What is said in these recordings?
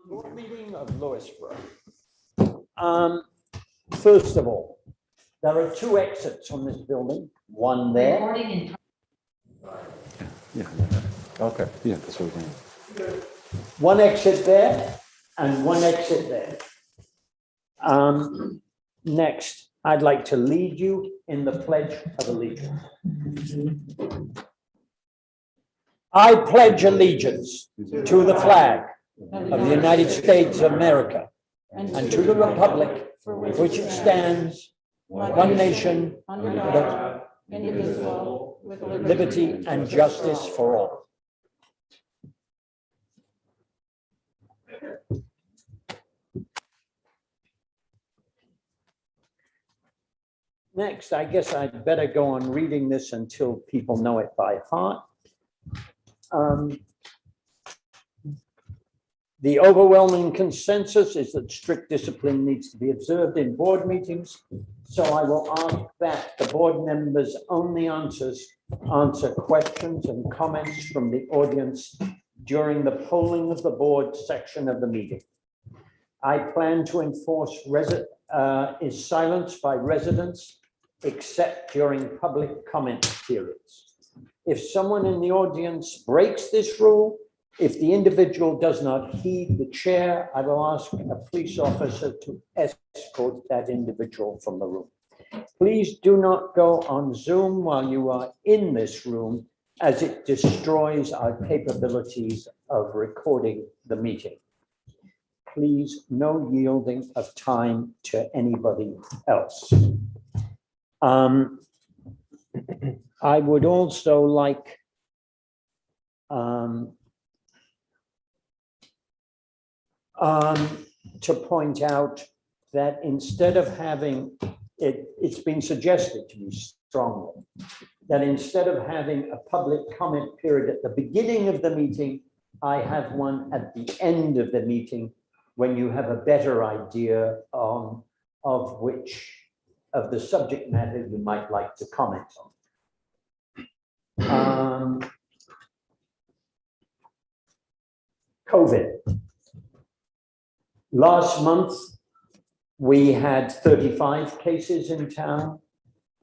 Board meeting of Lewisborough. First of all, there are two exits from this building, one there. Yeah. Okay. Yeah, that's what we're doing. One exit there and one exit there. Next, I'd like to lead you in the Pledge of Allegiance. I pledge allegiance to the flag of the United States of America and to the republic for which it stands, one nation, under God, indivisible, with liberty and justice for all. Next, I guess I'd better go on reading this until people know it by heart. The overwhelming consensus is that strict discipline needs to be observed in board meetings. So I will ask that the board members only answer questions and comments from the audience during the polling of the board section of the meeting. I plan to enforce silence by residents except during public comment periods. If someone in the audience breaks this rule, if the individual does not heed the chair, I will ask a police officer to escort that individual from the room. Please do not go on Zoom while you are in this room, as it destroys our capabilities of recording the meeting. Please, no yielding of time to anybody else. I would also like to point out that instead of having it's been suggested to me strongly that instead of having a public comment period at the beginning of the meeting, I have one at the end of the meeting when you have a better idea of the subject matter you might like to comment on. COVID. Last month, we had 35 cases in town.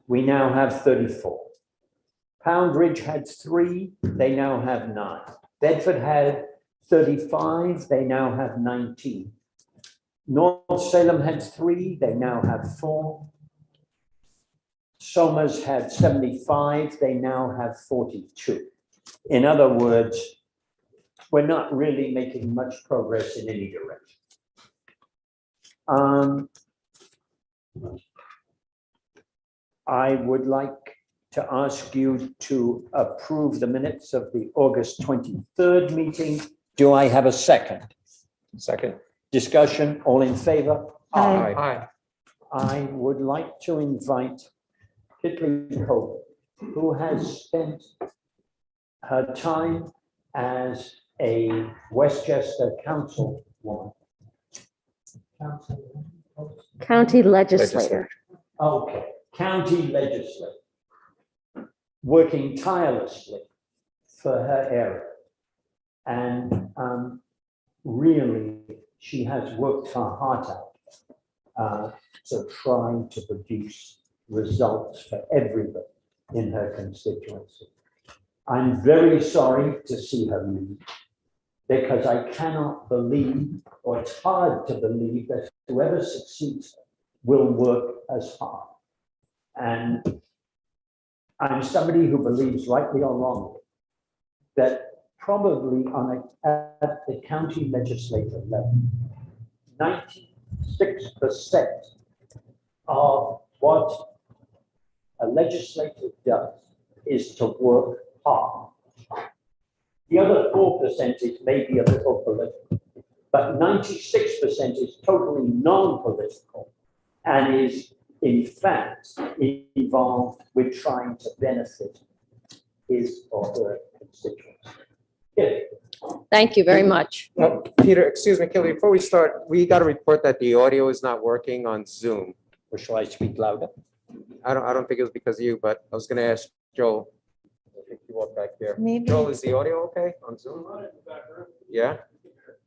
We now have 34. Pound Ridge had 3, they now have 9. Bedford had 35, they now have 19. North Salem had 3, they now have 4. Somers had 75, they now have 42. In other words, we're not really making much progress in any direction. I would like to ask you to approve the minutes of the August 23rd meeting. Do I have a second? Second. Discussion, all in favor? Aye. I would like to invite Kitley Cole, who has spent her time as a Westchester councilwoman. County legislator. Okay, county legislator, working tirelessly for her area. And really, she has worked her heart out to try to produce results for everybody in her constituency. I'm very sorry to see her leave, because I cannot believe, or it's hard to believe, that whoever succeeds will work as hard. And I'm somebody who believes, rightly or wrongly, that probably at the county legislature level, 96% of what a legislator does is to work hard. The other 4% is maybe a little political, but 96% is totally non-political and is, in fact, involved with trying to benefit his or her constituents. Yeah. Thank you very much. Peter, excuse me, Kelly, before we start, we got a report that the audio is not working on Zoom. Or shall I speak louder? I don't think it was because of you, but I was gonna ask Joel. I think you walked back here. Maybe. Joel, is the audio okay on Zoom? Yeah?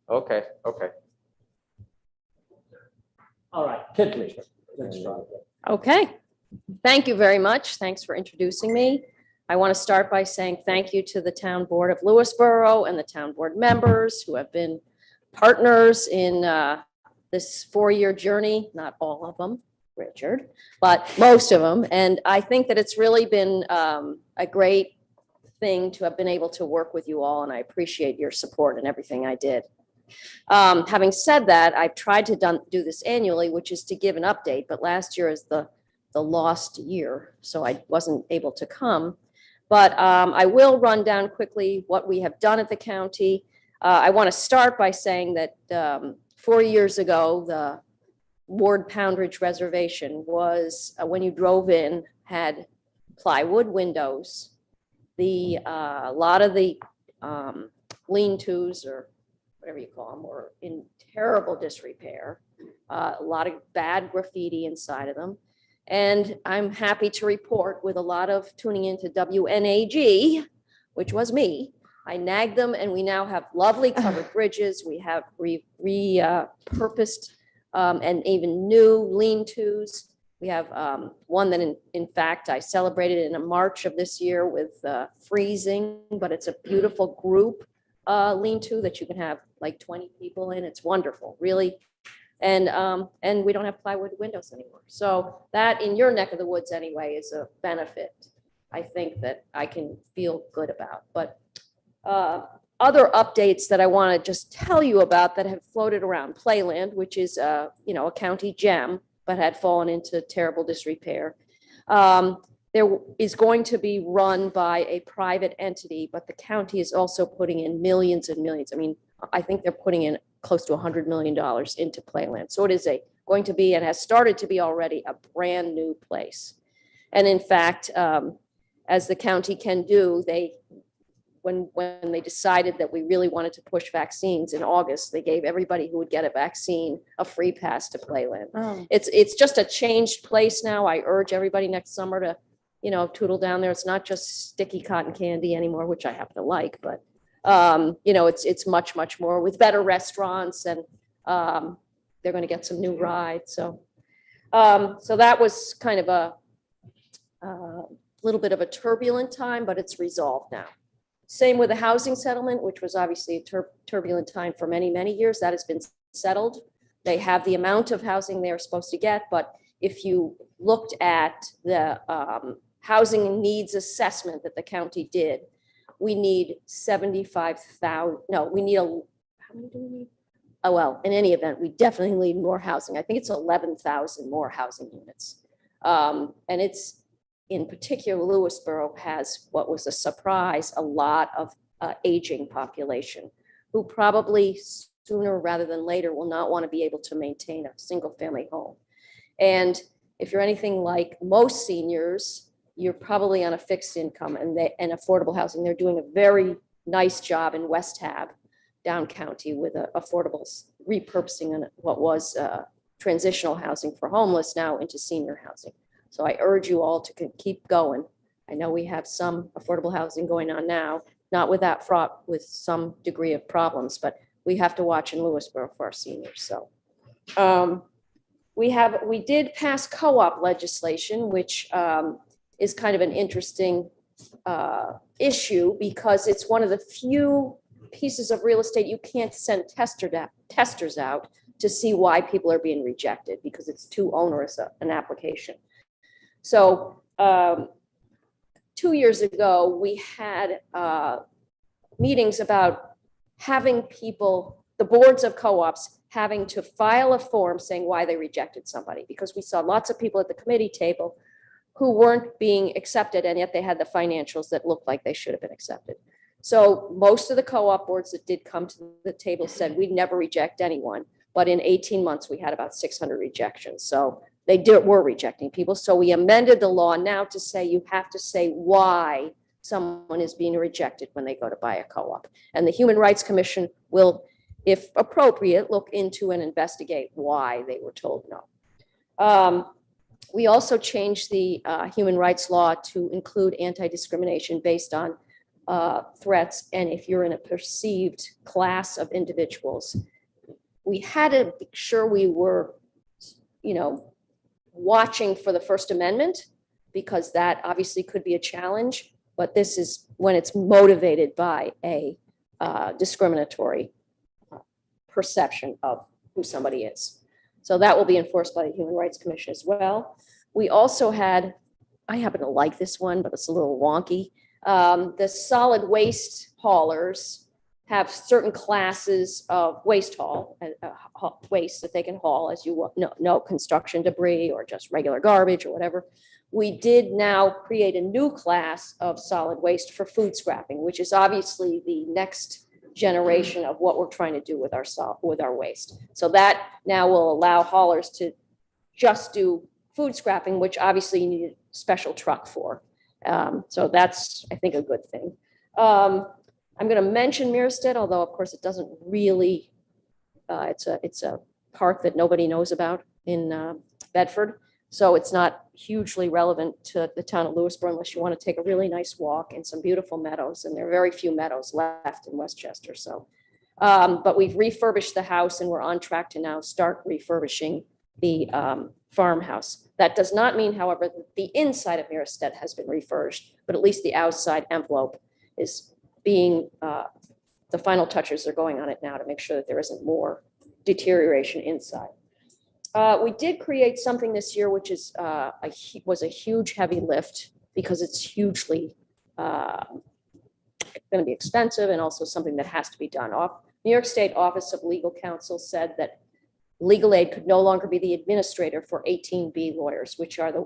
Okay. All right, Tiffany, let's try again. Okay. Thank you very much. Thanks for introducing me. I want to start by saying thank you to the Town Board of Lewisboro and the Town Board members who have been partners in this four-year journey, not all of them, Richard, but most of them. And I think that it's really been a great thing to have been able to work with you all, and I appreciate your support in everything I did. Having said that, I've tried to do this annually, which is to give an update, but last year is the lost year, so I wasn't able to come. But I will run down quickly what we have done at the county. I want to start by saying that 4 years ago, the Ward Poundridge Reservation was, when you drove in, had plywood windows. A lot of the lean-tos, or whatever you call them, were in terrible disrepair. A lot of bad graffiti inside of them. And I'm happy to report, with a lot of tuning into WNAG, which was me, I nagged them, and we now have lovely covered bridges. We have repurposed and even new lean-tos. We have one that in fact I celebrated in March of this year with freezing, but it's a beautiful group lean-to that you can have like 20 people in. It's wonderful, really. And we don't have plywood windows anymore. So that, in your neck of the woods anyway, is a benefit, I think, that I can feel good about. But other updates that I want to just tell you about that have floated around: Playland, which is a county gem, but had fallen into terrible disrepair. There is going to be run by a private entity, but the county is also putting in millions and millions. I mean, I think they're putting in close to $100 million into Playland. So it is going to be, and has started to be already, a brand new place. And in fact, as the county can do, when they decided that we really wanted to push vaccines in August, they gave everybody who would get a vaccine a free pass to Playland. Oh. It's just a changed place now. I urge everybody next summer to, tootle down there. It's not just sticky cotton candy anymore, which I happen to like, but it's much, much more, with better restaurants, and they're going to get some new rides. So that was kind of a little bit of a turbulent time, but it's resolved now. Same with the housing settlement, which was obviously a turbulent time for many, many years. That has been settled. They have the amount of housing they are supposed to get, but if you looked at the housing needs assessment that the county did, we need 75,000. No, we need how many do we need? Oh, well, in any event, we definitely need more housing. I think it's 11,000 more housing units. And it's, in particular, Lewisboro has, what was a surprise, a lot of aging population who probably sooner rather than later will not want to be able to maintain a single family home. And if you're anything like most seniors, you're probably on a fixed income and affordable housing. They're doing a very nice job in West Hab, down county, with affordable repurposing what was transitional housing for homeless now into senior housing. So I urge you all to keep going. I know we have some affordable housing going on now, not with that fraught with some degree of problems, but we have to watch in Lewisboro for our seniors. So we did pass co-op legislation, which is kind of an interesting issue, because it's one of the few pieces of real estate you can't send testers out to see why people are being rejected, because it's too onerous an application. So 2 years ago, we had meetings about having people, the boards of co-ops, having to file a form saying why they rejected somebody, because we saw lots of people at the committee table who weren't being accepted, and yet they had the financials that looked like they should have been accepted. So most of the co-op boards that did come to the table said we'd never reject anyone, but in 18 months, we had about 600 rejections. So they were rejecting people. So we amended the law now to say you have to say why someone is being rejected when they go to buy a co-op. And the Human Rights Commission will, if appropriate, look into and investigate why they were told no. We also changed the human rights law to include anti-discrimination based on threats, and if you're in a perceived class of individuals. We had to make sure we were watching for the First Amendment, because that obviously could be a challenge, but this is when it's motivated by a discriminatory perception of who somebody is. So that will be enforced by the Human Rights Commission as well. We also had, I happen to like this one, but it's a little wonky. The solid waste haulers have certain classes of waste waste that they can haul, as you know, construction debris or just regular garbage or whatever. We did now create a new class of solid waste for food scrapping, which is obviously the next generation of what we're trying to do with our waste. So that now will allow haulers to just do food scrapping, which obviously you need a special truck for. So that's, I think, a good thing. I'm going to mention Mirstead, although of course it doesn't really, it's a park that nobody knows about in Bedford. So it's not hugely relevant to the town of Lewisboro unless you want to take a really nice walk in some beautiful meadows. And there are very few meadows left in Westchester. So, but we've refurbished the house and we're on track to now start refurbishing the farmhouse. That does not mean, however, that the inside of Mirstead has been refurbished, but at least the outside envelope is being, the final touches are going on it now to make sure that there isn't more deterioration inside. We did create something this year, which is was a huge heavy lift because it's hugely going to be expensive and also something that has to be done. New York State Office of Legal Counsel said that legal aid could no longer be the administrator for 18B lawyers, which are the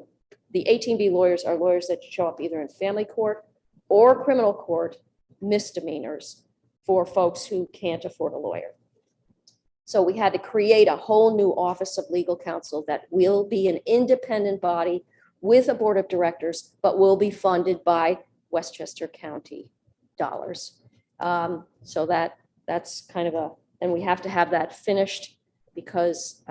18B lawyers are lawyers that show up either in family court or criminal court misdemeanors for folks who can't afford a lawyer. So we had to create a whole new Office of Legal Counsel that will be an independent body with a board of directors, but will be funded by Westchester County dollars. So that's kind of and we have to have that finished because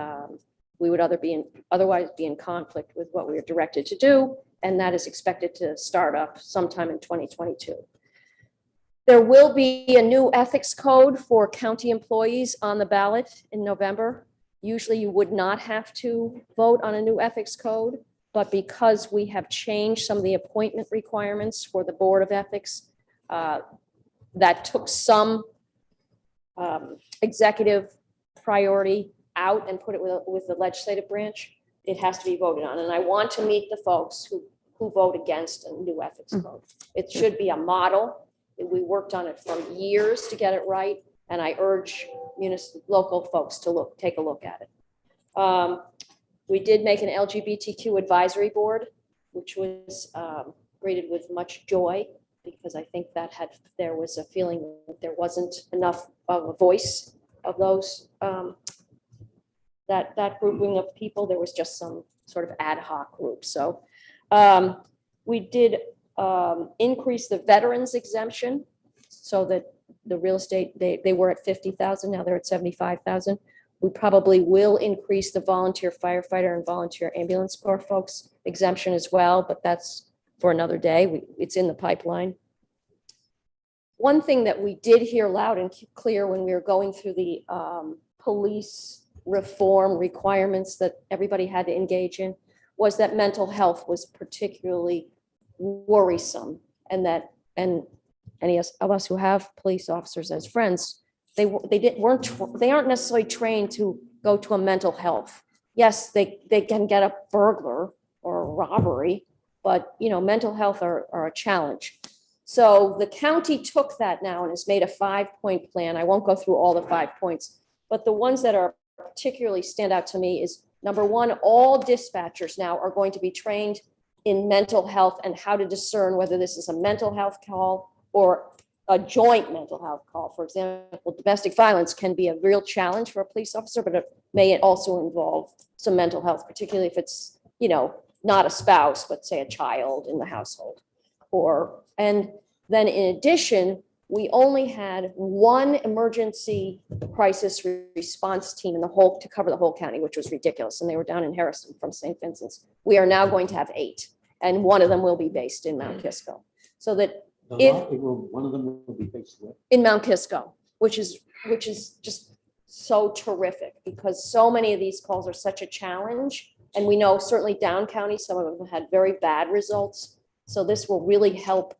we would otherwise be in conflict with what we are directed to do. And that is expected to start up sometime in 2022. There will be a new ethics code for county employees on the ballot in November. Usually you would not have to vote on a new ethics code, but because we have changed some of the appointment requirements for the Board of Ethics, that took some executive priority out and put it with the legislative branch. It has to be voted on. And I want to meet the folks who vote against a new ethics code. It should be a model. We worked on it for years to get it right, and I urge local folks to take a look at it. We did make an LGBTQ advisory board, which was greeted with much joy because I think that there was a feeling that there wasn't enough of a voice of those that grouping of people. There was just some sort of ad hoc group. So we did increase the veterans exemption so that the real estate, they were at 50,000, now they're at 75,000. We probably will increase the volunteer firefighter and volunteer ambulance corps folks exemption as well, but that's for another day. It's in the pipeline. One thing that we did hear loud and clear when we were going through the police reform requirements that everybody had to engage in was that mental health was particularly worrisome, and that any of us who have police officers as friends, they aren't necessarily trained to go to a mental health. Yes, they can get a burglar or a robbery, but mental health are a challenge. So the county took that now and has made a 5-point plan. I won't go through all the 5 points, but the ones that are particularly stand out to me is number one, all dispatchers now are going to be trained in mental health and how to discern whether this is a mental health call or a joint mental health call. For example, domestic violence can be a real challenge for a police officer, but it may also involve some mental health, particularly if it's, not a spouse, but say a child in the household. And then in addition, we only had one emergency crisis response team to cover the whole county, which was ridiculous. And they were down in Harrison from St. Vincent's. We are now going to have 8, and one of them will be based in Mount Kisco. So that One of them will be based where? in Mount Kisco, which is just so terrific because so many of these calls are such a challenge. And we know certainly down county, some of them had very bad results. So this will really help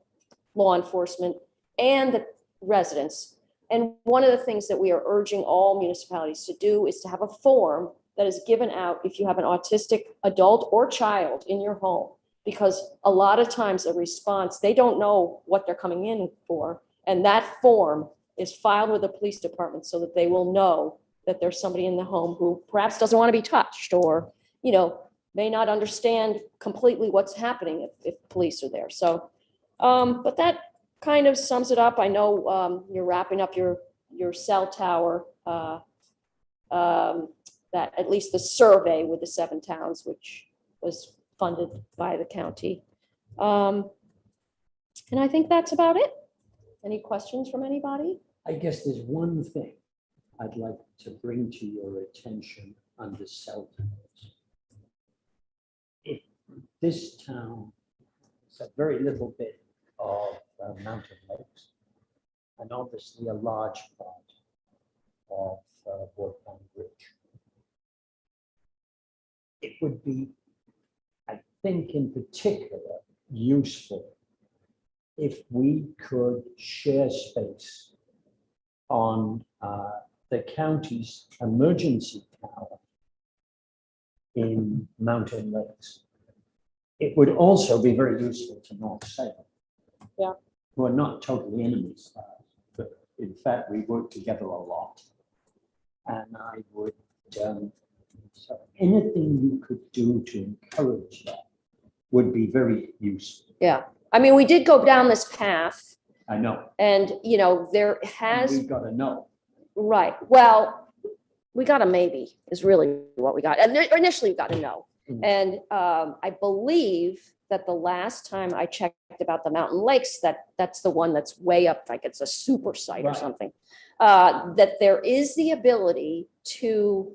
law enforcement and the residents. And one of the things that we are urging all municipalities to do is to have a form that is given out if you have an autistic adult or child in your home. Because a lot of times a response, they don't know what they're coming in for. And that form is filed with the police department so that they will know that there's somebody in the home who perhaps doesn't want to be touched or, you know, may not understand completely what's happening if police are there. So, but that kind of sums it up. I know you're wrapping up your cell tower, that at least the survey with the 7 towns, which was funded by the county. And I think that's about it. Any questions from anybody? I guess there's one thing I'd like to bring to your attention under cell towers. If this town is a very little bit of Mountain Lakes, and obviously a large part of Wolfgang Bridge. It would be, I think in particular, useful if we could share space on the county's emergency tower in Mountain Lakes. It would also be very useful to North Salem. Yeah. Who are not totally enemies, but in fact, we work together a lot. And I would, so anything you could do to encourage that would be very useful. Yeah. I mean, we did go down this path I know. and, you know, there And has, we've got to know. right. Well, we got a maybe is really what we got. And initially we got a no. Mm. And I believe that the last time I checked about the Mountain Lakes, that's the one that's way up, like it's a super site or Right. something, that there is the ability to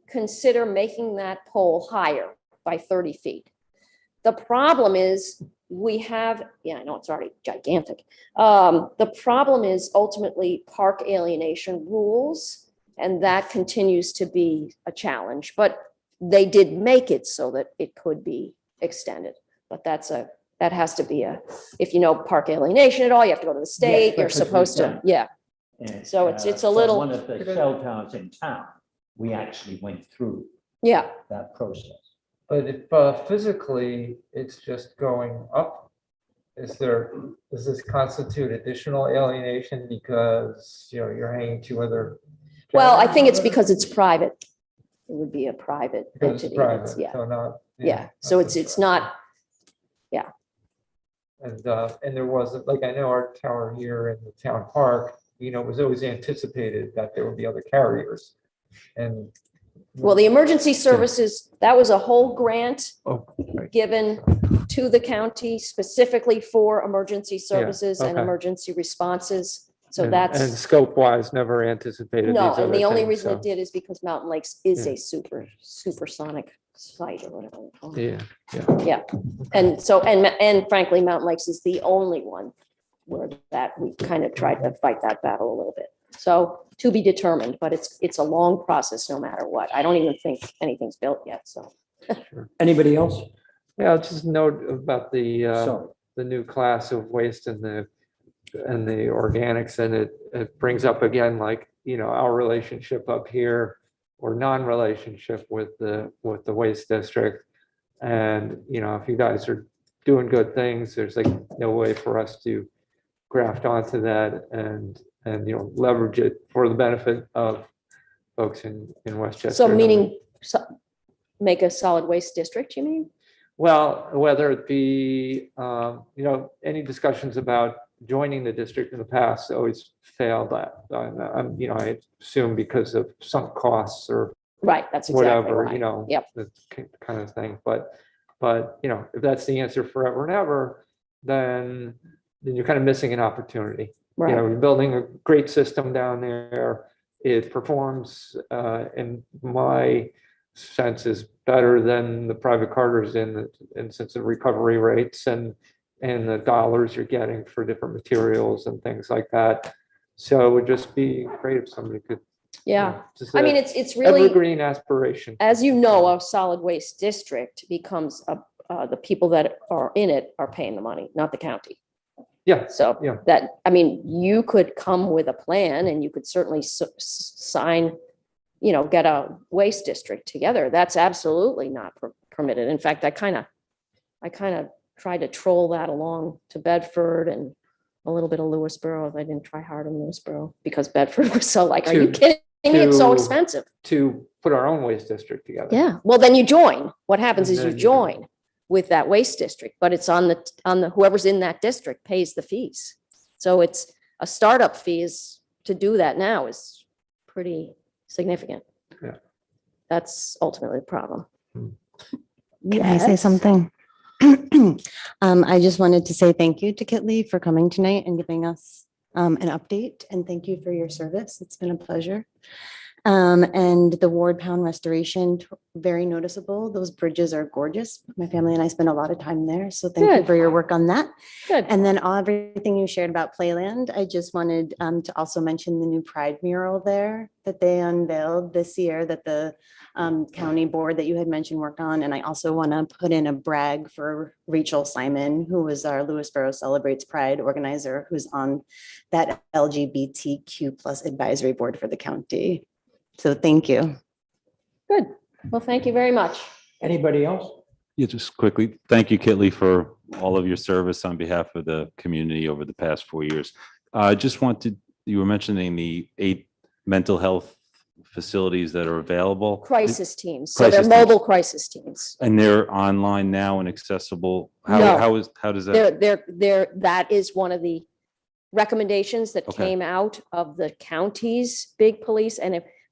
consider making that pole higher by 30 feet. The problem is we have, yeah, I know it's already gigantic. The problem is ultimately park alienation rules, and that continues to be a challenge, but they did make it so that it could be extended. But that has to be if you know park alienation at all, you have to go to the state, you're because we've supposed to, done it. yeah. And, So it's a for little- one of the cell towers in town, we actually went through Yeah, that process. But if physically it's just going up, does this constitute additional alienation because, you know, you're hanging 2 other? well, I think it's generators? because it's private. It would be a private Because it's entity. private, Yeah, so not. yeah. So it's not, And there was, like, I know our tower here in the town park, you know, it was always anticipated that there would be other carriers. And well, the emergency services, that was a whole grant oh, right. given to the county specifically for emergency services and okay. emergency responses. So And that's, scope wise, never anticipated. no, these and other the only things, reason so, it did is because Mountain Lakes is Yeah. a supersonic site or whatever. they call it. Yeah, And so, and frankly, Mountain Lakes is the only one where that we kind of tried to fight that battle a little bit. So to be determined, but it's a long process no matter what. I don't even think anything's built yet, so. Anybody else? yeah, I'll just note about Sorry. the new class of waste and the organics, and it brings up again, like, you know, our relationship up here or non-relationship with the waste district. And, you know, if you guys are doing good things, there's like no way for us to graft onto that and, you know, leverage it for the benefit of folks in Westchester. So meaning, make a solid waste district, you mean? Well, whether it be, you know, any discussions about joining the district in the past always failed at, you know, I assume because of sunk costs or Right, that's exactly whatever, right. you know, Yep. that kind of thing. But, you know, if that's the answer forever and ever, then you're kind of missing an opportunity. You know, Right, you're building a great system down there. It performs, in my sense, is better than the private carters in sense of recovery rates and the dollars you're getting for different materials and things like that. So it would just be great if somebody could Yeah. Just I mean, a it's really, evergreen aspiration. as you know, a solid waste district becomes the people that are in it are paying the money, not the county. Yeah, So yeah. that, I mean, you could come with a plan and you could certainly sign, get a waste district together. That's absolutely not permitted. In fact, I kind of tried to troll that along to Bedford and a little bit of Lewisboro. I didn't try hard in Lewisboro because Bedford was so like, are you kidding me? It's so expensive. To put our own waste district together. Yeah, well, then you join. What happens And is you then you join with that waste district, but it's on the whoever's in that district pays the fees. So it's a startup fees to do that now is pretty significant. Yeah. That's ultimately the problem. Can I say Yes. something? I just wanted to say thank you to Kitley for coming tonight and giving us an update, and thank you for your service. It's been a pleasure. And the Ward Pound restoration, very noticeable. Those bridges are gorgeous. My family and I spend a lot of time there, so thank you Good. for your work on that. Good. And then everything you shared about Playland, I just wanted to also mention the new Pride mural there that they unveiled this year that the county board that you had mentioned worked on. And I also want to put in a brag for Rachel Simon, who was our Lewisboro Celebrates Pride organizer, who's on that LGBTQ plus advisory board for the county. So thank you. Good. Well, thank you very much. Anybody else? Yeah, just quickly, thank you, Kitley, for all of your service on behalf of the community over the past 4 years. I just wanted, you were mentioning the 8 mental health facilities that are available. Crisis teams. So they're Crisis teams. mobile crisis teams. And they're online now and accessible. No. How does that? That is one of the recommendations that Okay. came out of the county's big police.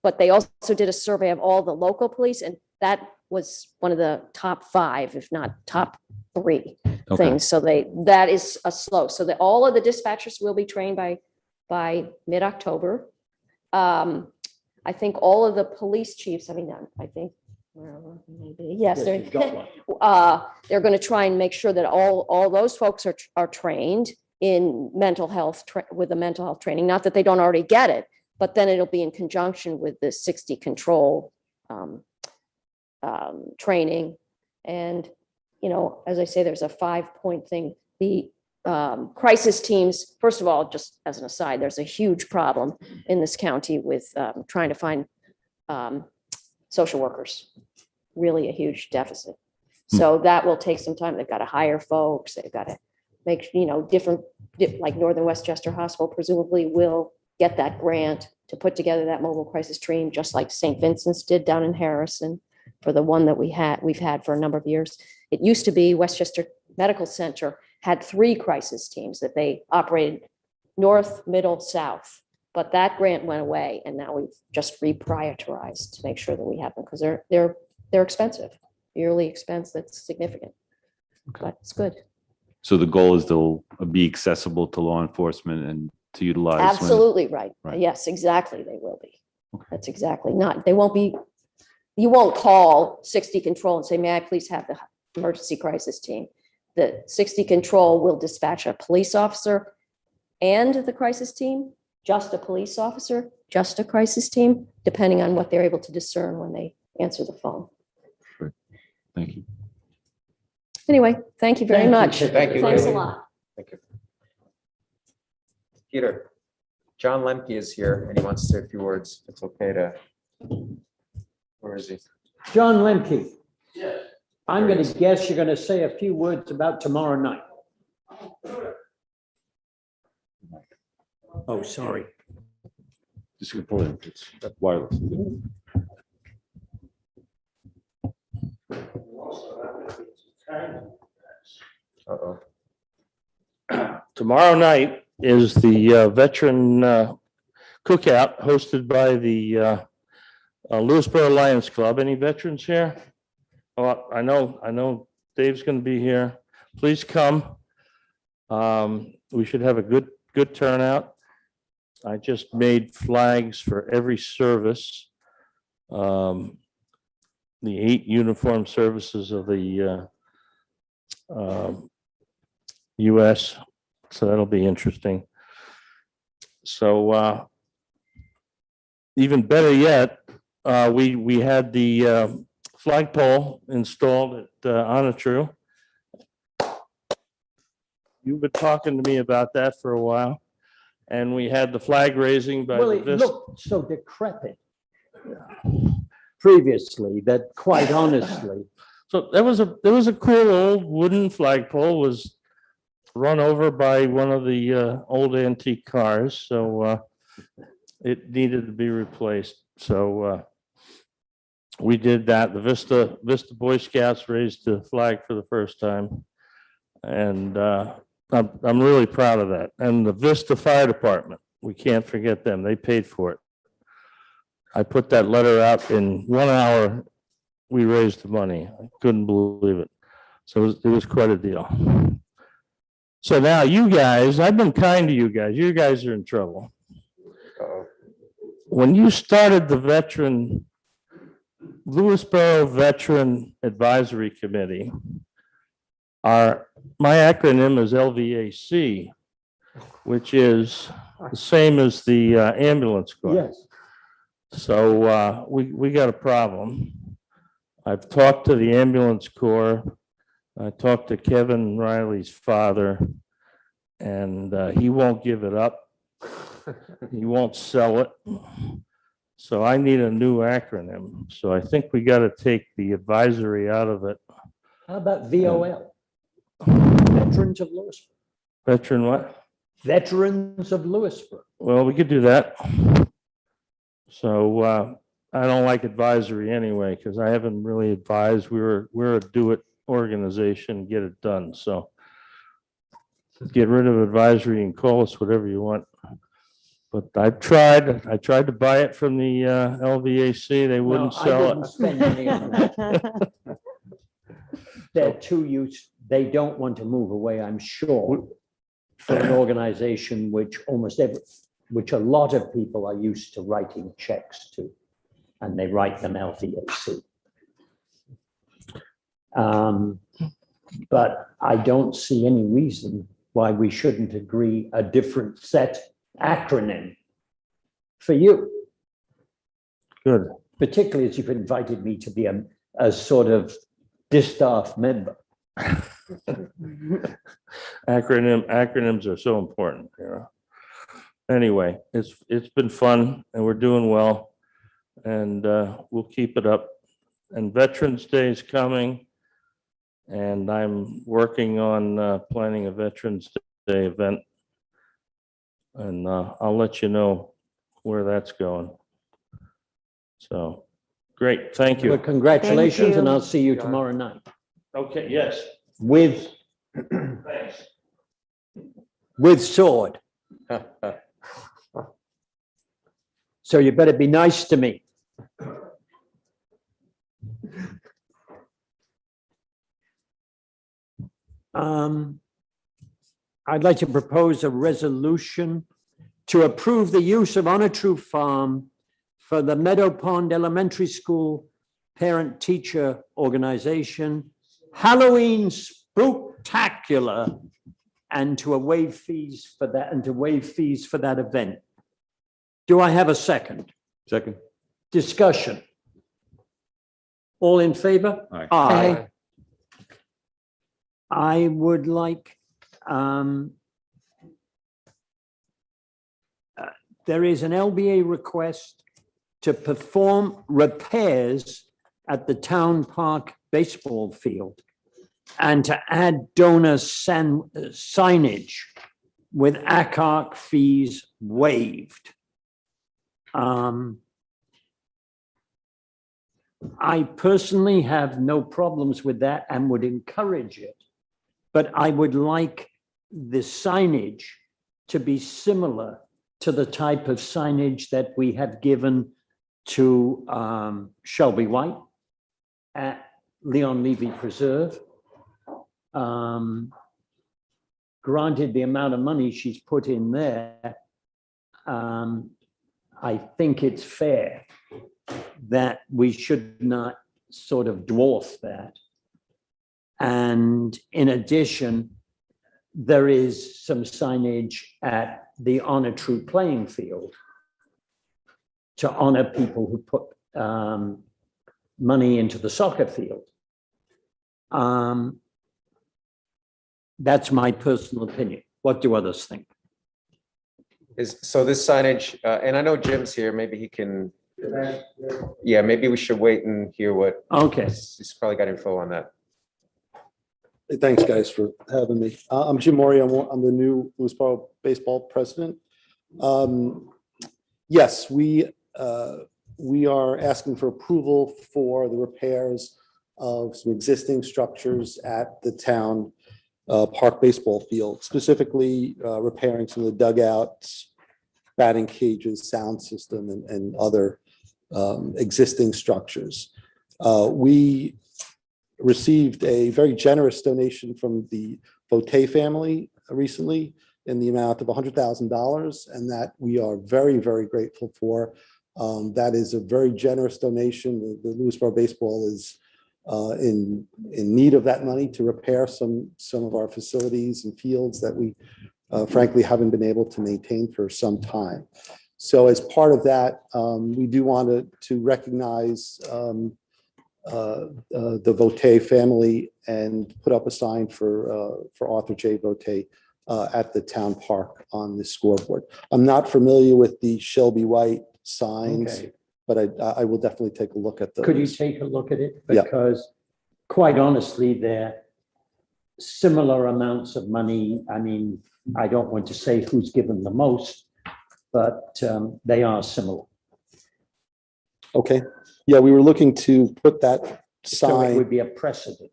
But they also did a survey of all the local police, and that was one of the top 5, if not top 3 Okay. things. So that is a slow. So that all of the dispatchers will be trained by mid-October. I think all of the police chiefs, I think, maybe, yes, Yes, you've got one. they're going to try and make sure that all those folks are trained in mental health with the mental health training. Not that they don't already get it, but then it'll be in conjunction with the 60 control training. And, as I say, there's a 5-point thing. The crisis teams, first of all, just as an aside, there's a huge problem in this county with trying to find social workers, really a huge deficit. So that will take some time. They've got to hire folks. They've got to make, different, like Northern Westchester Hospital presumably will get that grant to put together that mobile crisis team, just like St. Vincent's did down in Harrison for the one that we've had for a number of years. It used to be Westchester Medical Center had 3 crisis teams that they operated north, middle, south. But that grant went away, and now we've just reprioritized to make sure that we have them because they're expensive, yearly expense that's significant. Okay. But it's good. So the goal is to be accessible to law enforcement and to utilize. when- Absolutely right. Right. Yes, exactly. They will be. Okay. That's exactly not. They won't be. You won't call 60 control and say, "May I please have the emergency crisis team?" The 60 control will dispatch a police officer and the crisis team, just a police officer, just a crisis team, depending on what they're able to discern when they answer the phone. Thank you. Anyway, thank you very Thank you, much. Tiffany. Thank you, Thanks a Lily. lot. Thank you. Peter, John Lemke is here and he wants to say a few words. It's okay to. Where is he? John Lemke. Yes. I'm going to guess you're going to say a few words about tomorrow night. Oh, sorry. Just gonna pull it in. It's wireless. Uh-oh. Tomorrow night is the veteran cookout hosted by the Lewisborough Lions Club. Any veterans here? Oh, I know Dave's going to be here. Please come. We should have a good turnout. I just made flags for every service. The 8 uniformed services of the US, so that'll be interesting. So even better yet, we had the flagpole installed at Onatru. You've been talking to me about that for a while. And we had the flag raising by Well, the it Vista. looked so decrepit previously that quite honestly, So there was a cool old wooden flagpole, was run over by one of the old antique cars, so it needed to be replaced. So we did that. The Vista Boy Scouts raised the flag for the first time. And I'm really proud of that. And the Vista Fire Department, we can't forget them. They paid for it. I put that letter out in 1 hour. We raised the money. I couldn't believe it. So it was quite a deal. So now you guys, I've been kind to you guys. You guys are in trouble. Uh-oh. When you started the Lewisboro Veteran Advisory Committee, my acronym is LVAC, which is the same as the ambulance corps. yes. So we got a problem. I've talked to the ambulance corps. I talked to Kevin Riley's father, and he won't give it up. He won't sell it. So I need a new acronym. So I think we got to take the advisory out of it. How about VOL? Veterans of Lewisboro. Veteran what? Veterans of Lewisboro. Well, we could do that. So I don't like advisory anyway, because I haven't really advised. We're a do-it organization, get it done. So get rid of advisory and call us whatever you want. But I tried to buy it from the LVAC. They wouldn't No, I sell wouldn't it. spend any on that. They're too used, they don't want to move away, I'm sure, for an organization which which a lot of people are used to writing checks to, and they write them LVAC. But I don't see any reason why we shouldn't agree a different set acronym for you, Good. particularly as you've invited me to be a sort of distaff member. Acronyms are so important, you know. Anyway, it's been fun and we're doing well, and we'll keep it up. And Veterans Day is coming, and I'm working on planning a Veterans Day event, and I'll let you know where that's going. So, great, thank Well, you. congratulations, Thank and you. I'll see you tomorrow night Okay, yes, with thanks. sword. So you better be nice to me. I'd like to propose a resolution to approve the use of Onatru Farm for the Meadow Pond Elementary School Parent Teacher Organization Halloween Spooktacular, and to waive fees for that event. Do I have a second? Second. Discussion. All in favor? Aye. Aye. I would like, there is an LBA request to perform repairs at the town park baseball field and to add donor signage with ACARC fees waived. I personally have no problems with that and would encourage it, but I would like the signage to be similar to the type of signage that we have given to Shelby White at Leon Levy Preserve. Granted the amount of money she's put in there, I think it's fair that we should not sort of dwarf that. And in addition, there is some signage at the Onatru playing field to honor people who put money into the soccer field. That's my personal opinion. What do others think? So this signage, and I know Jim's here, maybe he can, yeah, maybe we should wait and hear what, Okay, he's probably got info on that. Hey, thanks, guys, for having me. I'm Jim Maury. I'm the new Lewisborough baseball president. Yes, we are asking for approval for the repairs of some existing structures at the town park baseball field, specifically repairing some of the dugouts, batting cages, sound system, and other existing structures. We received a very generous donation from the Bote family recently in the amount of $100,000, and that we are very, very grateful for. That is a very generous donation. The Lewisboro baseball is in need of that money to repair some of our facilities and fields that we frankly haven't been able to maintain for some time. So as part of that, we do want to recognize the Vote family and put up a sign for Arthur J. Vote at the town park on the scoreboard. I'm not familiar with the Shelby White signs, okay. but I will definitely take a look at those. Could you take a look at it? Yeah. Because quite honestly, they're similar amounts of money. I mean, I don't want to say who's given the most, but they are similar. Okay, yeah, we were looking to put that So it sign, would be a precedent.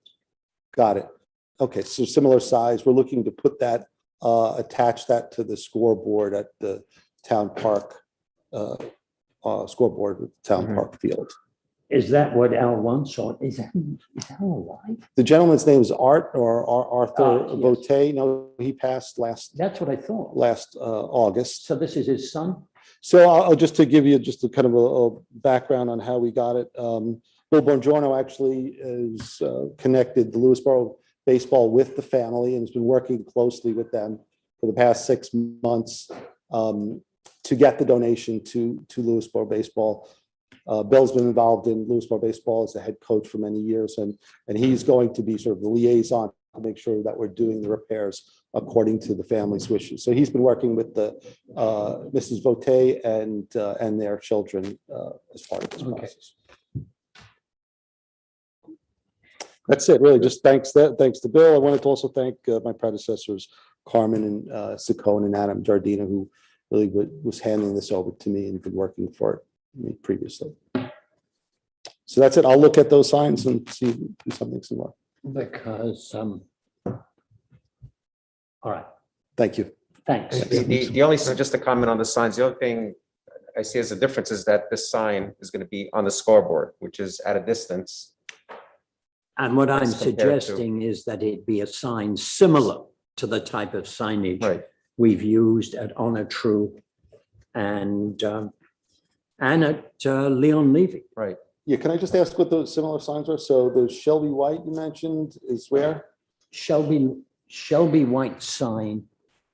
got it. Okay, so similar size, we're looking to put that, attach that to the scoreboard at the town park, scoreboard with the town Mhm. park field. Is that what Al wants, or is that alive? The gentleman's name is Art or Arthur Ah, yes. Vote. No, he passed last That's what I thought. August. So this is his son? So I'll just to give you just a kind of a background on how we got it. Bill Bongiorno actually is connected the Lewisboro baseball with the family and has been working closely with them for the past 6 months to get the donation to Lewisboro baseball. Bill's been involved in Lewisboro baseball as a head coach for many years, and he's going to be sort of the liaison to make sure that we're doing the repairs according to the family's wishes. So he's been working with the Mrs. Vote and their children as part of this Okay. process. That's it, really. Just thanks to Bill. I wanted to also thank my predecessors, Carmen and Saccone and Adam Jardina, who really was handing this over to me and been working for me previously. So that's it. I'll look at those signs and see do something similar. Because, all right, Thank you. thanks. The only, just a comment on the signs, the only thing I see as a difference is that this sign is going to be on the scoreboard, which is at a distance. And what I'm As compared to- suggesting is that it be a sign similar to the type of signage Right. we've used at Honor True and at Leon Levy. Right. Yeah, can I just ask what those similar signs are? So the Shelby White you mentioned is where? Shelby White sign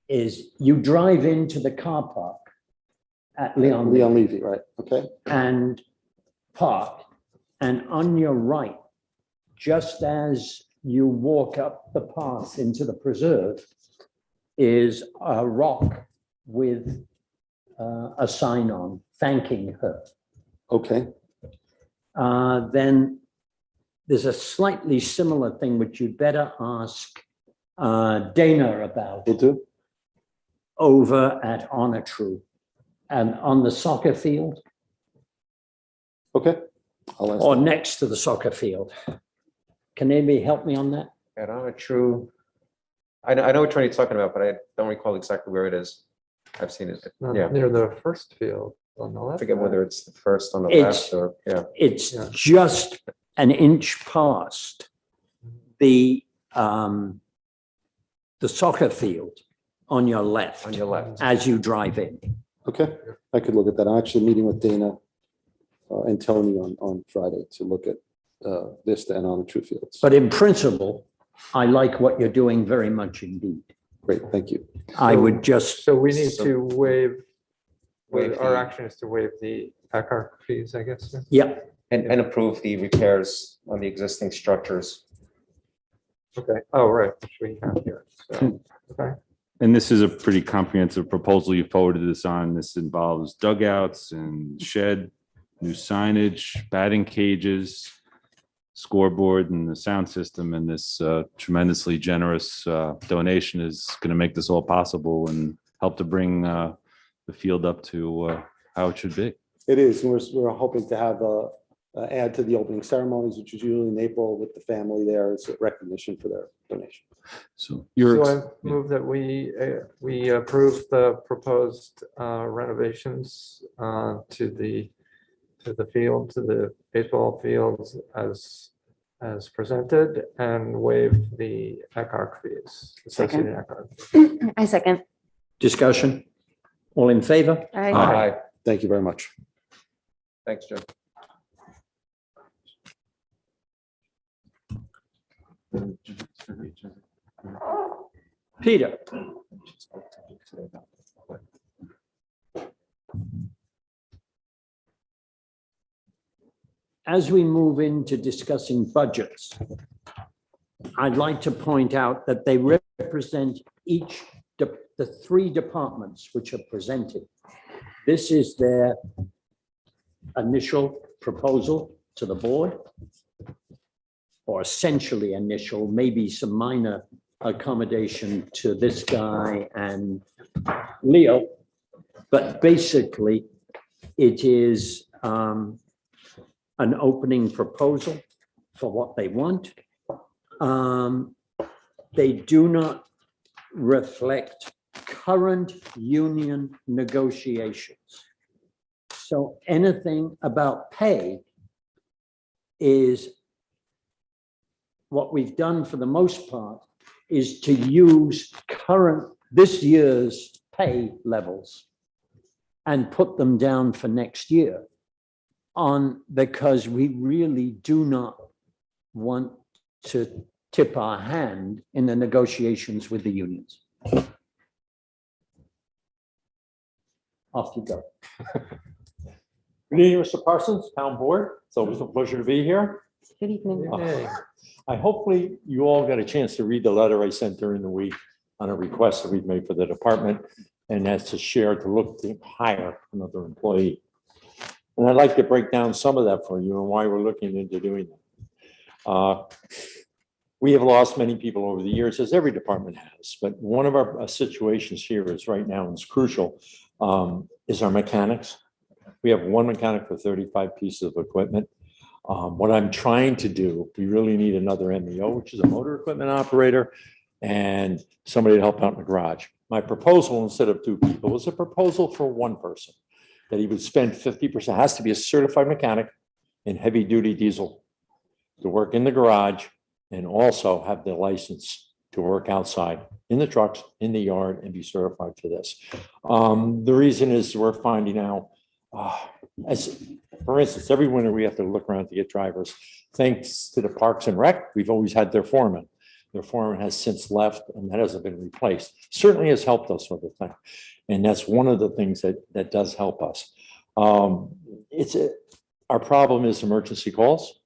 is you drive into the car park at Leon Levy, right? Okay. and park, and on your right, just as you walk up the path into the preserve, is a rock with a sign on thanking her. Okay. Then there's a slightly similar thing which you'd better ask Dana about Will do. over at Honor True and on the soccer field Okay. I'll ask or them. next to the soccer field. Can anybody help me on that? And on a true, I know which one you're talking about, but I don't recall exactly where it is. I've seen it. Yeah. Near the first field on the I left. forget whether it's the first on the It's- left or, yeah. It's Yeah. just an inch past the soccer field on your left On your left. as you drive in. Okay. I could look at that. I'm actually meeting with Dana and Tony on Friday to look at Vista and on the True Fields. But in principle, I like what you're doing very much indeed. Great. Thank you. I would just, So we need to waive Waive Our the- action is to waive the ECAR fees, I guess. yeah. Yeah, And approve the repairs on the existing structures. Okay, oh, right, which we have here. So, okay, And this is a pretty comprehensive proposal you forwarded this on. This involves dugouts and shed, new signage, batting cages, scoreboard and the sound system. And this tremendously generous donation is going to make this all possible and help to bring the field up to how it should be. It is, and we're hoping to have a add to the opening ceremonies, which is usually in April with the family there. It's a recognition for their donation. So you're. so I move that we approve the proposed renovations to the field, to the baseball fields as presented, and waive the ECAR fees. Second. associated ECAR. I second. discussion? All in favor? Aye. Aye. Thank you very much. Thanks, Jim. Peter? As we move into discussing budgets, I'd like to point out that they represent each, the three departments which are presented. This is their initial proposal to the board, or essentially initial, maybe some minor accommodation to this guy and Leo. But basically, it is an opening proposal for what they want. They do not reflect current union negotiations. So anything about pay is what we've done for the most part is to use this year's pay levels and put them down for next year because we really do not want to tip our hand in the negotiations with the unions. Off you go. Good evening, Mr. Parsons, Town Board. It's always a pleasure to be here. Good evening. Yay. Hopefully you all got a chance to read the letter I sent during the week on a request that we've made for the department, and that's to share to look to hire another employee. And I'd like to break down some of that for you and why we're looking into doing that. We have lost many people over the years, as every department has, but one of our situations here is right now, and it's crucial, is our mechanics. We have one mechanic for 35 pieces of equipment. What I'm trying to do, we really need another MEO, which is a motor equipment operator, and somebody to help out in the garage. My proposal, instead of two people, was a proposal for one person, that he would spend 50%, has to be a certified mechanic in heavy duty diesel to work in the garage and also have the license to work outside in the trucks, in the yard, and be certified for this. The reason is we're finding out, as for instance, every winter we have to look around to get drivers. Thanks to the Parks and Rec, we've always had their foreman. Their foreman has since left and that hasn't been replaced. Certainly has helped us with the thing. And that's one of the things that does help us. Our problem is emergency calls.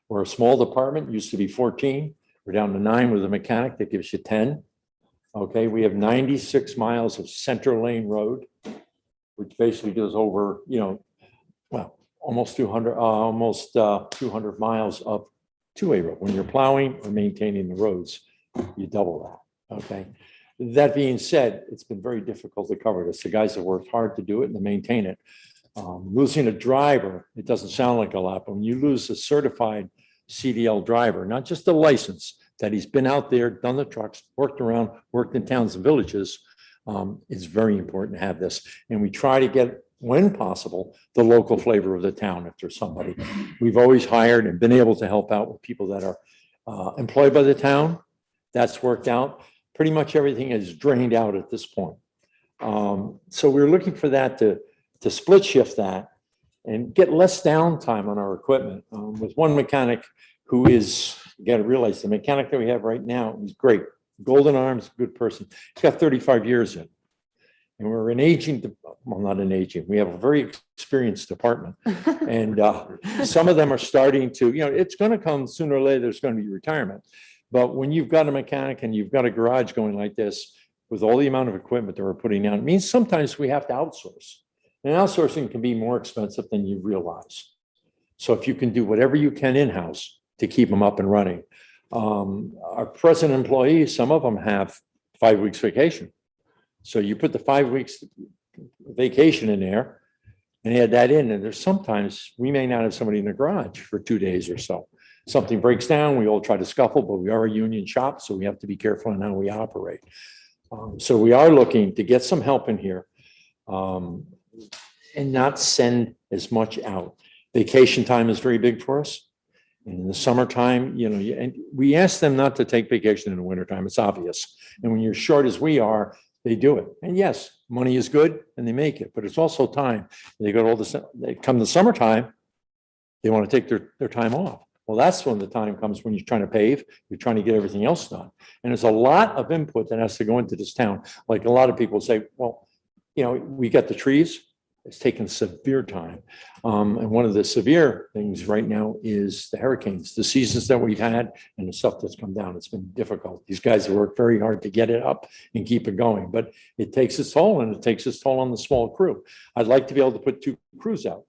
We're a small department, used to be 14. We're down to 9 with a mechanic that gives you 10. Okay, we have 96 miles of center lane road, which basically goes over, almost 200 miles of two-way road. When you're plowing or maintaining the roads, you double that, okay? That being said, it's been very difficult to cover this. The guys have worked hard to do it and to maintain it. Losing a driver, it doesn't sound like a lot, but when you lose a certified CDL driver, not just a license, that he's been out there, done the trucks, worked around, worked in towns and villages, it's very important to have this. And we try to get, when possible, the local flavor of the town if there's somebody. We've always hired and been able to help out with people that are employed by the town. That's worked out. Pretty much everything is drained out at this point. So we're looking for that to split shift that and get less downtime on our equipment. With one mechanic who is, you got to realize the mechanic that we have right now is great. Golden arms, good person. He's got 35 years in. And we're an aging, well, not an aging, we have a very experienced department. And some of them are starting to, it's going to come sooner or later, there's going to be retirement. But when you've got a mechanic and you've got a garage going like this, with all the amount of equipment that we're putting out, it means sometimes we have to outsource. And outsourcing can be more expensive than you realize. So if you can do whatever you can in-house to keep them up and running. Our present employees, some of them have 5 weeks vacation. So you put the 5 weeks vacation in there and add that in, and there's sometimes we may not have somebody in the garage for 2 days or so. Something breaks down, we all try to scuffle, but we are a union shop, so we have to be careful in how we operate. So we are looking to get some help in here and not send as much out. Vacation time is very big for us. And in the summertime, and we ask them not to take vacation in the wintertime. It's obvious. And when you're short as we are, they do it. And yes, money is good and they make it, but it's also time. They go to all this, they come to summertime, they want to take their time off. Well, that's when the time comes when you're trying to pave, you're trying to get everything else done. And there's a lot of input that has to go into this town. Like a lot of people say, well, we got the trees. It's taken severe time. And one of the severe things right now is the hurricanes, the seasons that we've had and the stuff that's come down. It's been difficult. These guys have worked very hard to get it up and keep it going, but it takes its toll, and it takes its toll on the small crew. I'd like to be able to put 2 crews out,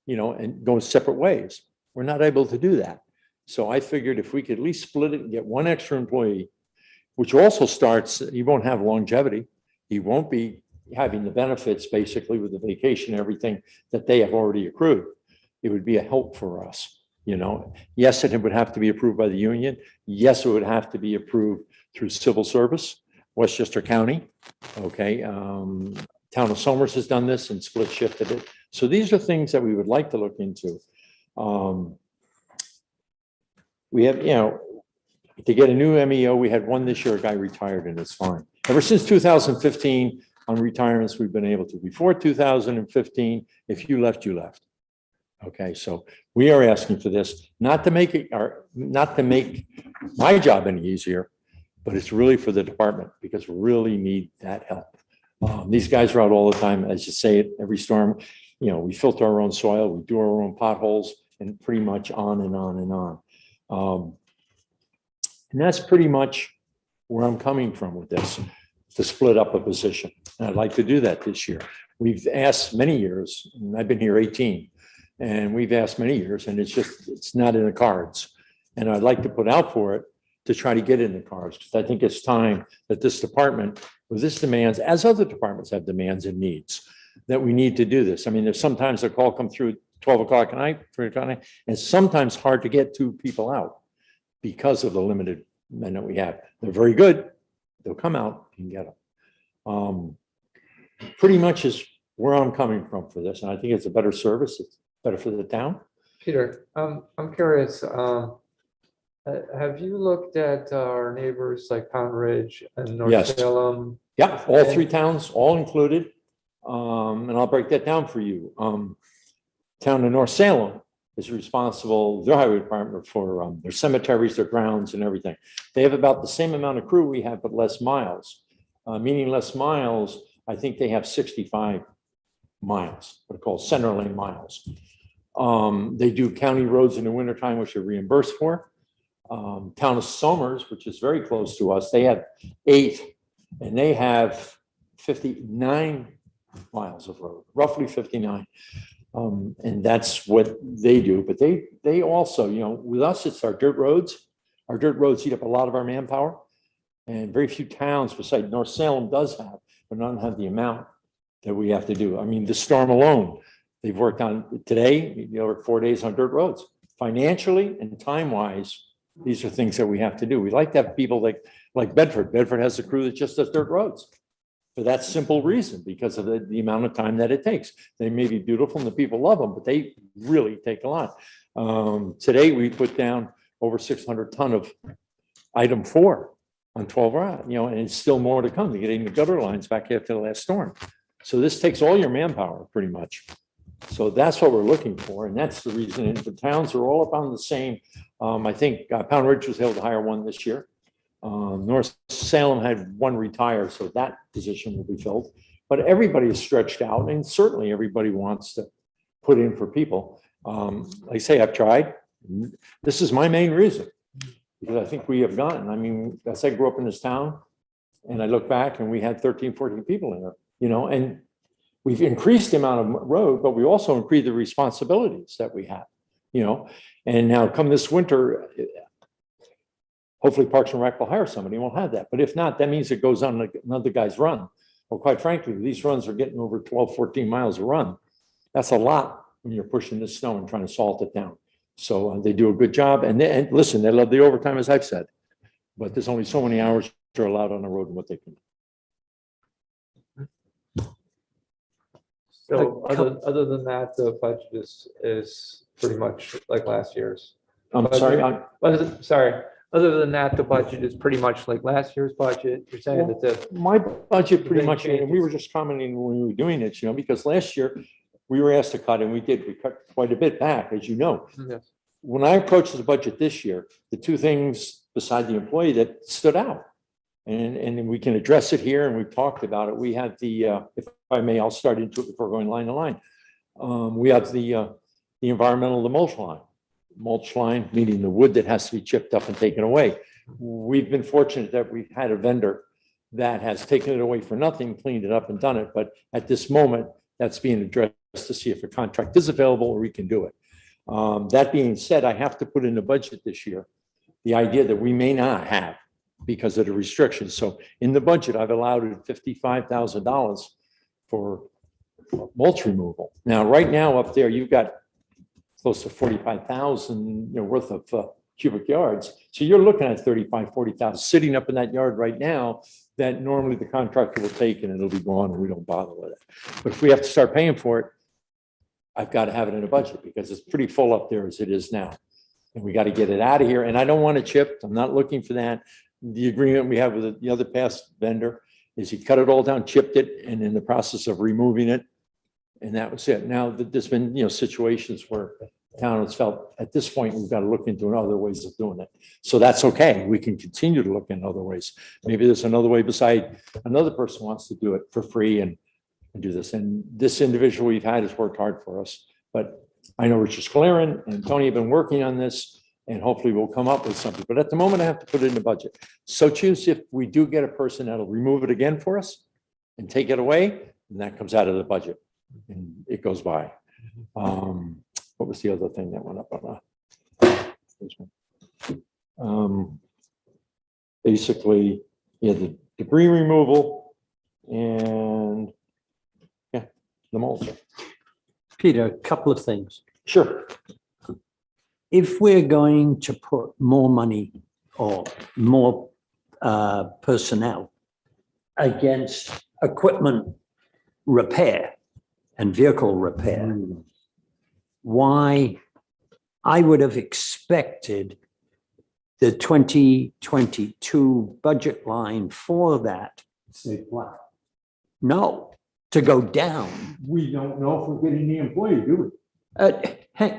and go separate ways. We're not able to do that. So I figured if we could at least split it and get 1 extra employee, which also starts, you won't have longevity. You won't be having the benefits basically with the vacation, everything that they have already accrued. It would be a help for us. Yes, it would have to be approved by the union. Yes, it would have to be approved through civil service, Westchester County. Okay. Town of Somers has done this and split shifted it. So these are things that we would like to look into. We have, to get a new MEO, we had one this year, a guy retired, and it's fine. Ever since 2015 on retirements, we've been able to. Before 2015, if you left, you left. Okay, so we are asking for this, not to make my job any easier, but it's really for the department because we really need that help. These guys are out all the time, as you say it, every storm. We filter our own soil, we do our own potholes, and pretty much on and on and on. And that's pretty much where I'm coming from with this, to split up a position. And I'd like to do that this year. We've asked many years, and I've been here 18, and we've asked many years, and it's not in the cards. And I'd like to put out for it to try to get in the cards, because I think it's time that this department, with this demands, as other departments have demands and needs, that we need to do this. I mean, there's sometimes a call come through 12 o'clock at night, 3 o'clock at night, and it's sometimes hard to get 2 people out because of the limited men that we have. They're very good. They'll come out and get them. Pretty much is where I'm coming from for this. And I think it's a better service. It's better for the town. Peter, I'm curious, have you looked at our neighbors like Pound Ridge and North Yes. Salem? Yeah, all 3 towns, all included. And I'll break that down for you. Town of North Salem is responsible, their highway department, for their cemeteries, their grounds and everything. They have about the same amount of crew we have, but less miles. Meaning less miles, I think they have 65 miles, what are called center lane miles. They do county roads in the wintertime, which are reimbursed for. Town of Somers, which is very close to us, they have 8, and they have 59 miles of road, roughly 59. And that's what they do. But they also, with us, it's our dirt roads. Our dirt roads eat up a lot of our manpower. And very few towns besides North Salem does have, but none have the amount that we have to do. I mean, the storm alone, they've worked on today, 4 days on dirt roads. Financially and time-wise, these are things that we have to do. We like to have people like Bedford. Bedford has a crew that just does dirt roads. For that simple reason, because of the amount of time that it takes. They may be beautiful and the people love them, but they really take a lot. Today, we put down over 600 ton of item 4 on 12 route, and it's still more to come to getting the gutter lines back after the last storm. So this takes all your manpower pretty much. So that's what we're looking for. And that's the reason. And the towns are all up on the same. I think Pound Ridge was able to hire 1 this year. North Salem had 1 retire, so that position will be filled. but everybody is stretched out, and certainly everybody wants to put in for people. Like I say, I've tried. This is my main reason, because I think we have gotten, I mean, as I grew up in this town, and I look back and we had 13, 14 people in there, you know, and we've increased the amount of road, but we also increased the responsibilities that we have, you know, and now come this winter, hopefully Parks and Rec will hire somebody, won't have that. But if not, that means it goes on like another guy's run. Well, quite frankly, these runs are getting over 12, 14 miles a run. That's a lot when you're pushing the snow and trying to salt it down. So they do a good job. And listen, they love the overtime, as I've said, but there's only so many hours they're allowed on the road and what they can do. So other than that, the budget is pretty much like last year's. I'm sorry. Sorry, other than that, the budget is pretty much like last year's budget. You're saying that the, My budget pretty Big much, and we changes. were just commenting when we were doing it, you know, because last year we were asked to cut and we did, we cut quite a bit back, as you know. yes. When I approached the budget this year, the two things beside the employee that stood out, and we can address it here, and we've talked about it. We have the, if I may, I'll start into it before going line to line. We have the environmental, the mulch line, meaning the wood that has to be chipped up and taken away. We've been fortunate that we've had a vendor that has taken it away for nothing, cleaned it up and done it. But at this moment, that's being addressed to see if a contract is available or we can do it. That being said, I have to put in the budget this year the idea that we may not have because of the restrictions. So in the budget, I've allowed $55,000 for mulch removal. Now, right now up there, you've got close to 45,000 worth of cubic yards. So you're looking at 35, 40,000 sitting up in that yard right now that normally the contractor will take and it'll be gone and we don't bother with it. But if we have to start paying for it, I've got to have it in a budget because it's pretty full up there as it is now. And we got to get it out of here. And I don't want it chipped. I'm not looking for that. The agreement we have with the other past vendor is he cut it all down, chipped it, and in the process of removing it. And that was it. Now, there's been, situations where the town has felt at this point, we've got to look into other ways of doing it. So that's okay. We can continue to look in other ways. Maybe there's another way beside another person wants to do it for free and do this. And this individual we've had has worked hard for us. But I know Richard Sclaren and Tony have been working on this and hopefully we'll come up with something. But at the moment, I have to put it in the budget. So choose if we do get a person that'll remove it again for us and take it away, and that comes out of the budget. And it goes by. What was the other thing that went up on basically, the debris removal and the mulch. Peter, a couple of things. Sure. If we're going to put more money or more personnel against equipment repair and vehicle repair, why I would have expected the 2022 budget line for that, Say flat. no, to go down. We don't know if we're getting the employee, do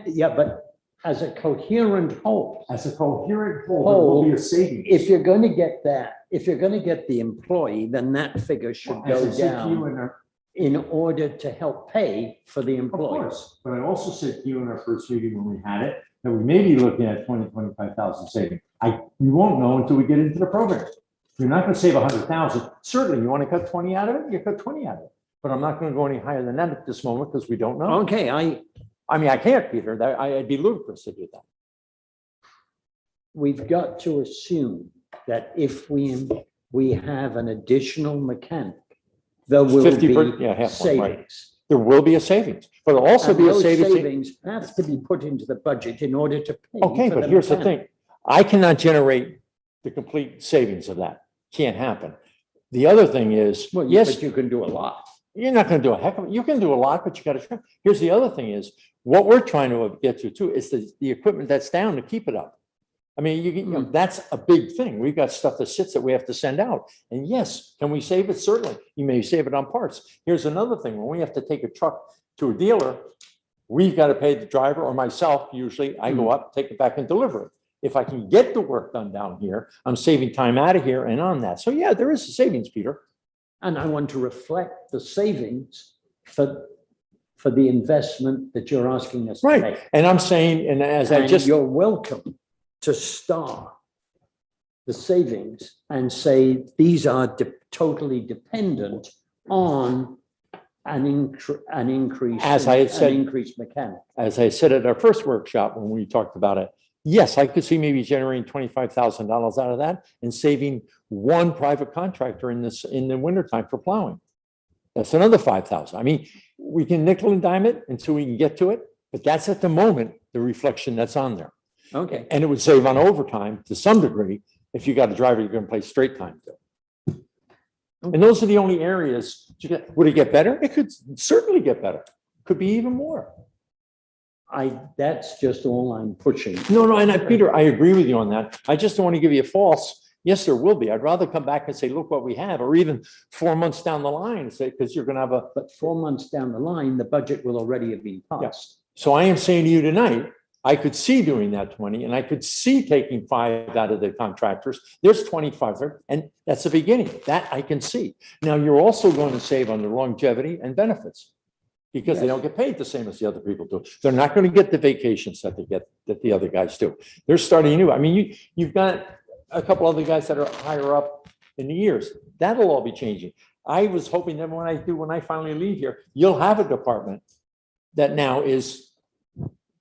Yeah, but as a coherent whole, we? As a coherent whole, there will be a savings. if you're going to get that, if you're going to get the employee, then that figure should As go I said to you down in order to help pay for the Of employee. course, but I also said to you in our first meeting when we had it, that we may be looking at 25,000 savings. We won't know until we get into the program. You're not gonna save 100,000. Certainly, you wanna cut 20 out of it, you cut 20 out of it. But I'm not gonna go any higher than that at this moment because we don't know. Okay, I mean, I can't, Peter. I'd be ludicrous to do that. we've got to assume that if we have an additional mechanic, there will 50%, be yeah, half one, right. savings. There will be a savings, but there'll also And be a those savings. savings have to be put into the budget in order to pay. Okay, for but here's the mechanic. thing. I cannot generate the complete savings of that. Can't happen. The other thing is, Well, yes, but you can do a lot. you're not going to do a heck of it. You can do a lot, but you got to try. Here's the other thing is what we're trying to get to too is the equipment that's down to keep it up. I mean, you know, that's a big thing. We've got stuff that sits that we have to send out. And yes, can we save it? Certainly. You may save it on parts. Here's another thing. When we have to take a truck to a dealer, we've got to pay the driver or myself. Usually I go up, take it back and deliver it. If I can get the work done down here, I'm saving time out of here and on that. So yeah, there is a savings, Peter. And I want to reflect the savings for the investment that you're asking us to Right. make. And I'm saying, and as I And just, you're welcome to star the savings and say these are totally dependent on an increase. As I had an said- increased mechanic. as I said at our first workshop, when we talked about it, yes, I could see maybe generating $25,000 out of that and saving one private contractor in the wintertime for plowing. That's another 5,000. I mean, we can nickel and dime it until we can get to it, but that's at the moment, the reflection that's on there. Okay. And it would save on overtime to some degree if you got a driver you're going to play straight time to. And those are the only areas. Would it get better? It could certainly get better. Could be even more. That's just all I'm pushing. No, and Peter, I agree with you on that. I just don't want to give you a false, yes, there will be. I'd rather come back and say, look what we have, or even 4 months down the line and say, because you're going to have a. But 4 months down the line, the budget will already have been passed. So I am saying to you tonight, I could see doing that 20, and I could see taking 5 out of the contractors. There's 25 there, and that's the beginning. That I can see. Now, you're also going to save on the longevity and benefits because they don't get paid the same as the other people do. They're not going to get the vacations that that the other guys do. They're starting new. I mean, you've got a couple other guys that are higher up in the years. That'll all be changing. I was hoping that when I finally leave here, you'll have a department that now is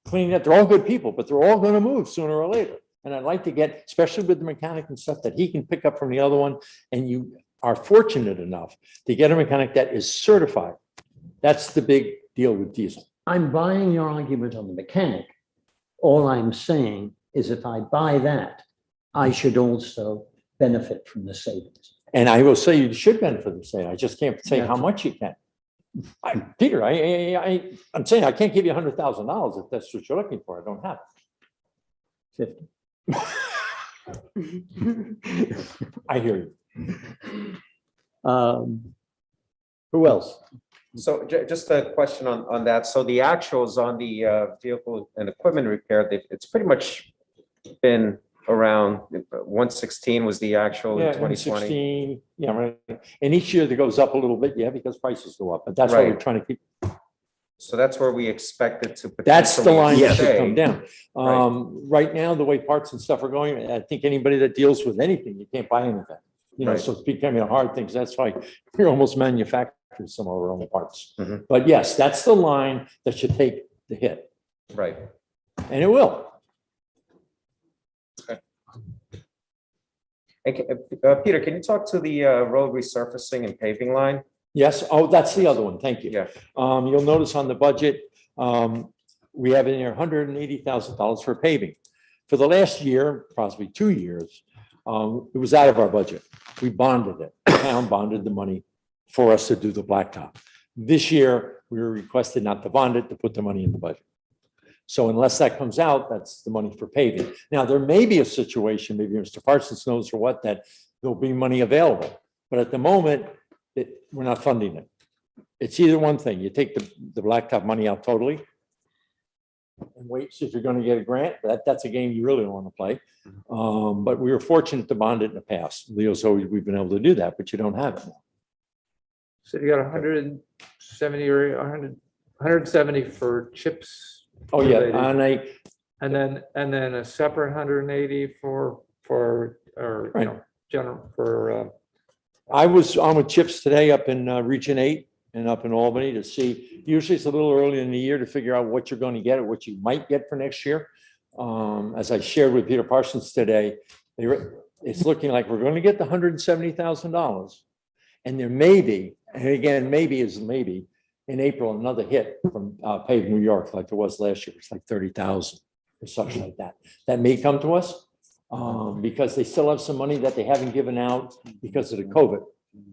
cleaning up. They're all good people, but they're all going to move sooner or later. And I'd like to get, especially with the mechanic and stuff, that he can pick up from the other one. And you are fortunate enough to get a mechanic that is certified. That's the big deal with diesel. I'm buying your argument on the mechanic. All I'm saying is if I buy that, I should also benefit from the savings. And I will say you should benefit from saying, I just can't say Yeah. how much you can. Peter, I'm saying I can't give you $100,000 if that's what you're looking for. I don't have it. 50. I hear you. Who else? So just a question on that. So the actuals on the vehicle and equipment repair, it's pretty much been around 116 was the actual in Yeah, 2020. 16, yeah, right. And each year that goes up a little bit, yeah, because prices go up, but that's what we're Right. trying to keep. So that's where we expect it to. That's the line that should stay. come down. Right now, the way parts and stuff are going, I think anybody that deals with anything, you can't buy anything. You know, Right. so it's becoming a hard thing. So that's why we're almost manufacturing some of our own parts. Mhm. But yes, that's the line that should take the hit, Right. and it will. And Peter, can you talk to the road resurfacing and paving line? Yes, oh, that's the other one. Thank you. Yeah. You'll notice on the budget, we have in there $180,000 for paving. For the last year, possibly 2 years, it was out of our budget. We bonded it. The town bonded the money for us to do the blacktop. This year, we were requested not to bond it, to put the money in the budget. So unless that comes out, that's the money for paving. Now, there may be a situation, maybe Mr. Parsons knows or what, that there'll be money available. But at the moment, we're not funding it. It's either one thing. You take the blacktop money out totally and wait, see if you're going to get a grant. That's a game you really don't want to play. But we were fortunate to bond it in the past. Leo's always, we've been able to do that, but you don't have it now. So you got 170 or 170 for chips. Oh, yeah, related, and and then a separate 180 for Right. general for. I was on with Chips today up in Region 8 and up in Albany to see, usually it's a little early in the year to figure out what you're going to get or what you might get for next year. As I shared with Peter Parsons today, it's looking like we're going to get the $170,000. And there may be, and again, maybe is maybe, in April, another hit from Pave New York like there was last year. It's like 30,000 or something like that. That may come to us because they still have some money that they haven't given out because of the COVID.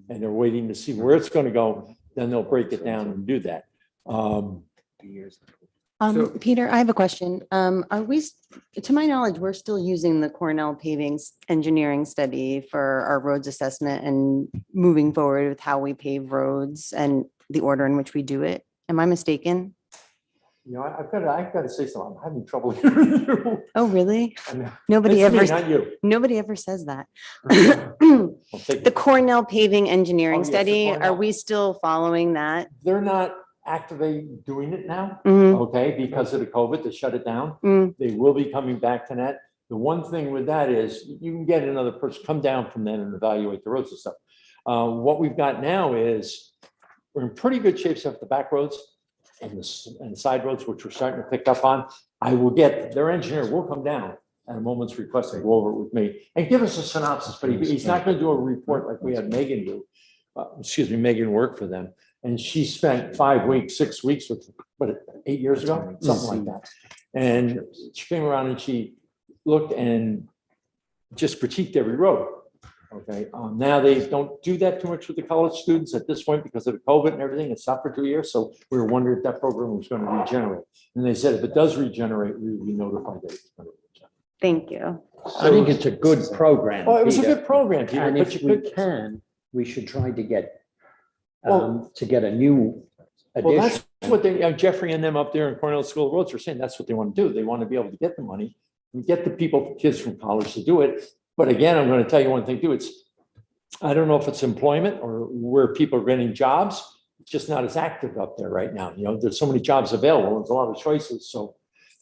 And they're waiting to see where it's going to go. Then they'll break it down and do that. So- Peter, I have a question. Are we, to my knowledge, we're still using the Cornell Paving Engineering Study for our roads assessment and moving forward with how we pave roads and the order in which we do it. Am I mistaken? I've got to say something. I'm having trouble hearing you. Oh, really? And Nobody it's me, ever, not you. nobody ever says that. I'll take The it. Cornell paving engineering Oh, yes, the study, are Cornell. we still following that? They're not actively doing it now, Mhm. okay, because of the COVID, they shut it down. Mm. They will be coming back to that. The one thing with that is you can get another person, come down from then and evaluate the roads and stuff. What we've got now is we're in pretty good shape except the back roads and the side roads, which we're starting to pick up on. I will get, their engineer will come down at a moment's request and go over it with me and give us a synopsis, but he's not going to do a report like we had Megan do. Megan worked for them. And she spent 5 weeks, 6 weeks with, what, 8 years ago, something like that. And she came around and she looked and just critiqued every road. Okay, now they don't do that too much with the college students at this point because of the COVID and everything. It's stopped for 2 years. So we were wondering if that program was going to regenerate. And they said if it does regenerate, we will be notified that it's going to regenerate. Thank you. I think it's a good program. Oh, it was a Peter. good program, Peter, And but if you we could. can, we should try to get, Well- to get a new Well, that's addition. what they, Jeffrey and them up there in Cornell School of Roads are saying. That's what they want to do. They want to be able to get the money and get the people, kids from college to do it. But again, I'm going to tell you one thing too. I don't know if it's employment or where people are getting jobs. It's just not as active up there right now. You know, there's so many jobs available. There's a lot of choices. So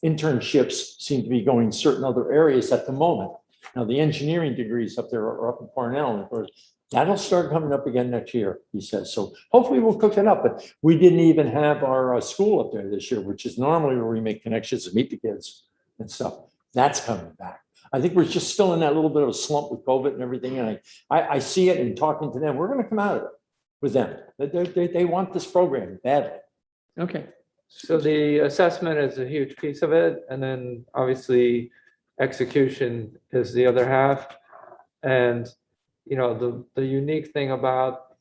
internships seem to be going certain other areas at the moment. Now, the engineering degrees up there are up in Cornell. And of course, that'll start coming up again next year, he says. So hopefully we'll cook it up. But we didn't even have our school up there this year, which is normally where we make connections and meet the kids and stuff. That's coming back. I think we're just still in that little bit of a slump with COVID and everything. And I see it and talking to them. We're going to come out of it with them. They want this program badly. Okay, so the assessment is a huge piece of it, and then obviously execution is the other half. And, you know, the unique thing about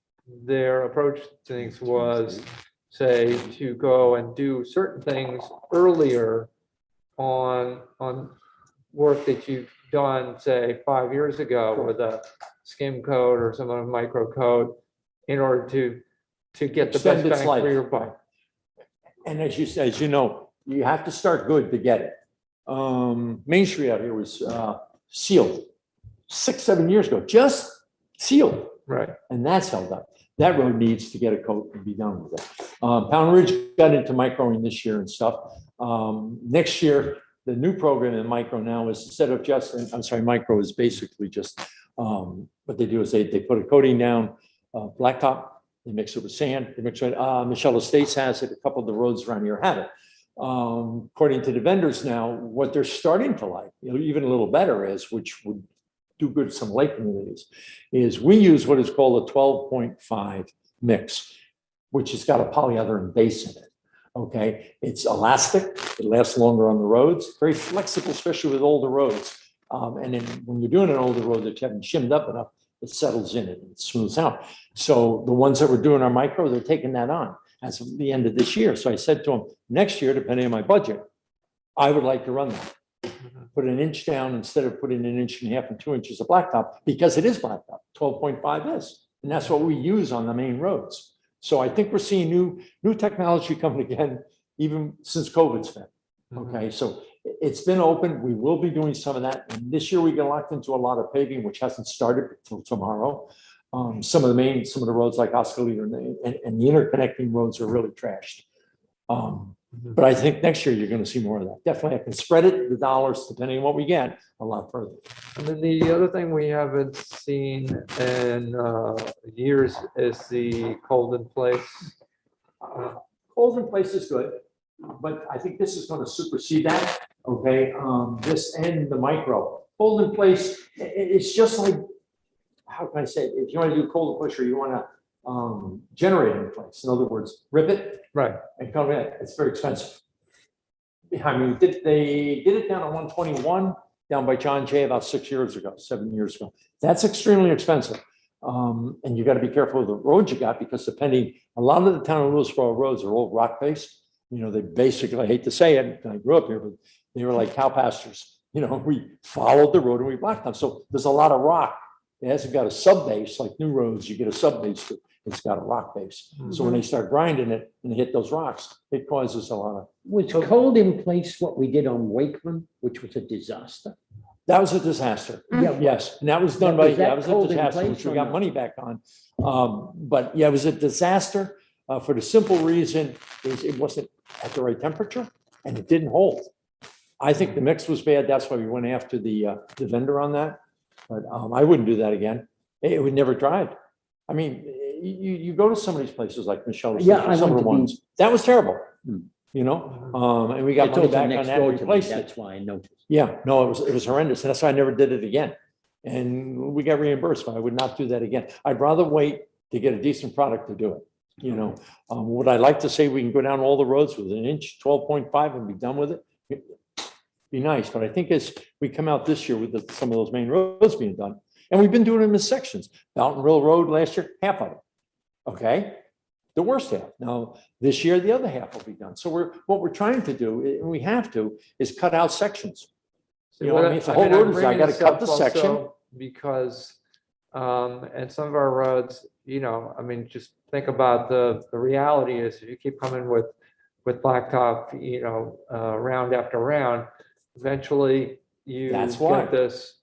their approach to things was, say, to go and do certain things earlier on work that you've done, say, 5 years ago with a skim code or some other micro code in order to get the Extend best its bang life. for your buck. And as you know, you have to start good to get it. Main Street out here was sealed 6-7 years ago, just sealed. Right. And that's held up. That road needs to get a coat and be done with it. Pound Ridge got into microing this year and stuff. Next year, the new program in micro now is instead of just, micro is basically just, what they do is they put a coating down, blacktop, they mix it with sand, they mix it, Michelle Estates has it, a couple of the roads around here have it. According to the vendors now, what they're starting to like, even a little better is, which would do good to some lake communities, is we use what is called a 12.5 mix, which has got a polyethylene base in it. Okay, it's elastic, it lasts longer on the roads, very flexible, especially with older roads. And then when you're doing an older road that you haven't shimmed up enough, it settles in it and it smooths out. So the ones that were doing our micro, they're taking that on as of the end of this year. So I said to them, next year, depending on my budget, I would like to run that. Put an inch down instead of putting an inch and a half and 2 inches of blacktop, because it is blacktop, 12.5 is. And that's what we use on the main roads. So I think we're seeing new technology coming again, even since COVID's been. Okay, so it's been open. We will be doing some of that. And this year we get locked into a lot of paving, which hasn't started until tomorrow. Some of the roads like Oskalita and the interconnecting roads are really trashed. But I think next year you're going to see more of that. Definitely, I can spread it, the dollars, depending on what we get, a lot further. And then the other thing we haven't seen in years is the cold in place. Cold in place is good, but I think this is going to supersede that. Okay, this and the micro. Cold in place, it's just like, how can I say it? If you want to do cold in place or you want to generate in place, in other words, rip it. Right. And come in, it's very expensive. I mean, they did it down at 121 down by John Jay about 7 years ago. That's extremely expensive. And you got to be careful of the roads you got, because depending, a lot of the town of Lewisboro roads are old rock based. You know, they basically, I hate to say it, I grew up here, but they were like cow pastures. You know, we followed the road and we blocked them. So there's a lot of rock. It hasn't got a sub base like new roads. You get a sub base. it's got a rock base. So when they start grinding it and hit those rocks, it causes a lot of, Was cold in place what we did on Wakeman, which was a disaster? that was a disaster. Yeah, Yes, and that was done But by, was that that was a cold in disaster, place which we or got not? money back on. But yeah, it was a disaster for the simple reason is it wasn't at the right temperature and it didn't hold. I think the mix was bad. That's why we went after the vendor on that. But I wouldn't do that again. It would never dried. I mean, you go to some of these places like Michelle, was Yeah, saying, I some of went the to the- ones, that was terrible. Hmm. You know, and we got It's money also back on next that, door and to me, replaced it. that's why I noticed. Yeah, no, it was horrendous. And that's why I never did it again. And we got reimbursed, but I would not do that again. I'd rather wait to get a decent product to do it. You know, would I like to say we can go down all the roads with an inch, 12.5 and be done with it? Be nice, but I think as we come out this year with some of those main roads being done, and we've been doing them in sections. Mountain Rill Road last year, half of it. Okay, the worst half. Now, this year, the other half will be done. So what we're trying to do, and we have to, is cut out sections. You know what I mean? If the whole road is, I gotta cut the section. Because, and some of our roads, you know, I mean, just think about the reality is if you keep coming with blacktop, you know, round after round, eventually you That's why. get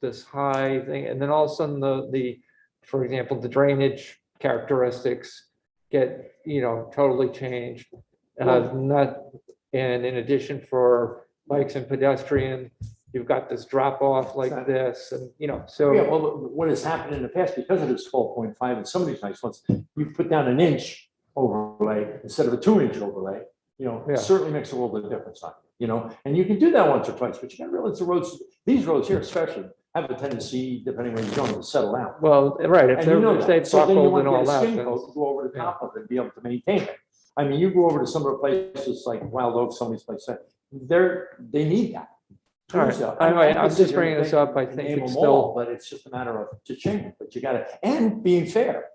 this high thing, and then all of a sudden for example, the drainage characteristics get, you know, totally changed. And in addition for bikes and pedestrian, you've got this drop off like this, and, you know, Yeah, so, well, what has happened in the past, because of this 12.5 and some of these nice ones, you put down an inch overlay instead of a 2-inch overlay, you know, Yeah. it certainly makes a world of difference on, it, you know, and you can do that once or twice, but you gotta realize the roads, these roads here especially, have a tendency, depending where you're going, to settle out. well, right, if And you know they're, if they've that, so then you buckled want and to all get a that, skin then coat to go over the yeah. top of it and be able to maintain it. I mean, you go over to some of the places like Wild Oak, some of these places, they need that. All right. So, Anyway, I'm obviously, just bringing this up. I they think name it's them all, still, But it's just a matter of to change, but you gotta, and being fair.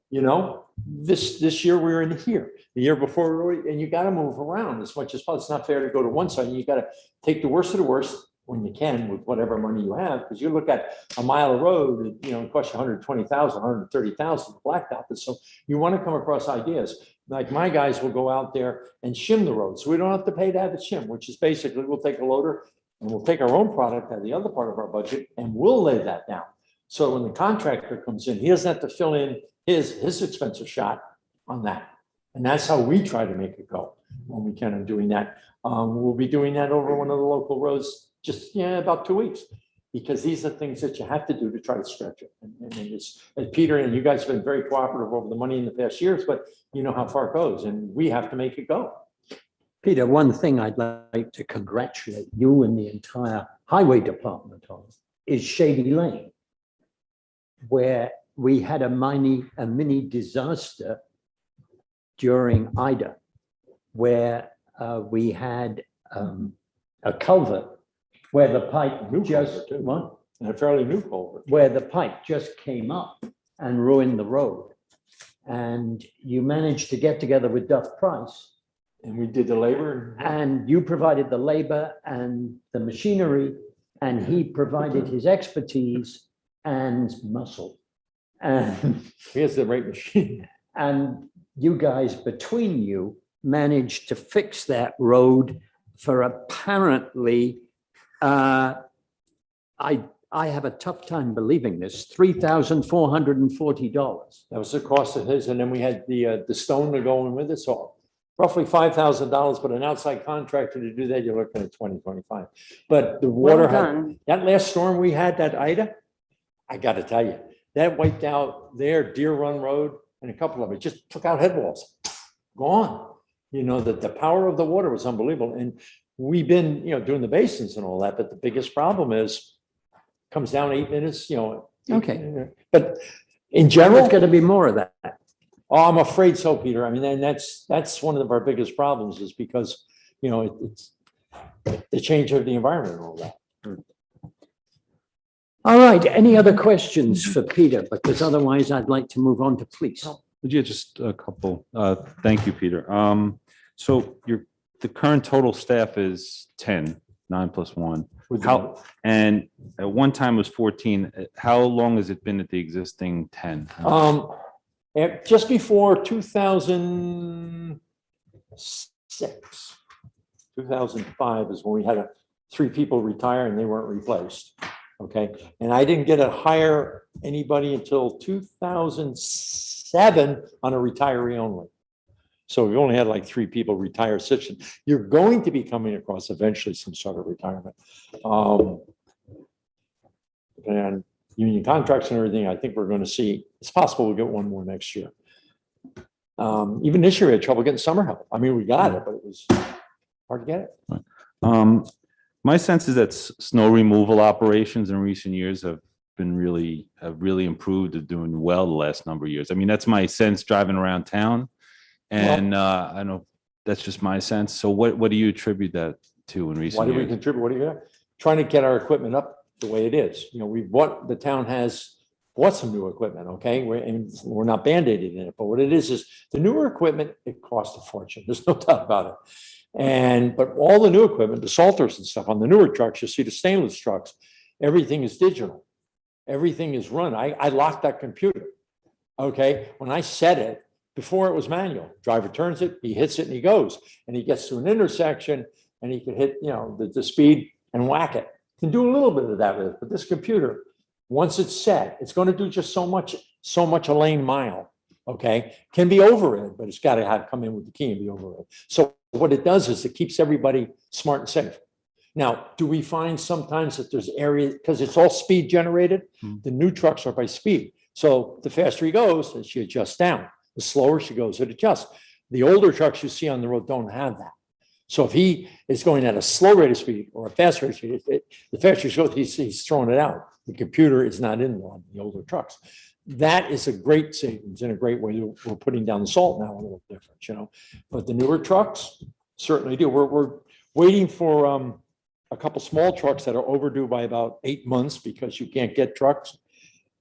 You know, this year we were in here, the year before, and you gotta move around as much as possible. It's not fair to go to one side, and you gotta take the worst of the worst when you can with whatever money you have, because you look at a mile of road, you know, it costs you 120,000, 130,000 blacktop. And so you want to come across ideas. Like my guys will go out there and shim the road. So we don't have to pay to have it shim, which is basically we'll take a loader and we'll take our own product at the other part of our budget and we'll lay that down. So when the contractor comes in, he doesn't have to fill in his expensive shot on that. And that's how we try to make it go when we can in doing that. We'll be doing that over one of the local roads just about 2 weeks, because these are things that you have to do to try to stretch it. And it's, and Peter and you guys have been very cooperative over the money in the past years, but you know how far it goes and we have to make it go. Peter, one thing I'd like to congratulate you and the entire highway department on is Shady Lane, where we had a mini disaster during Ida, where we had a culvert where the pipe New just, culvert, too. what? And a fairly new culvert. Where the pipe just came up and ruined the road. And you managed to get together with Duff Price, And we did the labor. and you provided the labor and the machinery, and he provided his expertise and muscle. And, He has the right machine. and you guys, between you, managed to fix that road for apparently, I have a tough time believing this, $3,440. That was the cost of his. And then we had the stone to go in with it. So roughly $5,000, but an outside contractor to do that, you're looking at 2025. But the Well water, done. that last storm we had, that Ida, I got to tell you, that wiped out their Deer Run Road and a couple of it, just took out head walls, gone. You know, that the power of the water was unbelievable. And we've been, doing the basins and all that, but the biggest problem is comes down 8 minutes, Okay. But in general, There's going to be more of that. oh, I'm afraid so, Peter. I mean, and that's one of our biggest problems is because, it's the change of the environment and all that. All right, any other questions for Peter? Because otherwise I'd like to move on to police. Yeah, just a couple. Thank you, Peter. So the current total staff is 10, 9 plus 1. How, and at one time it was 14. How long has it been at the existing 10? just before 2006, 2005 is when we had 3 people retire and they weren't replaced. Okay, and I didn't get to hire anybody until 2007 on a retiree only. So we only had like 3 people retire. You're going to be coming across eventually some sort of retirement. And union contracts and everything, I think we're going to see, it's possible we'll get one more next year. Even this year, we had trouble getting summer help. I mean, we got it, but it was hard to get it. My sense is that snow removal operations in recent years have really improved, and doing well the last number of years. I mean, that's my sense driving around town. And I know that's just my sense. So what do you attribute that to in recent Why do we years? contribute? What do you got? Trying to get our equipment up the way it is. You know, the town has bought some new equipment, okay? We're not band-aiding it, but what it is the newer equipment, it costs a fortune. There's no doubt about it. But all the new equipment, the salters and stuff on the newer trucks, you see the stainless trucks, everything is digital. Everything is run. I locked that computer, okay? When I set it, before it was manual. Driver turns it, he hits it and he goes. And he gets to an intersection and he can hit, the speed and whack it. Can do a little bit of that with it. But this computer, once it's set, it's going to do just so much a lane mile. Okay. Can be overrid, but it's got to come in with the key and be overrid. So what it does is it keeps everybody smart and safe. Now, do we find sometimes that there's areas, because it's all speed generated, the new trucks are by speed. So the faster he goes, she adjusts down. The slower she goes, it adjusts. The older trucks you see on the road don't have that. So if he is going at a slow rate of speed or a fast rate of speed, the faster he goes, he's throwing it out. The computer is not in on the older trucks. That is a great savings in a great way. We're putting down the salt now a little different, But the newer trucks certainly do. We're waiting for a couple small trucks that are overdue by about 8 months because you can't get trucks.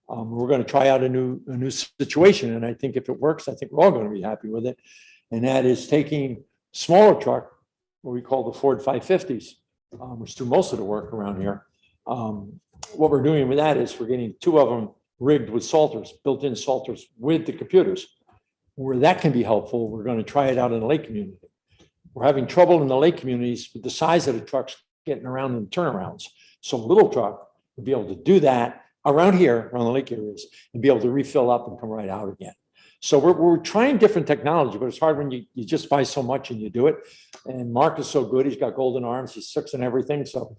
We're going to try out a new situation, and I think if it works, I think we're all going to be happy with it. And that is taking smaller truck, what we call the Ford 550s, which do most of the work around here. What we're doing with that is we're getting 2 of them rigged with salters, built-in salters with the computers. Where that can be helpful, we're going to try it out in the lake community. We're having trouble in the lake communities with the size of the trucks getting around in turnarounds. So a little truck would be able to do that around here, around the lake areas, and be able to refill up and come right out again. So we're trying different technology, but it's hard when you just buy so much and you do it. And Mark is so good. He's got golden arms. He's fixing everything. So,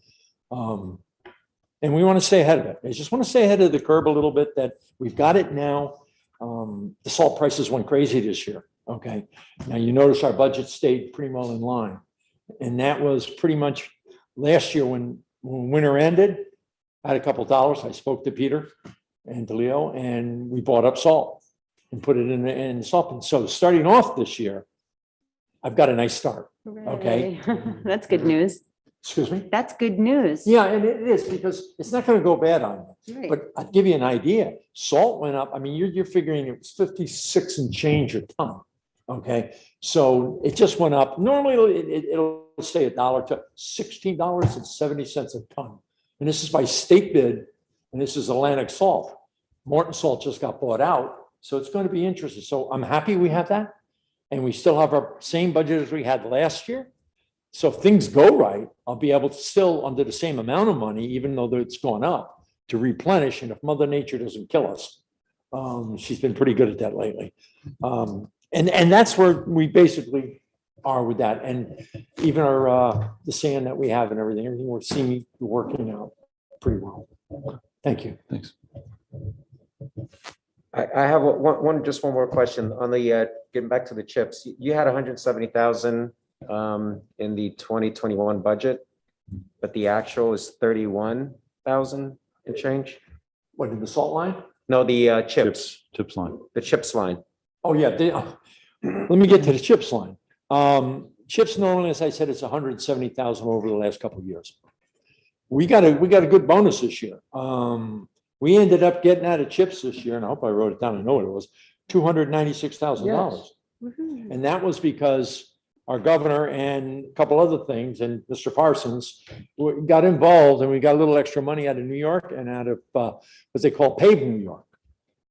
and we want to stay ahead of it. I just want to stay ahead of the curve a little bit that we've got it now. The salt prices went crazy this year. Okay. Now you notice our budget stayed pretty well in line. And that was pretty much last year when winter ended. I had a couple of dollars. I spoke to Peter and to Leo, and we bought up salt and put it in the salt bin. So starting off this year, I've got a nice start. Okay. Hooray. That's good news. Excuse me? That's good news. Yeah, and it is because it's not going to go bad on you. Right. But I'll give you an idea. Salt went up. I mean, you're figuring it was 56 and change a ton. Okay. So it just went up. Normally it'll stay $1 to $16.70 a ton. And this is by state bid, and this is Atlantic Salt. Morton Salt just got bought out, so it's going to be interesting. So I'm happy we have that, and we still have our same budget as we had last year. So if things go right, I'll be able to still, under the same amount of money, even though it's gone up, to replenish. And if Mother Nature doesn't kill us, she's been pretty good at that lately. And that's where we basically are with that. And even our the sand that we have and everything we're seeing working out pretty well. Thank you. Thanks. I have just one more question on the getting back to the chips. You had 170,000 in the 2021 budget, but the actual is 31,000 and change. What, in the salt line? No, the chips, Chips line. the chips line. Oh, yeah. Let me get to the chips line. Chips normally, as I said, it's 170,000 over the last couple of years. We got a good bonus this year. We ended up getting out of chips this year, and I hope I wrote it down. I know what it was, $296,000. And that was because our governor and a couple other things and Mr. Parsons got involved, and we got a little extra money out of New York and out of what they call Paved New York.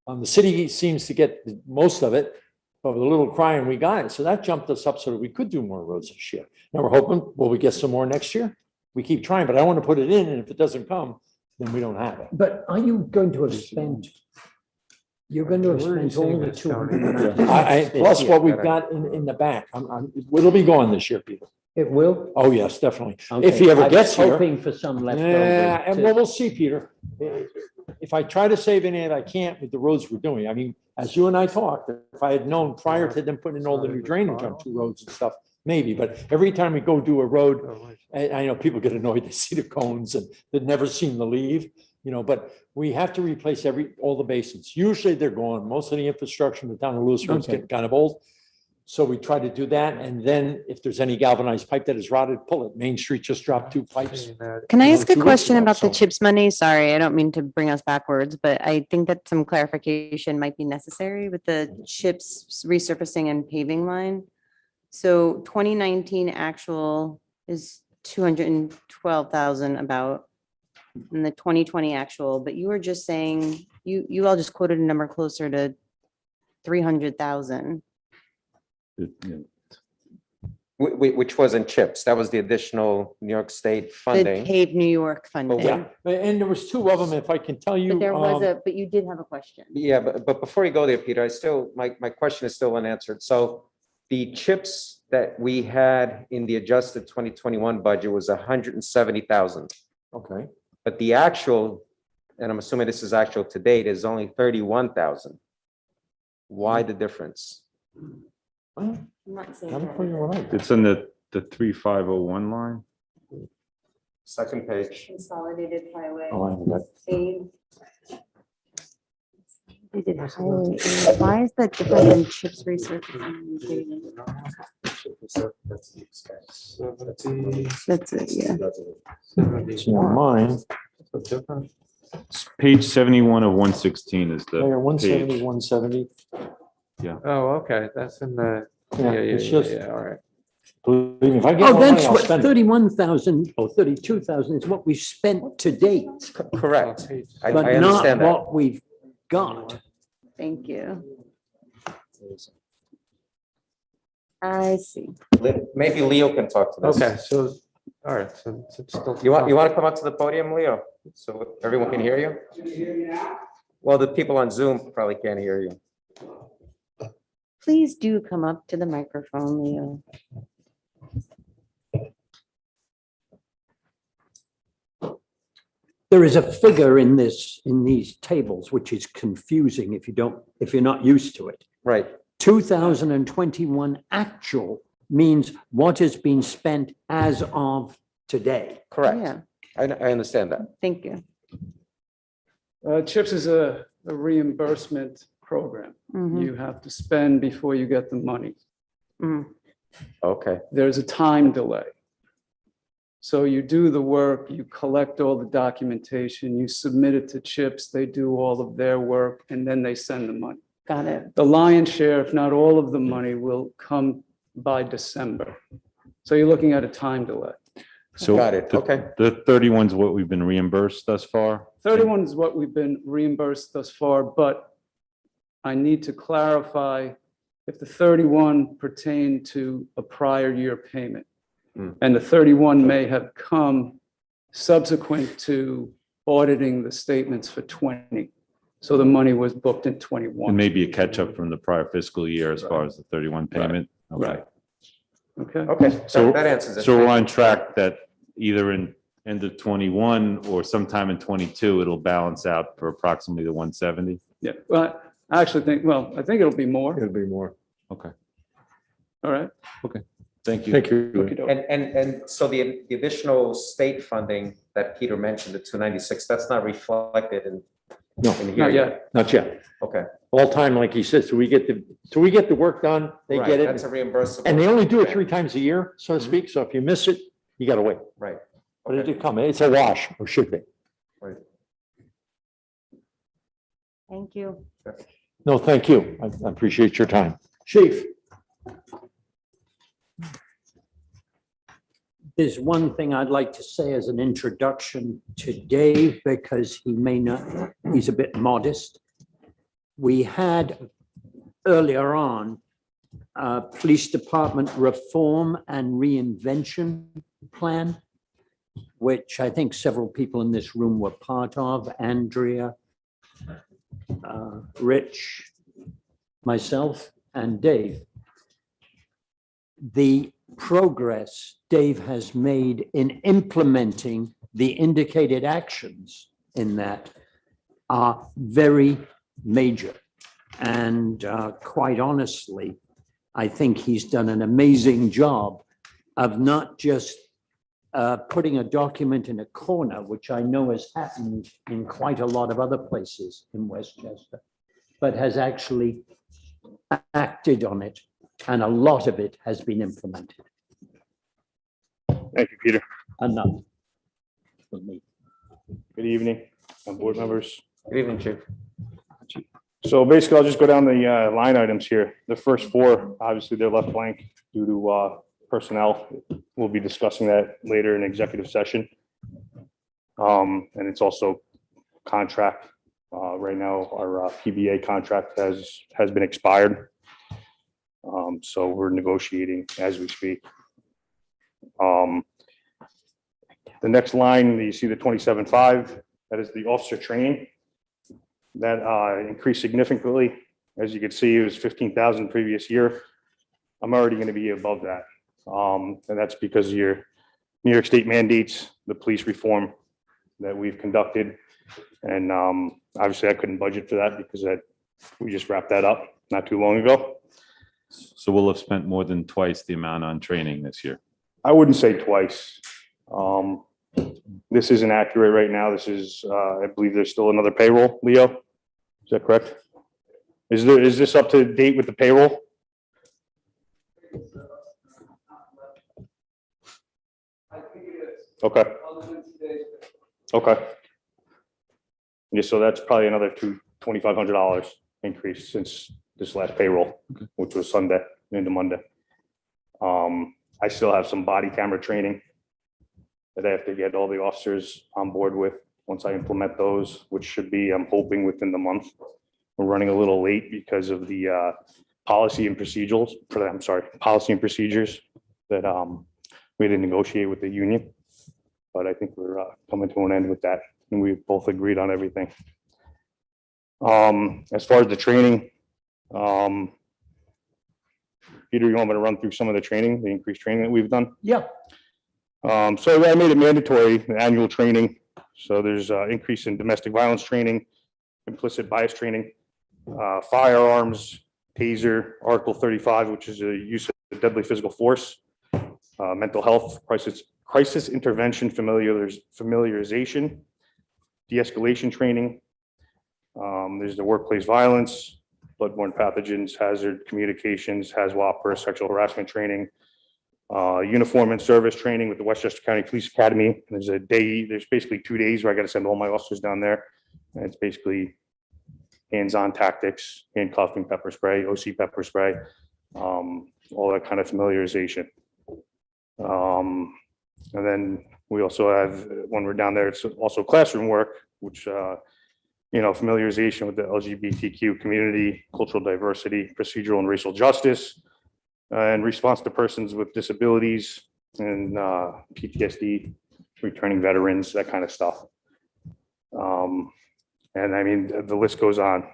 The city seems to get most of it, but with a little crying, we got it. So that jumped us up so that we could do more roads this year. Now we're hoping, will we get some more next year? We keep trying, but I want to put it in, and if it doesn't come, then we don't have it. But are you going to have spent? You're going to have Where are you spent all seeing the this, Tony? 296 Plus this what year. we've got in the back. It'll be going this year, Peter. It will? Oh, yes, definitely. If Okay, he ever I was gets here. hoping for some left Yeah, over. and to- well, we'll see, Peter. If I try to save any that I can't with the roads we're doing, I mean, as you and I talked, if I had known prior to them putting in all the new drainage on 2 roads and stuff, maybe, but every time we go do a road, and I know people get annoyed to see the cones and they never seem to leave, but we have to replace all the basins. Usually they're gone. Most of the infrastructure in the town of Lewisborough is Okay. getting kind of old. So we try to do that. And then if there's any galvanized pipe that is rotted, pull it. Main Street just dropped 2 pipes. Can I ask a 2 weeks question ago, about the so- CHIPS money? Sorry, I don't mean to bring us backwards, but I think that some clarification might be necessary with the CHIPS resurfacing and paving line. So 2019 actual is 212,000 about, and the 2020 actual, but you were just saying, you all just quoted a number closer to 300,000. Which wasn't CHIPS. That was the additional New York State The funding. paved New York funding. Yeah, and there was 2 of them, if I can tell you. But there was but you did have a question. Yeah, but before you go there, Peter, my question is still unanswered. So the CHIPS that we had in the adjusted 2021 budget was 170,000. Okay. But the actual, and I'm assuming this is actual to date, is only 31,000. Why the difference? I'm not saying I'm that. telling you what I did. It's in the 3501 line. Second page. Consolidated highway. Oh, I haven't got. Paved. They did highway. Why is that different than CHIPS resurfacing? That's it, yeah. It's not mine. It's page 71 of 116 is the They're 170, page. 170. Oh, okay, that's in the, yeah, It's yeah, just, yeah, all right. believe me, if I get Oh, more money, that's I'll what, spend it. 31,000 or 32,000 is what we've spent to date, Correct. I but not understand that. what we've got. Thank you. I see. Maybe Leo can talk to this. Okay, so, all right, so it's still. You want to come up to the podium, Leo? So everyone can hear you? Well, the people on Zoom probably can't hear you. Please do come up to the microphone, Leo. There is a figure in these tables, which is confusing if you're not used to it. Right. 2021 actual means what has been spent as of today. Correct. Yeah, I understand that. thank you. CHIPS is a reimbursement program. Mhm. You have to spend before you get the money. Mm. Okay. There's a time delay. So you do the work, you collect all the documentation, you submit it to CHIPS, they do all of their work, and then they send the money. Got it. The lion's share, if not all of the money, will come by December. So you're looking at a time delay. So Got it. the- Okay. The 31 is what we've been reimbursed thus far. 31 is what we've been reimbursed thus far, but I need to clarify if the 31 pertain to a prior year payment. Hmm. And the 31 may have come subsequent to auditing the statements for 20. So the money was booked in It 21. may be a catch up from the prior fiscal year as far as the 31 payment. Okay. Right. Okay. Okay. So- That answers it. So we're on track that either in end of 21 or sometime in 22, it'll balance out for approximately the 170. Yeah. Well, I actually think, I think it'll be more. It'll be more. Okay. All right. Thank you. Thank you. Okey-doke. And so the additional state funding that Peter mentioned, the 296, that's not reflected in No, here Not yet. not yet. Okay. All time, like he says, so we get the work done, they Right, get That's it. a reimbursable. And they only do it 3 times a year, so to Mhm. speak. So if you miss it, you gotta wait. Right. But it Okay. did come. It's a wash, or should be. Right. Thank you. No, thank you. I appreciate your time. Chief. There's one thing I'd like to say as an introduction to Dave, because he may not, he's a bit modest. we had earlier on police department reform and reinvention plan, which I think several people in this room were part of, Andrea, Rich, myself, and Dave. The progress Dave has made in implementing the indicated actions in that are very major. And quite honestly, I think he's done an amazing job of not just putting a document in a corner, which I know has happened in quite a lot of other places in Westchester, but has actually acted on it, and a lot of it has been implemented. Thank you, Peter. Enough for me. Good evening, board members. Good evening, Chief. So basically, I'll just go down the line items here. The first four, obviously, they're left blank due to personnel. We'll be discussing that later in executive session. And it's also contract. Right now, our PBA contract has been expired. So we're negotiating as we speak. The next line, you see the 27.5, that is the officer training. That increased significantly. As you can see, it was 15,000 previous year. I'm already going to be above that. And that's because of your New York State mandates, the police reform that we've conducted. And obviously I couldn't budget for that because we just wrapped that up not too long ago. So we'll have spent more than twice the amount on training this year. I wouldn't say twice. This isn't accurate right now. This is, I believe there's still another payroll, Leo. Is that correct? Is this up to date with the payroll? Okay. Okay. Yeah, so that's probably another $2,500 increase since this last payroll, which was Sunday into Monday. I still have some body camera training that I have to get all the officers on board with once I implement those, which should be, I'm hoping, within the month. We're running a little late because of the policy and procedures that we had to negotiate with the union. But I think we're coming to an end with that, and we both agreed on everything. As far as the training, Peter, you want me to run through some of the training, the increased training that we've done? Yeah. So I made it mandatory, the annual training. So there's increase in domestic violence training, implicit bias training, firearms, taser, Article 35, which is a use of deadly physical force, mental health, crisis intervention, familiarization, de-escalation training. There's the workplace violence, bloodborne pathogens, hazard communications, HAZWOPER, sexual harassment training, uniform and service training with the Westchester County Police Academy. There's basically 2 days where I got to send all my officers down there. And it's basically hands-on tactics, handcuffing, pepper spray, OC pepper spray, all that kind of familiarization. And then we also have, when we're down there, it's also classroom work, which, familiarization with the LGBTQ community, cultural diversity, procedural and racial justice, and response to persons with disabilities and PTSD, returning veterans, that kind of stuff. And I mean, the list goes on.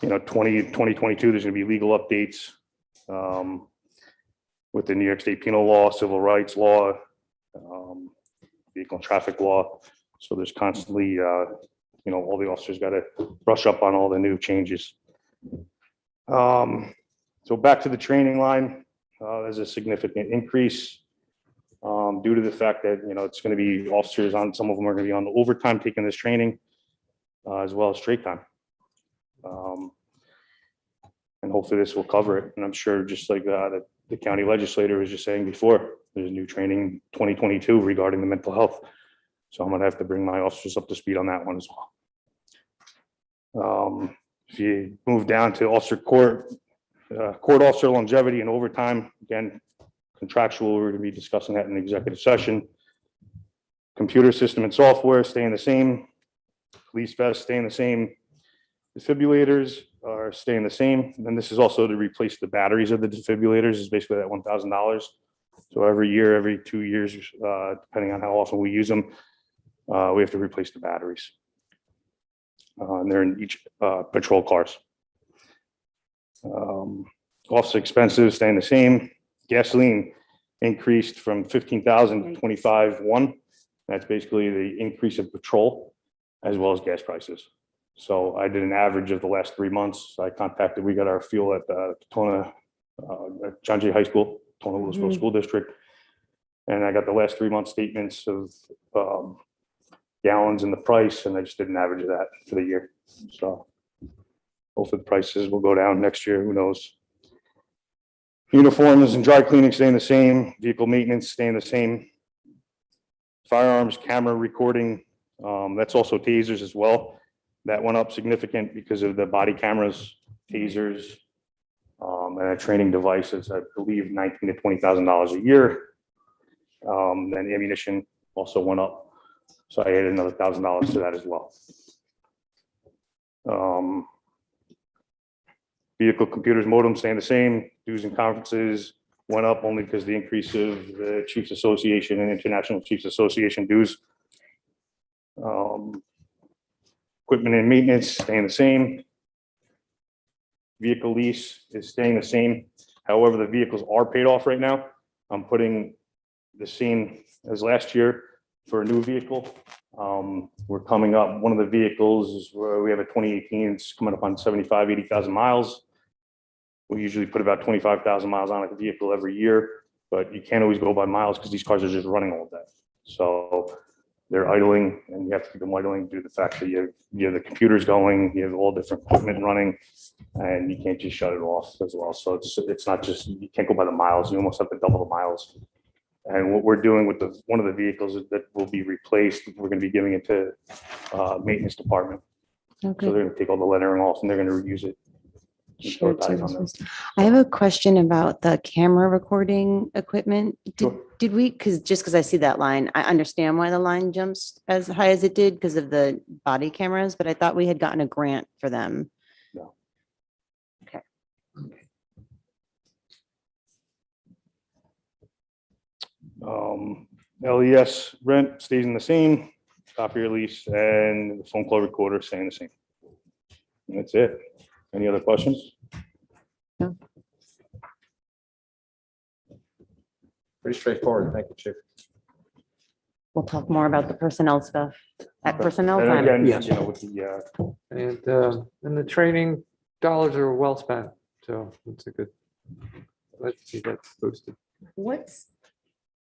2022, there's gonna be legal updates with the New York State penal law, civil rights law, vehicle and traffic law. So there's constantly, all the officers got to brush up on all the new changes. So back to the training line, there's a significant increase due to the fact that, it's going to be officers on, some of them are going to be on the overtime taking this training, as well as straight time. And hopefully this will cover it. And I'm sure, just like the county legislator was just saying before, there's new training 2022 regarding the mental health. So I'm going to have to bring my officers up to speed on that one as well. If you move down to officer court officer longevity and overtime, again, contractual, we're going to be discussing that in the executive session. Computer system and software staying the same. Police vest staying the same. Defibrillators are staying the same. And this is also to replace the batteries of the defibrillators is basically that $1,000. So every year, every 2 years, depending on how often we use them, we have to replace the batteries. And they're in each patrol cars. Office expenses staying the same. Gasoline increased from 15,000 to 25,1. That's basically the increase of patrol as well as gas prices. So I did an average of the last 3 months. We got our fuel at Tona, John Jay High School, Tona Lewisboro School District. And I got the last 3 month statements of gallons and the price, and I just did an average of that for the year. So hopefully the prices will go down next year, who knows? Uniforms and dry cleaning staying the same, vehicle maintenance staying the same. Firearms, camera recording, that's also tasers as well. That went up significant because of the body cameras, tasers, and training devices, I believe $19,000 to $20,000 a year. Then the ammunition also went up. So I added another $1,000 to that as well. Vehicle computers, modems staying the same. Dues and conferences went up only because the increase of the Chiefs Association and International Chiefs Association dues. Equipment and maintenance staying the same. Vehicle lease is staying the same. However, the vehicles are paid off right now. I'm putting the same as last year for a new vehicle. We're coming up, one of the vehicles is where we have a 2018, it's coming up on 75, 80,000 miles. We usually put about 25,000 miles on a vehicle every year, but you can't always go by miles because these cars are just running all day. So they're idling and you have to keep them idling due to the fact that you have the computers going, you have all different equipment running, and you can't just shut it off as well. So it's not just, you can't go by the miles, you almost have to double the miles. And what we're doing with one of the vehicles that will be replaced, we're going to be giving it to maintenance department. Okay. So they're going to take all the lettering off and they're going to reuse it. and throw Shared ties on them. services. I have a question about the camera recording equipment. Sure. Did we, because I see that line, I understand why the line jumps as high as it did because of the body cameras, but I thought we had gotten a grant for them. No. Okay. LES rent stays in the same, copier lease, and the phone call recorder staying the same. And that's it. Any other questions? No. Pretty straightforward. Thank you, Chief. We'll talk more about the personnel stuff at Okay. personnel And time. again, Yes. you know, with the, And the training dollars are well spent, so it's a good, let's see that's posted.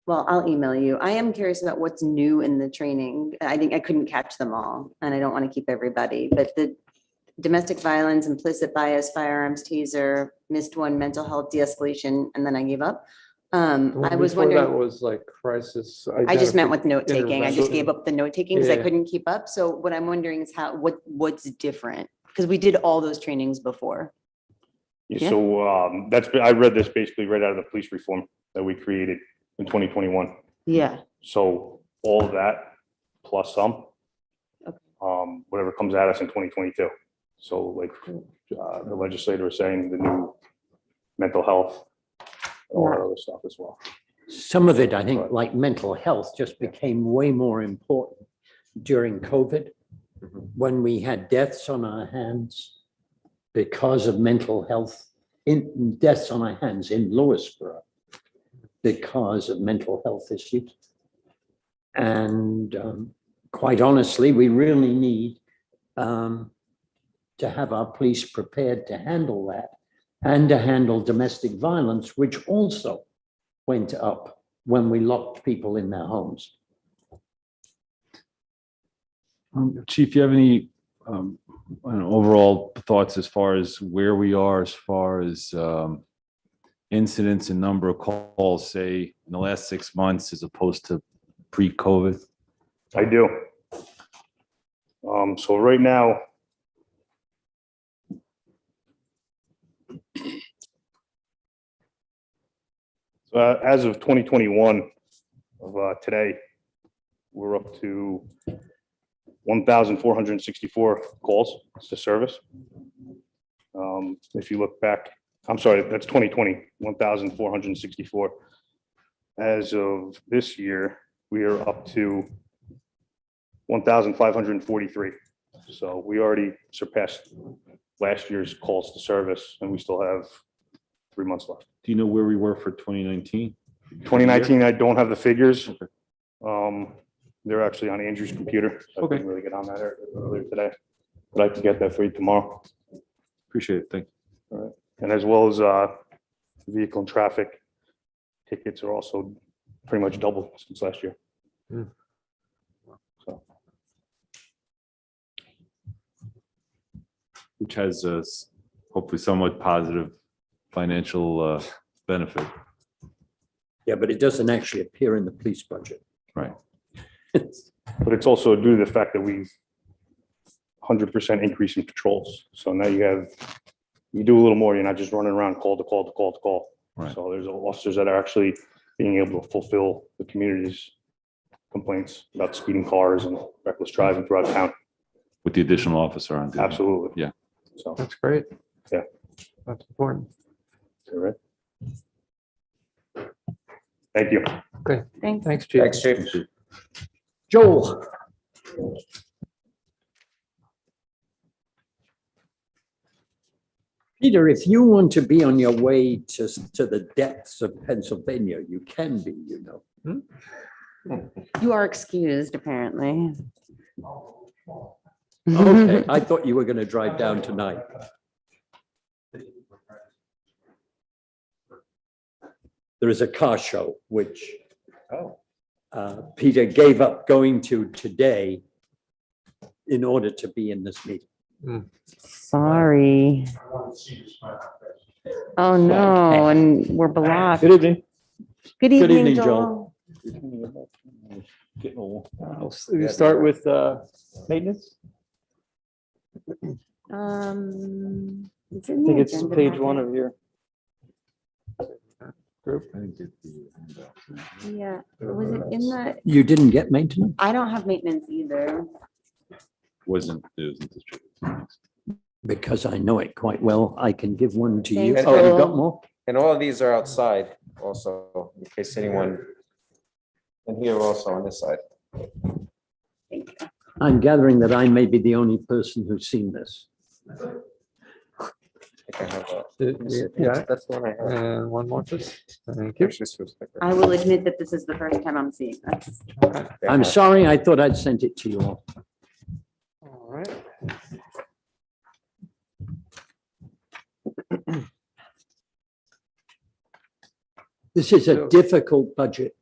Well, I'll email you. I am curious about what's new in the training. I think I couldn't catch them all and I don't want to keep everybody, but the domestic violence, implicit bias, firearms, teaser, missed one, mental health de-escalation, and then I gave up. The one I was before that wondering, was like crisis. I just meant with note taking. I just intervention. gave up the note taking because I Yeah. couldn't keep up. So what I'm wondering is what's different? Because we did all those trainings before. Yeah. so I read this basically right out of the police reform that we created in 2021. Yeah. So all of that plus some, Okay. whatever comes at us in 2022. So like the legislator was saying, the new mental health, all that other stuff as well. Some of it, I think, like mental health, just became way more important during COVID, when we had deaths on our hands because of mental health, deaths on our hands in Lewisborough because of mental health issues. And quite honestly, we really need to have our police prepared to handle that and to handle domestic violence, which also went up when we locked people in their homes. Chief, you have any overall thoughts as far as where we are, as far as incidents and number of calls, say, in the last 6 months as opposed to pre-COVID? I do. So right now, as of 2021 of today, we're up to 1,464 calls to service. If you look back, I'm sorry, that's 2020, 1,464. As of this year, we are up to 1,543. So we already surpassed last year's calls to service, and we still have 3 months left. Do you know where we were for 2019? 2019, I don't have the figures. They're actually on Andrew's computer. So I Okay. didn't really get on that earlier today, but I can get that for you tomorrow. Appreciate it. Thank you. And as well as vehicle and traffic tickets are also pretty much double since last year. Hmm. So, Which has a hopefully somewhat positive financial benefit. Yeah, but it doesn't actually appear in the police budget. Right. but it's also due to the fact that we've 100% increase in patrols. So now you do a little more. You're not just running around call to call to call to call. Right. So there's officers that are actually being able to fulfill the community's complaints about speeding cars and reckless driving throughout town. With the additional officer on duty. Absolutely. Yeah. So, That's great. Yeah. That's important. all right. Thank you. Okay, Thanks. thanks, Chief. Thanks, Chief. Joel. Peter, if you want to be on your way to the depths of Pennsylvania, you can be, you know. You are excused, apparently. Okay, I thought you were going to drive down tonight. There is a car show, which Peter gave up going to today in order to be in this meeting. Sorry. Oh, no, and we're blocked. Good evening. Good Good evening, evening, Joel. We start with maintenance. It's in I the think it's agenda page packet. one of your group. Yeah, was it in the, You didn't get maintenance? I don't have maintenance either. Wasn't distributed. Because I know it quite well. I can give one to you. Thanks, Oh, you got Joel. more? And all of these are outside also, in case anyone, and here also on this side. I'm gathering that I may be the only person who's seen this. I think I have that. Yeah, That's the one I have. and one more, please. Thank you. Actually, Sue Sticker. I will admit that this is the first time I'm seeing this. I'm sorry, I thought I'd sent it to you all. All right. This is a difficult budget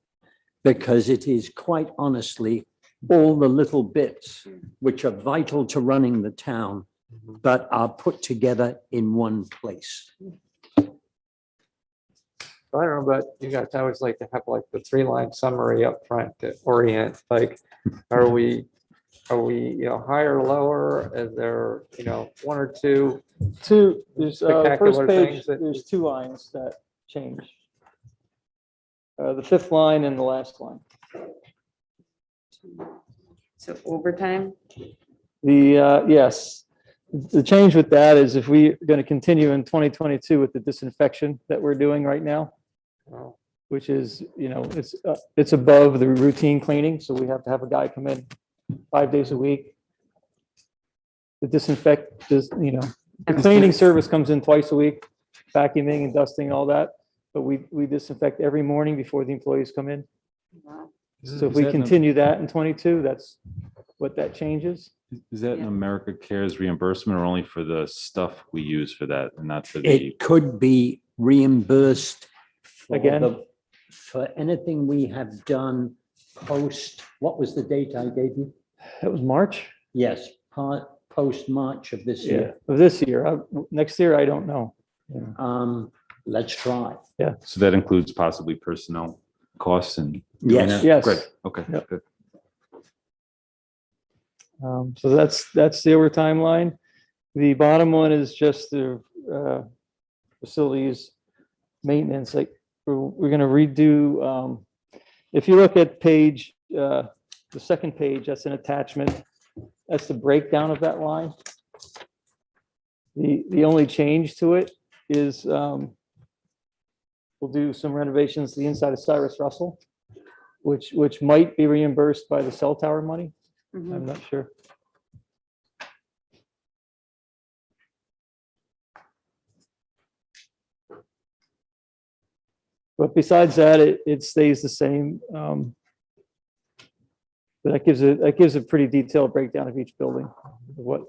because it is quite honestly all the little bits which are vital to running the town, but are put together in one place. I don't know, but you guys always like to have like the 3-line summary up front to orient, like, are we, higher or lower? Is there, one or two? There's, Spectacular first page, things that- there's 2 lines that change. The 5th line and the last line. So overtime? Yes, the change with that is if we're going to continue in 2022 with the disinfection that we're doing right now, which is, it's above the routine cleaning, so we have to have a guy come in 5 days a week. The disinfect, the cleaning service comes in twice a week, vacuuming and dusting, all that. But we disinfect every morning before the employees come in. Wow. So if we continue that in 22, that's what that changes. Is that an America Cares reimbursement or only for the stuff we use for that and not for the? It could be reimbursed for Again? for anything we have done post, what was the date I gave you? That was March? Yes, post March of this year. Of this year. Next year, I don't know. Let's try. So that includes possibly personnel costs and. doing Yes. that? Yes. Great. Okay, Yep. good. So that's the overtime line. The bottom one is just the facilities maintenance. Like we're going to redo. If you look at page, the second page, that's an attachment. That's the breakdown of that line. The only change to it is we'll do some renovations to the inside of Cyrus Russell, which might be reimbursed by the cell tower money. I'm not sure. But besides that, it stays the same. But that gives a pretty detailed breakdown of each building. Of what,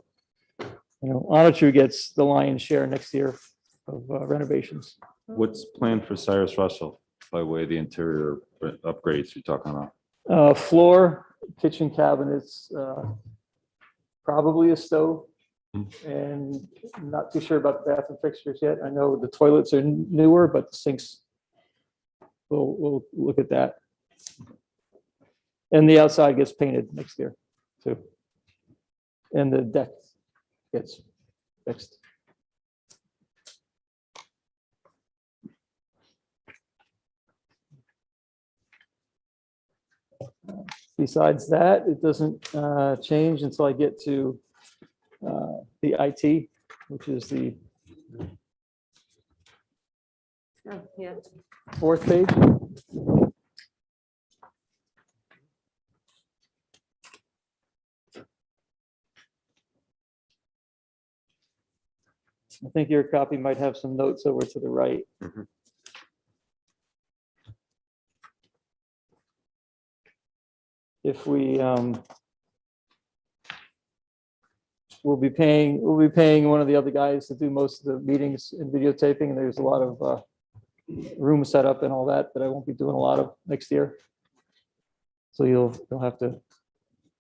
Onitru gets the lion's share next year of renovations. What's planned for Cyrus Russell by way of the interior upgrades you're talking about? Floor, kitchen cabinets, probably a stove. And I'm not too sure about the bathroom fixtures yet. I know the toilets are newer, but the sinks, we'll look at that. And the outside gets painted next year too. And the deck gets fixed. Besides that, it doesn't change until I get to the IT, which is the fourth page. I think your copy might have some notes over to the right. If we, we'll be paying one of the other guys to do most of the meetings and videotaping, and there's a lot of room set up and all that I won't be doing a lot of next year. So you'll have to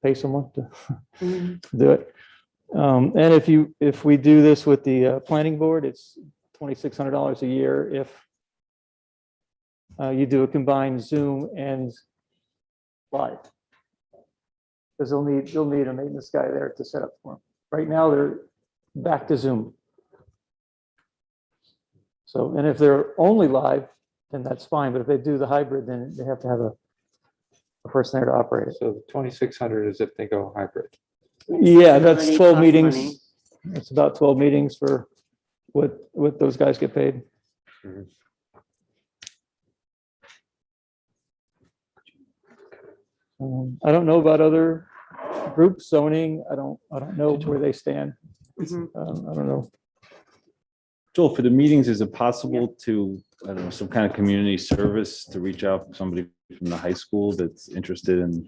pay someone to do it. And if we do this with the planning board, it's $2,600 a year. If you do a combined Zoom and live, because they'll need a maintenance guy there to set up for them. Right now, they're back to Zoom. So, and if they're only live, then that's fine. But if they do the hybrid, then they have to have a person there to operate it. So the 2,600 is if they go hybrid. Yeah, that's Money 12 costs meetings. money. It's about 12 meetings for what those guys get paid. I don't know about other group zoning. I don't know where they stand. I don't know. Joel, for the meetings, is it possible to, I don't know, some kind of community service to reach out to somebody from the high school that's interested in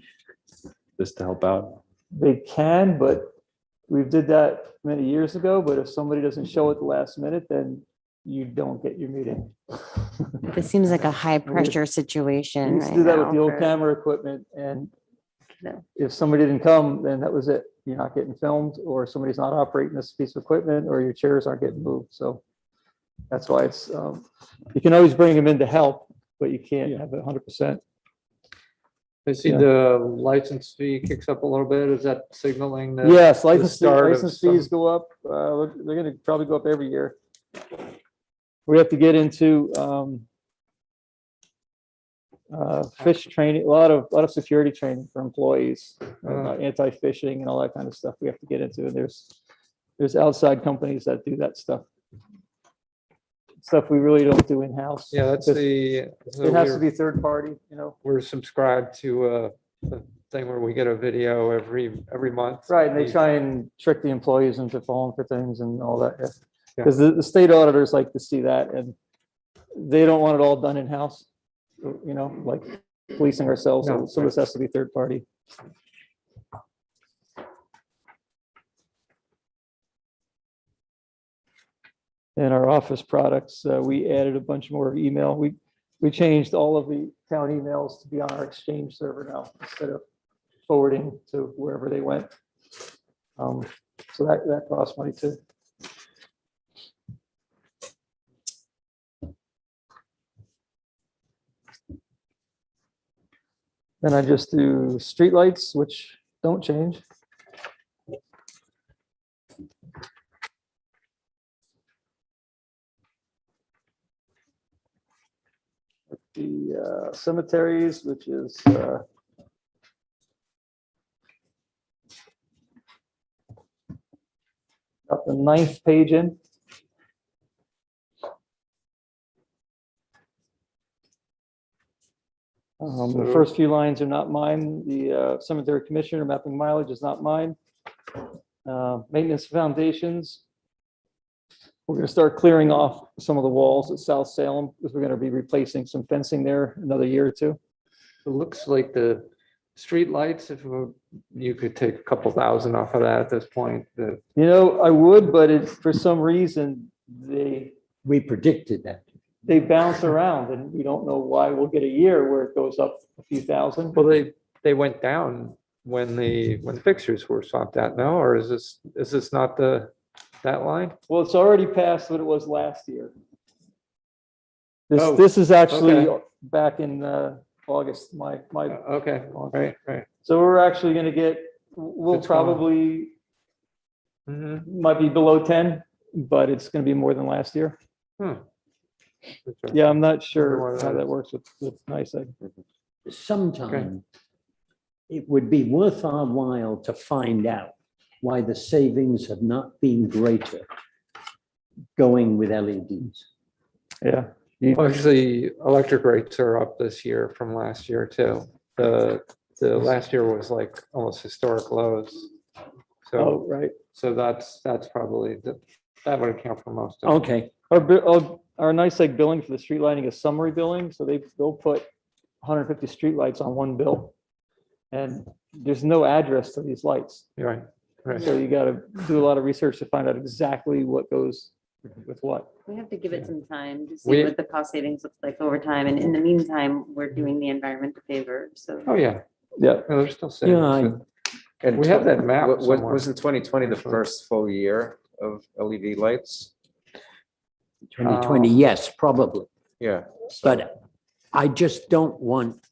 this to help out? They can, but we did that many years ago. But if somebody doesn't show at the last minute, then you don't get your meeting. This seems like a high We pressure situation used to right do that with now the old for- camera equipment, and No. if somebody didn't come, then that was it. You're not getting filmed, or somebody's not operating this piece of equipment, or your chairs aren't getting moved. So that's why it's, you can always bring them in to help, but you can't have 100%. I see Yeah. the license fee kicks up a little bit. Is that signaling that? Yes, the license start of fees some- go up. They're gonna probably go up every year. We have to get into fish training, a lot of security training for employees, anti-phishing and all that kind of stuff we have to get into. And there's outside companies that do that stuff. Stuff we really don't do in-house. Yeah, that's It has to be third party, We're subscribed to a thing where we get a video every month. Right, and they try and trick the employees into falling for things and all that. Yeah. Because the state auditors like to see that, and they don't want it all done in-house, like policing ourselves. No, So this has to be third party. And our office products, we added a bunch more of email. We changed all of the town emails to be on our Exchange server now instead of forwarding to wherever they went. So that costs money too. Then I just do streetlights, which don't change. The cemeteries, which is Got the 9th page in. The first few lines are not mine. The cemetery commissioner mapping mileage is not mine. Maintenance foundations. We're going to start clearing off some of the walls at South Salem because we're going to be replacing some fencing there another year or two. It looks like the street lights, if you could take a couple thousand off of that at this point, You know, I would, but it, for some reason, We predicted that. they bounce around and we don't know why. We'll get a year where it goes up a few thousand. well, they went down when the fixtures were swapped out, no? Or is this not that line? Well, it's already past what it was last year. This, Oh, this is actually okay. back in August, my, Okay, right. so we're actually gonna get, we'll It's gone. probably, Mhm. might be below 10, but it's gonna be more than last year. Hmm. Yeah, I'm not Wonder sure why how that that is. works with NICEAG. Sometime it would be worth our while to find out why the savings have not been greater going with LEDs. Yeah. Well, actually, electric rates are up this year from last year too. The last year was like almost historic lows. Oh, So, right. so that's probably, that would account for most of it. Okay, Our NICEAG billing for the street lighting is summary billing, so they'll put 150 street lights on one bill. And there's no address to these lights. You're right. So you gotta do a lot of research to find out exactly what goes with what. We have to give it some time to We- see what the cost savings looks like over time. And in the meantime, we're doing the environment a favor, so. Oh, yeah. Yeah. No, they're still saving. Yeah, And We have that map somewhere. Wasn't 2020 the Actually. first full year of LED lights? 2020, yes, probably. Yeah. But I just don't want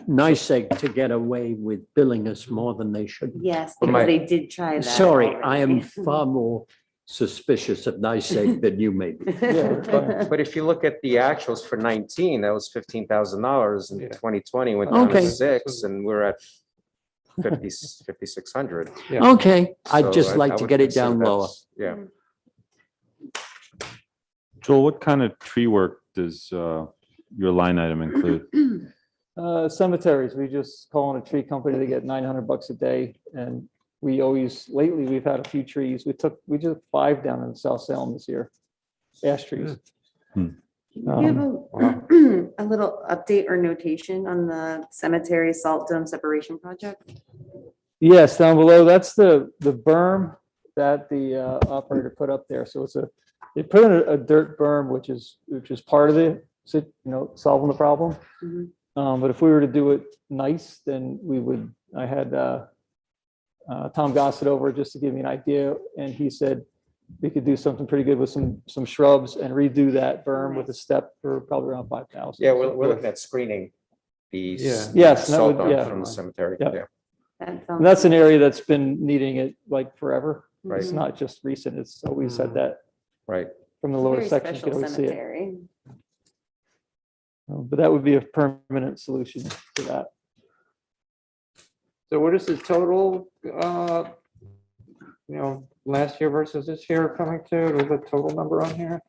NICEAG to get away with billing us more than they should. Yes, But because my- they did try that. Sorry, I am already. far more suspicious of NICEAG than you may be. But if you look at the actuals for 19, that was $15,000, and Yeah. 2020 went down to Okay. 6, and we're at 5,600. Yeah. Okay, I'd So just I like to would get it consider down lower. that's- Yeah. Joel, what kind of tree work does your line item include? Cemeteries, we just call in a tree company, they get $900 a day. And we always, lately, we've had a few trees. We just 5 down in South Salem this year. Ash trees. Do you have a little update or notation on the cemetery salt dome separation project? Yes, down below, that's the berm that the operator put up there. So they put in a dirt berm, which is part of it, solving the problem. Mhm. But if we were to do it nice, then I had Tom Gossett over just to give me an idea, and he said we could do something pretty good with some shrubs and redo that berm with a step for probably around 5,000. Yeah, we're looking at screening the Yeah. Yes, that salt would- dump yeah. from the cemetery. Yeah. Yeah. That And sounds that's an good. area that's been needing it like forever. Right. It's not just recent, it's always said that Right. from the lower Very section, you can special always see it. cemetery. But that would be a permanent solution to that. So what is the total, last year versus this year coming to? There's a total number on here?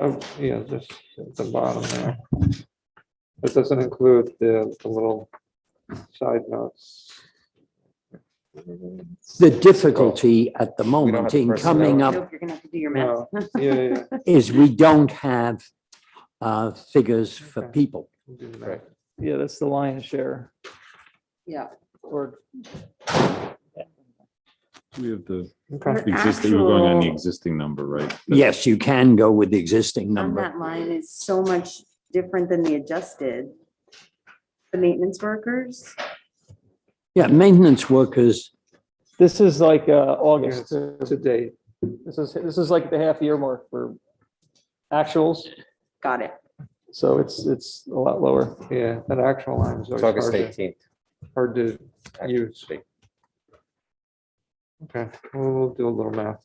Oh, yeah, just at the bottom there. It doesn't include the little side notes. The difficulty at the don't moment have the in personnel. coming Nope, up you're gonna have to do your math. No, yeah. is we don't have figures for Okay. people. Right. Yeah, that's the lion's share. Yeah. Or We have the Okay. existing, we're going on the Actual- existing number, right? Yes, you can go with the existing On number. that line is so much different than the adjusted. The maintenance workers, Yeah, maintenance workers, this is like August. To date. This is like the half year mark for actuals. got it. So it's a lot lower. Yeah, that actual line is It's always August hard to, 18th. hard to use. Actually. Okay, we'll do a little math.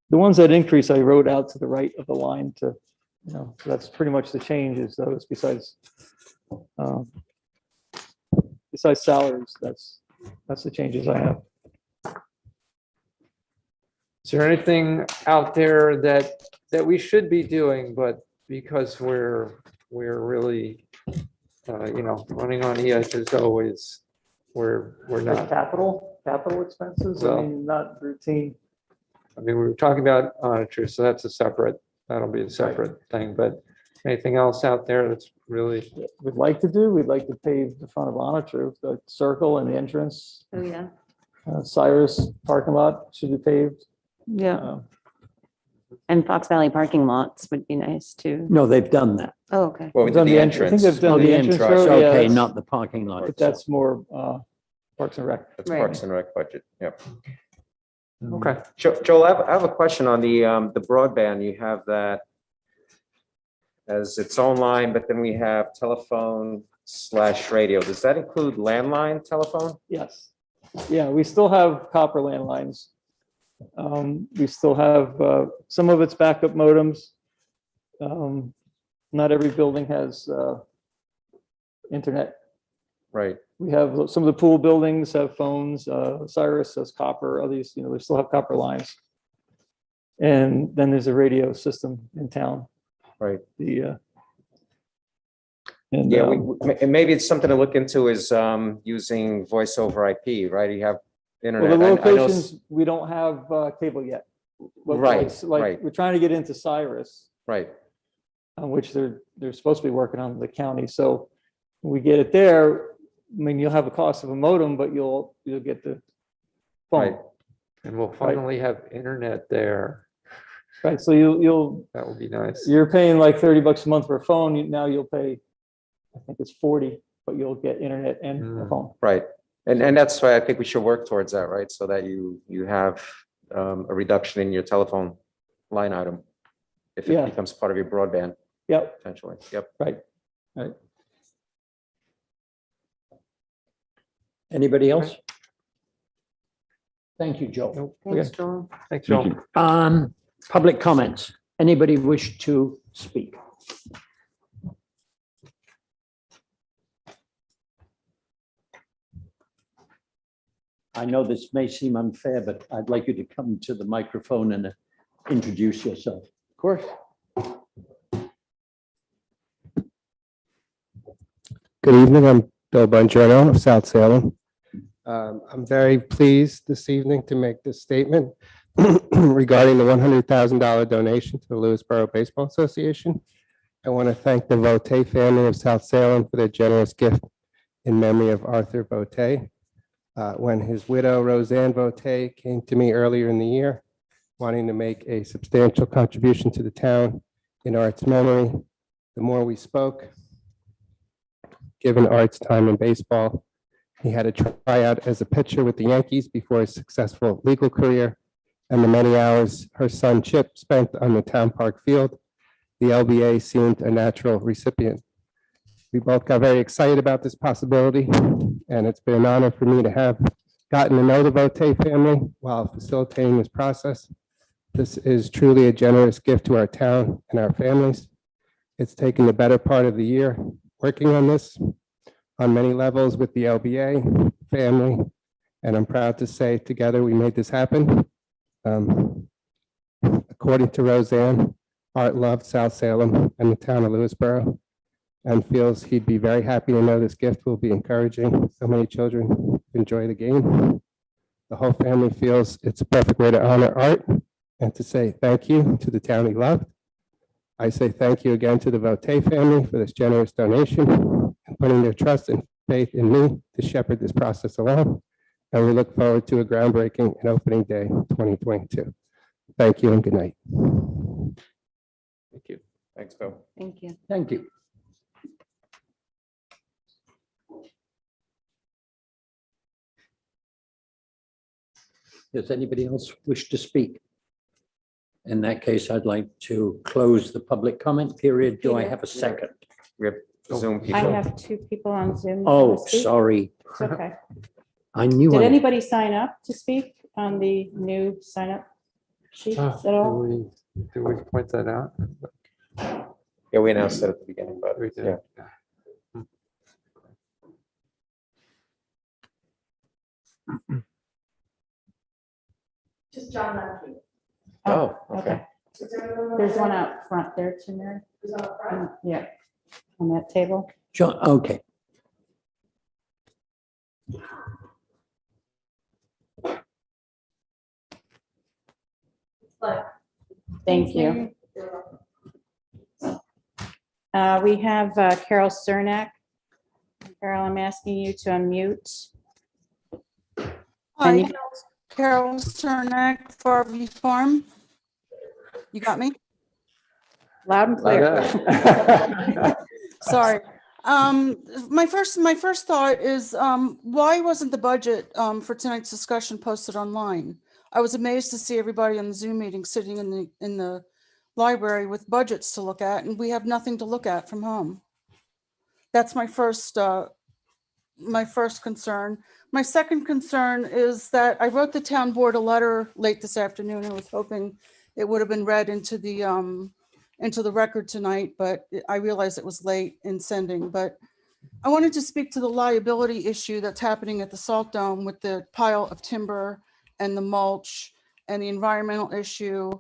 The ones that increase, I wrote out to the right of the line to, that's pretty much the changes, those besides salaries, that's the changes I have. Is there anything out there that we should be doing, but because we're really, running on the edges always, we're Like not. capital expenses, I Well- mean, not routine. I mean, we were talking about auditors, so that'll be a separate thing, but anything else out there that's really, We'd like to pave the front of Monitor, the circle and the entrance. Oh, yeah. Cyrus parking lot should be paved. Yeah. Uh, And Fox Valley parking lots would be nice too. No, they've done that. Oh, okay. Well, we Done did the I think entrance. they've done Oh, the entrance road, yeah, Okay, that's- not the parking lot. but that's more Parks and Rec. That's Right. Parks and Rec budget, yep. okay. Joel, I have a question on the broadband. You have that as its own line, but then we have telephone/radio. Does that include landline telephone? Yes. Yeah, we still have copper landlines. We still have, some of it's backup modems. Not every building has internet. Right, We have, some of the pool buildings have phones, Cyrus has copper, others, they still have copper lines. And then there's a radio system in town. right. And, Yeah, and maybe it's something to look into is using voice over IP, right? You have well, internet. the I know locations, we don't have cable yet. But Right, it's like, right. we're trying to get into Cyrus, Right, which they're supposed to be working on in the county. So when we get it there, I mean, you'll have a cost of a modem, but you'll get the phone. Right. And we'll finally have internet there. Right, so you'll, That would be nice. you're paying like $30 a month for a phone. Now you'll pay, I think it's 40, but you'll get internet and a Mm. phone. right. And that's why I think we should work towards that, right? So that you have a reduction in your telephone line item if it Yeah. becomes part of your broadband Yep, potentially. Yep. right. Anybody else? Thank you, Joel. Thanks, Joel. Thanks, Thank Joel. you. Public comments. Anybody wish to speak? I know this may seem unfair, but I'd like you to come to the microphone and introduce yourself. Of course. Good evening, I'm Bill Bongiorno of South Salem. I'm very pleased this evening to make this statement regarding the $100,000 donation to the Lewisborough Baseball Association. I want to thank the Vote family of South Salem for their generous gift in memory of Arthur Vote. When his widow, Roseanne Vote, came to me earlier in the year, wanting to make a substantial contribution to the town in Art's memory, the more we spoke, given Art's time in baseball, he had a tryout as a pitcher with the Yankees before his successful legal career and the many hours her son Chip spent on the town park field. The LBA seemed a natural recipient. We both got very excited about this possibility, and it's been an honor for me to have gotten to know the Vote family while facilitating this process. This is truly a generous gift to our town and our families. It's taken the better part of the year working on this on many levels with the LBA family, and I'm proud to say together we made this happen. According to Roseanne, Art loved South Salem and the town of Lewisboro and feels he'd be very happy to know this gift will be encouraging so many children enjoy the game. The whole family feels it's a perfect way to honor Art and to say thank you to the town he loved. I say thank you again to the Vote family for this generous donation and putting their trust and faith in me to shepherd this process along. And we look forward to a groundbreaking and opening day 2022. Thank you and good night. Thank you. Thanks, Bill. Thank you. Thank you. Does anybody else wish to speak? In that case, I'd like to close the public comment period. Do I have a second? We have Zoom I people. have two people on Zoom. that Oh, wanna speak. sorry. It's okay. I knew. Did I- anybody sign up to speak on the new sign up sheets at all? Do we point that out? Yeah, we announced that at the beginning, but We did. yeah. Just John Lemke. Oh, okay. There's one out front there too, Mary. Yeah, on that table. Sure, okay. Thank you. We have Carol Cernak. Carol, I'm asking you to unmute. Hi, And you- Carol Cernak, Farview Farm. You got me? Loud and clear. Sorry. My first thought is, why wasn't the budget for tonight's discussion posted online? I was amazed to see everybody on the Zoom meeting sitting in the library with budgets to look at, and we have nothing to look at from home. That's my first concern. My second concern is that I wrote the town board a letter late this afternoon. I was hoping it would have been read into the record tonight, but I realized it was late in sending. But I wanted to speak to the liability issue that's happening at the Salt Dome with the pile of timber and the mulch and the environmental issue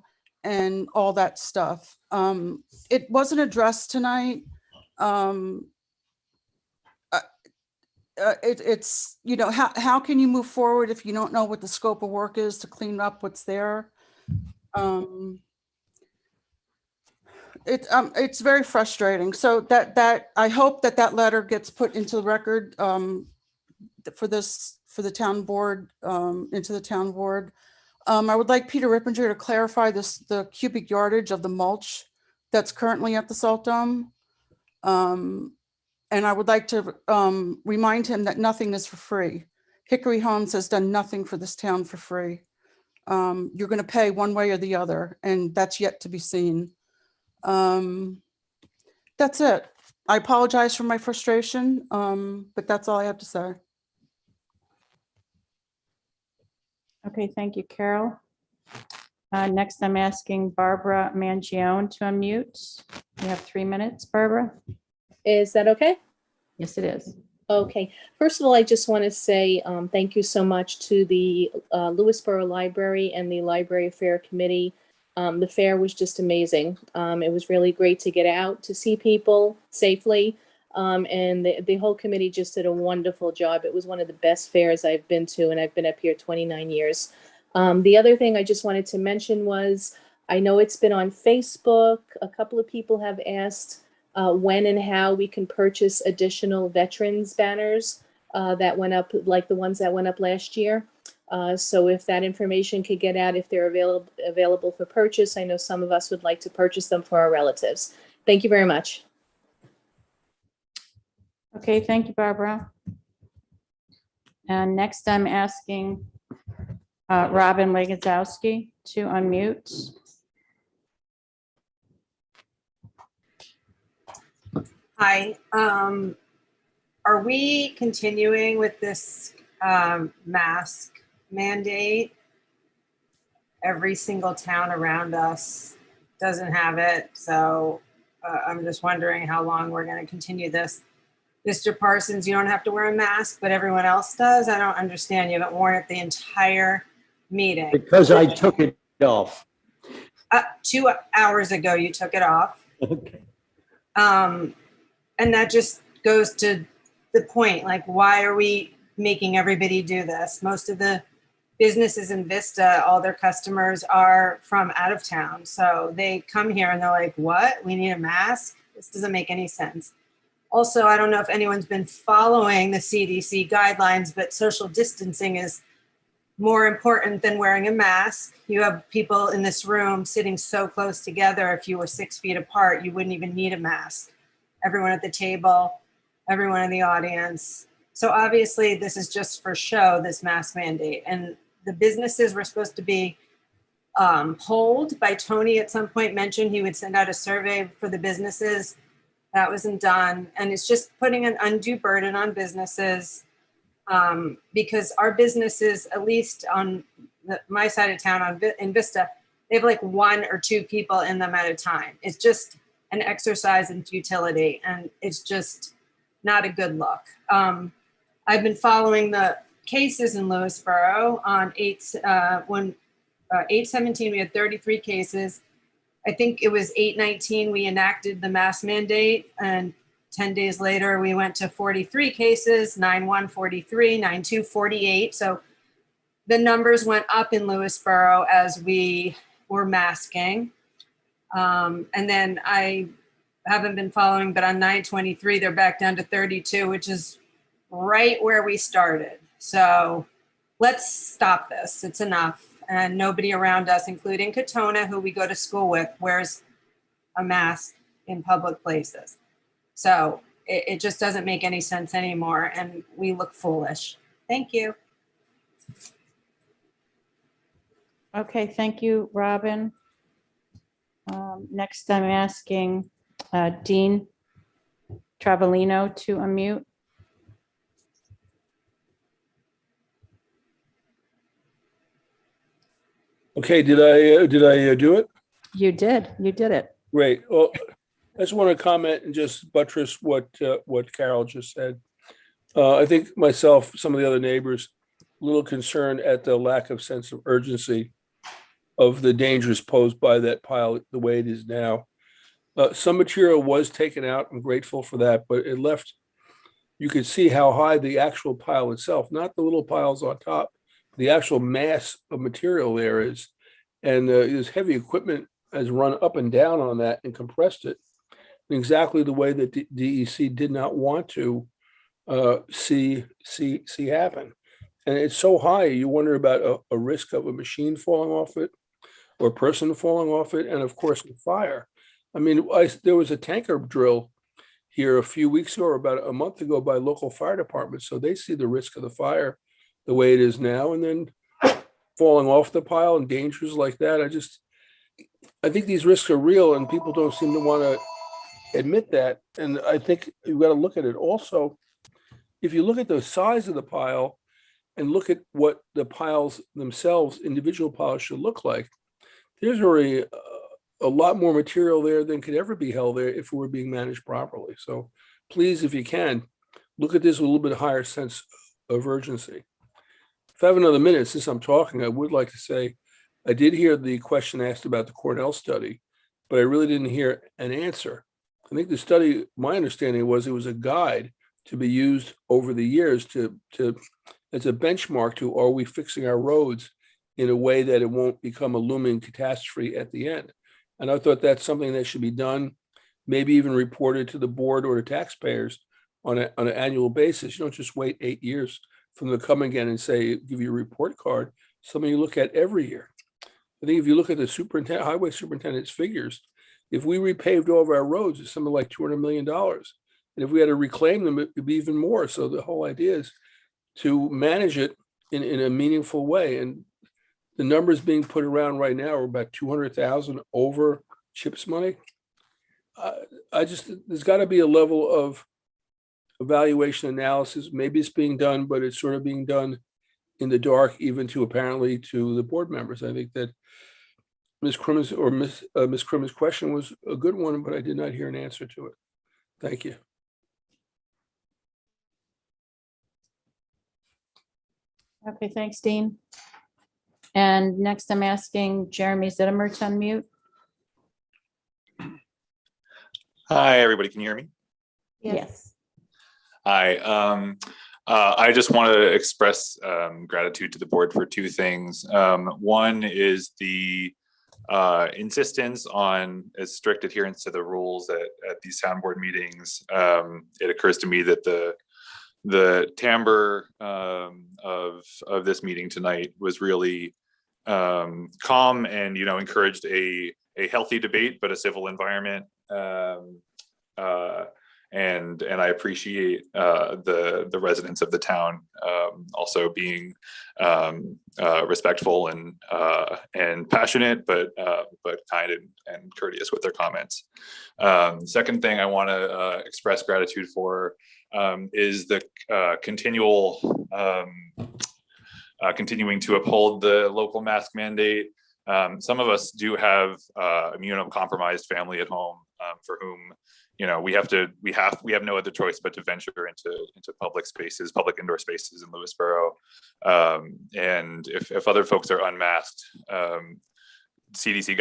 and all that stuff. It wasn't addressed tonight. It's, you know, how can you move forward if you don't know what the scope of work is to clean up what's there? It's very frustrating. So that I hope that letter gets put into the record for the town board, into the town board. I would like Peter Rippinger to clarify the cubic yardage of the mulch that's currently at the Salt Dome. And I would like to remind him that nothing is for free. Hickory Homes has done nothing for this town for free. You're going to pay one way or the other, and that's yet to be seen. That's it. I apologize for my frustration, but that's all I have to say. Okay, thank you, Carol. Next, I'm asking Barbara Mangione to unmute. You have 3 minutes, Barbara. Is that okay? Yes, it is. Okay. First of all, I just want to say thank you so much to the Lewisborough Library and the Library Fair Committee. The fair was just amazing. It was really great to get out to see people safely. And the whole committee just did a wonderful job. It was one of the best fairs I've been to, and I've been up here 29 years. The other thing I just wanted to mention was, I know it's been on Facebook. A couple of people have asked when and how we can purchase additional veterans banners that went up, like the ones that went up last year. So if that information could get out, if they're available for purchase, I know some of us would like to purchase them for our relatives. Thank you very much. Okay, thank you, Barbara. And next I'm asking Robin Legazowski to unmute. Hi, are we continuing with this mask mandate? Every single town around us doesn't have it, so I'm just wondering how long we're going to continue this. Mr. Parsons, you don't have to wear a mask, but everyone else does? I don't understand. You haven't worn it the entire meeting. Because I took it off. 2 hours ago, you took it off. Okay. And that just goes to the point, like, why are we making everybody do this? Most of the businesses in Vista, all their customers are from out of town. So they come here and they're like, what? We need a mask? This doesn't make any sense. Also, I don't know if anyone's been following the CDC guidelines, but social distancing is more important than wearing a mask. You have people in this room sitting so close together. If you were 6 feet apart, you wouldn't even need a mask. Everyone at the table, everyone in the audience. So obviously this is just for show, this mask mandate. And the businesses were supposed to be polled by Tony at some point, mentioned he would send out a survey for the businesses. That wasn't done. And it's just putting an undue burden on businesses because our businesses, at least on my side of town in Vista, they have like 1 or 2 people in them at a time. It's just an exercise in futility, and it's just not a good look. I've been following the cases in Lewisboro on when 8/17, we had 33 cases. I think it was 8/19, we enacted the mask mandate, and 10 days later, we went to 43 cases, 9/1, 43, 9/2, 48. So the numbers went up in Lewisboro as we were masking. And then I haven't been following, but on 9/23, they're back down to 32, which is right where we started. So let's stop this. It's enough. And nobody around us, including Katona, who we go to school with, wears a mask in public places. So it just doesn't make any sense anymore. And we look foolish. Thank you. Okay, thank you, Robin. Next, I'm asking Dean Travellino to unmute. Okay, did I do it? You did it. Great. Well, I just want to comment and just buttress what Carol just said. I think myself, some of the other neighbors, a little concerned at the lack of sense of urgency of the dangers posed by that pile the way it is now. Some material was taken out. I'm grateful for that, but it left, you could see how high the actual pile itself, not the little piles on top, the actual mass of material there is. And this heavy equipment has run up and down on that and compressed it in exactly the way that DEC did not want to see happen. And it's so high, you wonder about a risk of a machine falling off it or a person falling off it, and of course, the fire. I mean, there was a tanker drill here a few weeks ago or about a month ago by local fire departments. So they see the risk of the fire the way it is now, and then falling off the pile and dangers like that. I think these risks are real and people don't seem to want to admit that. And I think you've got to look at it also. If you look at the size of the pile and look at what the piles themselves, individual piles should look like, there's already a lot more material there than could ever be held there if it were being managed properly. So please, if you can, look at this with a little bit higher sense of urgency. If I have another minute, since I'm talking, I would like to say, I did hear the question asked about the Cornell study, but I really didn't hear an answer. I think the study, my understanding was it was a guide to be used over the years as a benchmark to, are we fixing our roads in a way that it won't become a looming catastrophe at the end? And I thought that's something that should be done, maybe even reported to the board or the taxpayers on an annual basis. You don't just wait 8 years for them to come again and say, give you a report card, something you look at every year. I think if you look at the highway superintendent's figures, if we repaved all of our roads, it's something like $200 million. And if we had to reclaim them, it would be even more. So the whole idea is to manage it in a meaningful way. And the numbers being put around right now are about 200,000 over CHIPS money. There's got to be a level of evaluation analysis. Maybe it's being done, but it's sort of being done in the dark, even to apparently to the board members. I think that Ms. Crimmon's question was a good one, but I did not hear an answer to it. Thank you. Okay, thanks, Dean. And next I'm asking Jeremy Zittimer to unmute. Hi, everybody. Can you hear me? Yes. Hi. I just want to express gratitude to the board for two things. One is the insistence on a strict adherence to the rules at these town board meetings. It occurs to me that the timbre of this meeting tonight was really calm and encouraged a healthy debate, but a civil environment. And I appreciate the residents of the town also being respectful and passionate, but kind and courteous with their comments. Second thing I want to express gratitude for is the continuing to uphold the local mask mandate. Some of us do have immunocompromised family at home, for whom, you know, we have no other choice but to venture into public spaces, public indoor spaces in Lewisboro. And if other folks are unmasked, CDC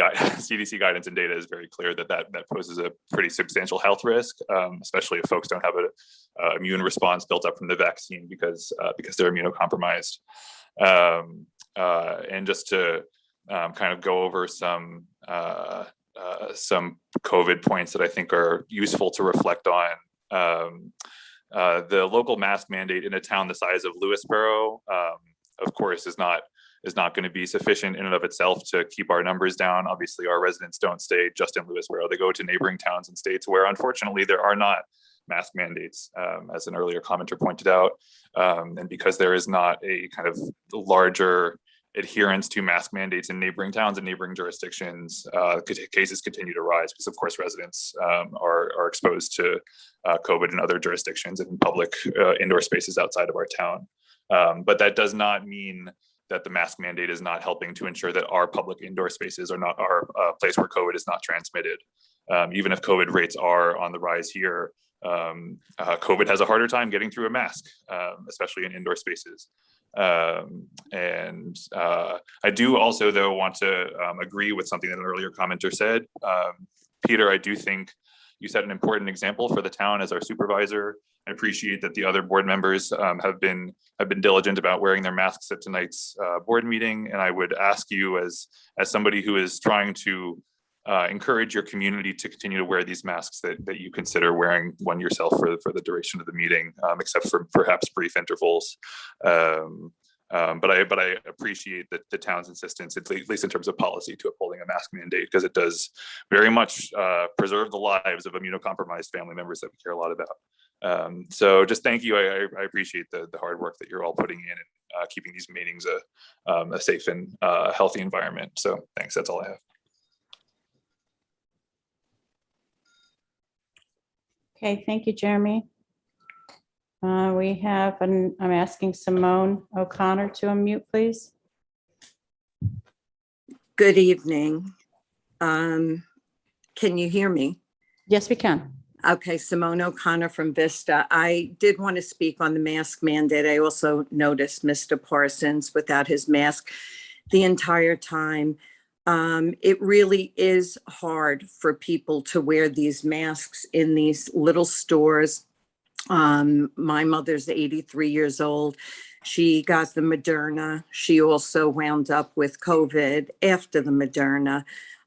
guidance and data is very clear that poses a pretty substantial health risk, especially if folks don't have a immune response built up from the vaccine because they're immunocompromised. And just to kind of go over some COVID points that I think are useful to reflect on. The local mask mandate in a town the size of Lewisboro, of course, is not going to be sufficient in and of itself to keep our numbers down. Obviously, our residents don't stay just in Lewisboro. They go to neighboring towns and states where, unfortunately, there are not mask mandates, as an earlier commenter pointed out. And because there is not a kind of larger adherence to mask mandates in neighboring towns and neighboring jurisdictions, cases continue to rise because, of course, residents are exposed to COVID in other jurisdictions and in public indoor spaces outside of our town. But that does not mean that the mask mandate is not helping to ensure that our public indoor spaces are not a place where COVID is not transmitted. Even if COVID rates are on the rise here, COVID has a harder time getting through a mask, especially in indoor spaces. And I do also, though, want to agree with something that an earlier commenter said. Peter, I do think you set an important example for the town as our supervisor. I appreciate that the other board members have been diligent about wearing their masks at tonight's board meeting. And I would ask you, as somebody who is trying to encourage your community to continue to wear these masks, that you consider wearing one yourself for the duration of the meeting, except for perhaps brief intervals. But I appreciate the town's insistence, at least in terms of policy, to upholding a mask mandate, because it does very much preserve the lives of immunocompromised family members that we care a lot about. So just thank you. I appreciate the hard work that you're all putting in and keeping these meetings a safe and healthy environment. So thanks. That's all I have. Okay, thank you, Jeremy. I'm asking Simone O'Connor to unmute, please. Good evening. Can you hear me? Yes, we can. Okay, Simone O'Connor from Vista. I did want to speak on the mask mandate. I also noticed Mr. Parsons without his mask the entire time. It really is hard for people to wear these masks in these little stores. My mother's 83 years old. She got the Moderna. She also wound up with COVID after the Moderna.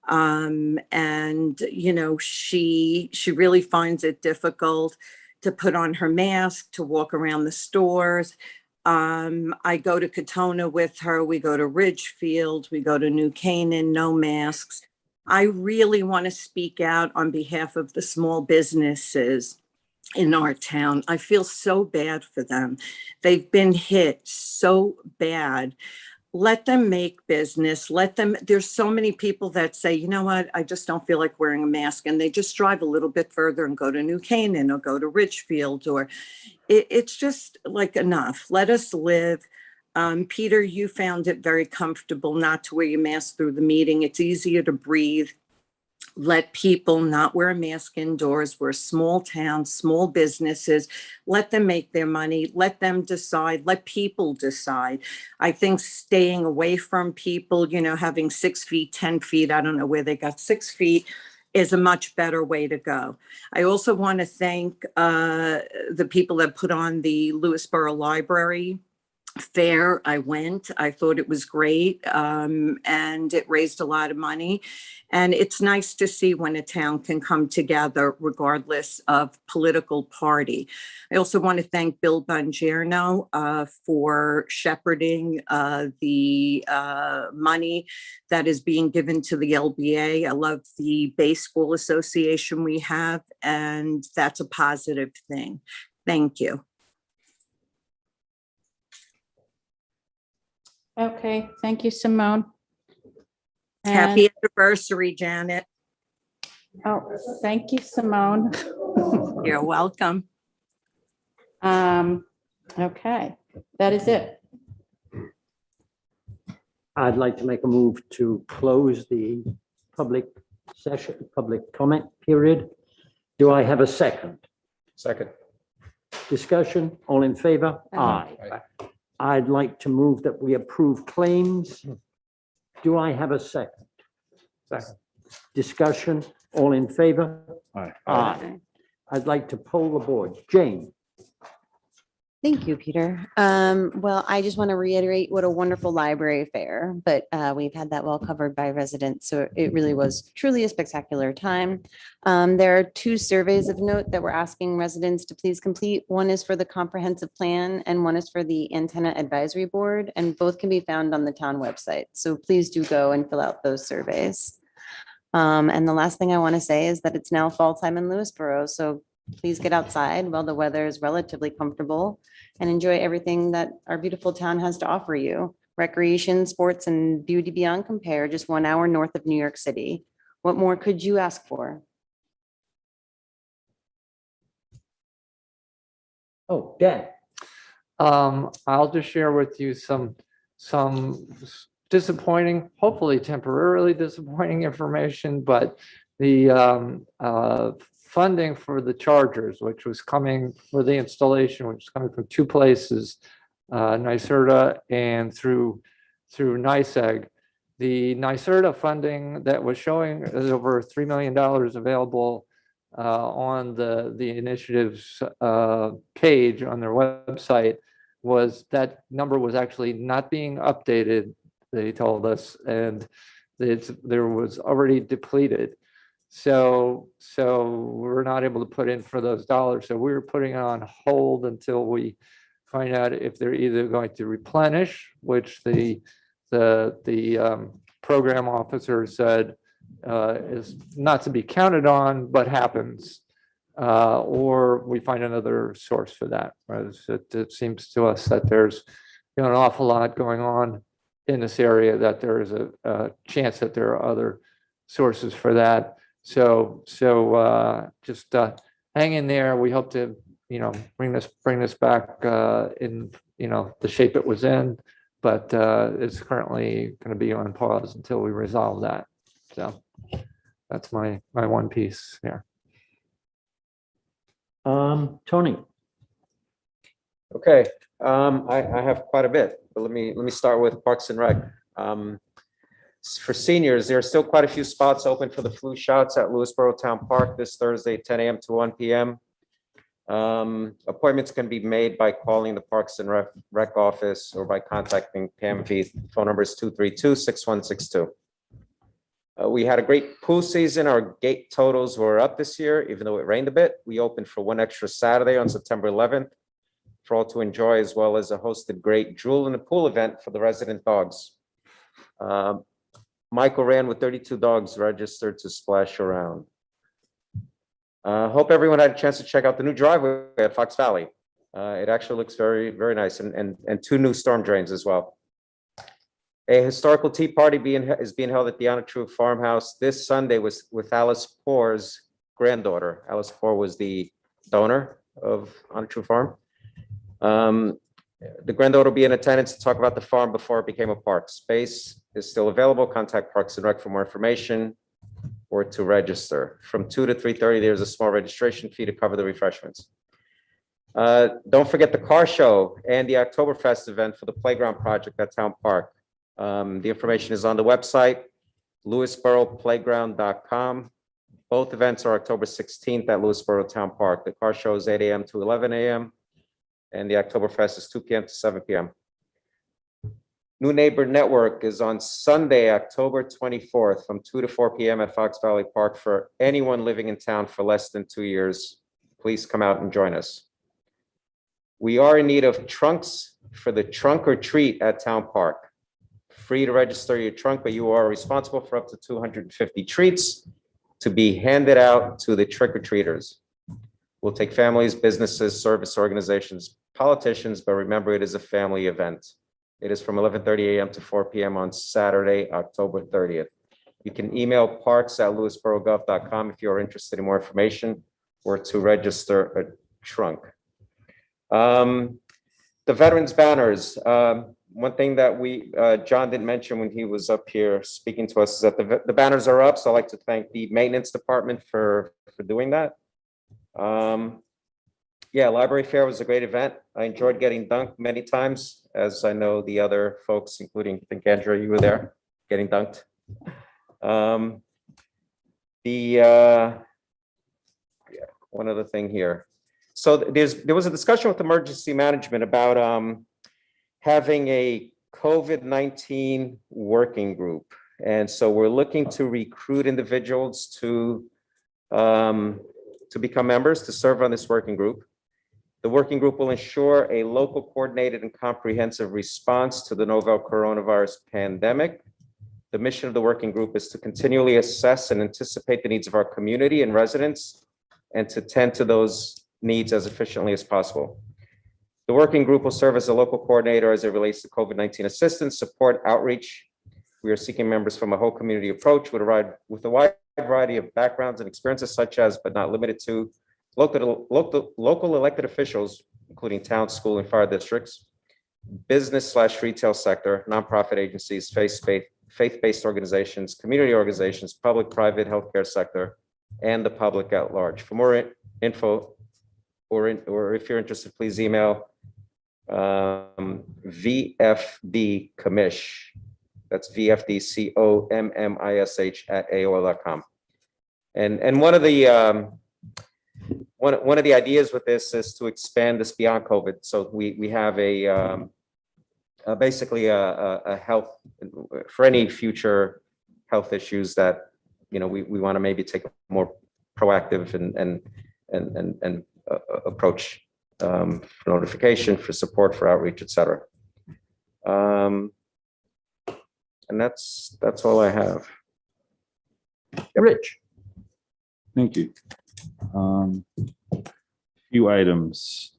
And, you know, she really finds it difficult to put on her mask, to walk around the stores. I go to Katona with her. We go to Ridgefield. We go to New Canaan, no masks. I really want to speak out on behalf of the small businesses in our town. I feel so bad for them. They've been hit so bad. Let them make business. There's so many people that say, you know what, I just don't feel like wearing a mask. And they just drive a little bit further and go to New Canaan or go to Ridgefield, or it's just like enough. Let us live. Peter, you found it very comfortable not to wear your mask through the meeting. It's easier to breathe. Let people not wear a mask indoors. We're a small town, small businesses. Let them make their money. Let them decide. Let people decide. I think staying away from people, you know, having 6 feet, 10 feet, I don't know where they got 6 feet, is a much better way to go. I also want to thank the people that put on the Lewisborough Library Fair. I went. I thought it was great, and it raised a lot of money. And it's nice to see when a town can come together regardless of political party. I also want to thank Bill Bongiorno for shepherding the money that is being given to the LBA. I love the baseball association we have, and that's a positive thing. Thank you. Okay, thank you, Simone. Happy anniversary, Janet. Oh, thank you, Simone. You're welcome. Okay, that is it. I'd like to make a move to close the public session, public comment period. Do I have a second? Second. Discussion, all in favor? Aye. I'd like to move that we approve claims. Do I have a second? Second. Discussion, all in favor? Aye. Aye. I'd like to poll the board. Jane? Thank you, Peter. Well, I just want to reiterate what a wonderful library fair, but we've had that well covered by residents. So it really was truly a spectacular time. There are 2 surveys of note that we're asking residents to please complete. One is for the comprehensive plan and one is for the antenna advisory board, and both can be found on the town website. So please do go and fill out those surveys. And the last thing I want to say is that it's now fall time in Lewisboro. So please get outside while the weather is relatively comfortable and enjoy everything that our beautiful town has to offer you. Recreation, sports, and beauty beyond compare, just 1 hour north of New York City. What more could you ask for? Oh, Dan. I'll just share with you some disappointing, hopefully temporarily disappointing information, but the funding for the chargers, which was coming for the installation, which is coming from 2 places, NYSERDA and through NYSEG. The NYSERDA funding that was showing is over $3 million available on the initiatives page on their website. That number was actually not being updated, they told us, and there was already depleted. So we're not able to put in for those dollars. So we were putting it on hold until we find out if they're either going to replenish, which the program officer said is not to be counted on, but happens, or we find another source for that. Right? It seems to us that there's an awful lot going on in this area, that there is a chance that there are other sources for that. So just hang in there. We hope to, bring this back in, the shape it was in, but it's currently going to be on pause until we resolve that. So that's my one piece there. Tony. Okay, I have quite a bit, but let me start with Parks and Rec. For seniors, there are still quite a few spots open for the flu shots at Lewisboro Town Park this Thursday, 10 a.m. to 1 p.m. Appointments can be made by calling the Parks and Rec office or by contacting Pam V. Phone number is 232-6162. We had a great pool season. Our gate totals were up this year, even though it rained a bit. We opened for one extra Saturday on September 11th for all to enjoy, as well as a hosted great Drool in the Pool event for the resident dogs. Michael ran with 32 dogs registered to splash around. Hope everyone had a chance to check out the new driveway at Fox Valley. It actually looks very, very nice, and 2 new storm drains as well. A historical tea party is being held at the Untitled Farmhouse this Sunday with Alice Poor's granddaughter. Alice Poor was the donor of Untitled Farm. The granddaughter will be in attendance to talk about the farm before it became a park. Space is still available. Contact Parks and Rec for more information or to register. From 2 to 3:30, there's a small registration fee to cover the refreshments. Don't forget the car show and the Oktoberfest event for the playground project at Town Park. The information is on the website, lewisboroughplayground.com. Both events are October 16th at Lewisboro Town Park. The car show is 8 a.m. to 11 a.m. and the Oktoberfest is 2 p.m. to 7 p.m. New Neighbor Network is on Sunday, October 24th from 2 to 4 p.m. at Fox Valley Park for anyone living in town for less than 2 years. Please come out and join us. We are in need of trunks for the trunk or treat at Town Park. Free to register your trunk, but you are responsible for up to 250 treats to be handed out to the trick-or-treaters. We'll take families, businesses, service organizations, politicians, but remember it is a family event. It is from 11:30 a.m. to 4 p.m. on Saturday, October 30th. You can email parks@lewisborough.gov.com if you're interested in more information or to register a trunk. The veterans banners. one thing that John didn't mention when he was up here speaking to us is that the banners are up. So I'd like to thank the maintenance department for doing that. Yeah, Library Fair was a great event. I enjoyed getting dunked many times, as I know the other folks, including, I think, Andrea, you were there, getting dunked. One other thing here. So there was a discussion with emergency management about having a COVID-19 working group. And so we're looking to recruit individuals to become members, to serve on this working group. The working group will ensure a local coordinated and comprehensive response to the novel coronavirus pandemic. The mission of the working group is to continually assess and anticipate the needs of our community and residents and to tend to those needs as efficiently as possible. The working group will serve as a local coordinator as it relates to COVID-19 assistance, support, outreach. We are seeking members from a whole community approach with a wide variety of backgrounds and experiences, such as, but not limited to, local elected officials, including town, school, and fire districts, business/retail sector, nonprofit agencies, faith-based organizations, community organizations, public, private, healthcare sector, and the public at large. For more info, or if you're interested, please email VFD Commish. That's VFDCOMMISH at AOL.com. And one of the ideas with this is to expand this beyond COVID. So we have basically a health for any future health issues that we want to maybe take a more proactive and approach for notification, for support, for outreach, etc. And that's all I have. Rich. Thank you. Few items.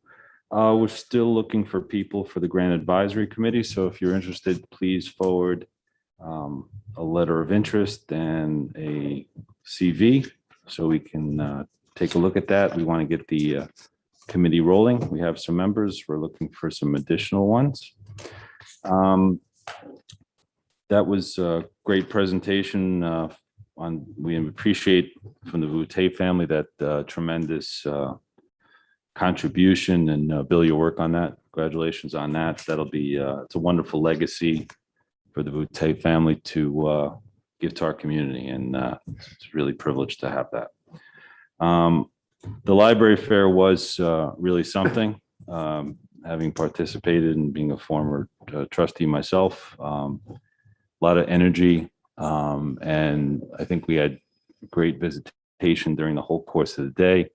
We're still looking for people for the Grant Advisory Committee. So if you're interested, please forward a letter of interest and a CV so we can take a look at that. We want to get the committee rolling. We have some members. We're looking for some additional ones. That was a great presentation we appreciate from the Boutte family that tremendous contribution, and Bill, your work on that. Congratulations on that. That'll be it's a wonderful legacy for the Boutte family to give to our community, and it's really privileged to have that. The library fair was really something. Having participated and being a former trustee myself, a lot of energy. And I think we had great visitation during the whole course of the day.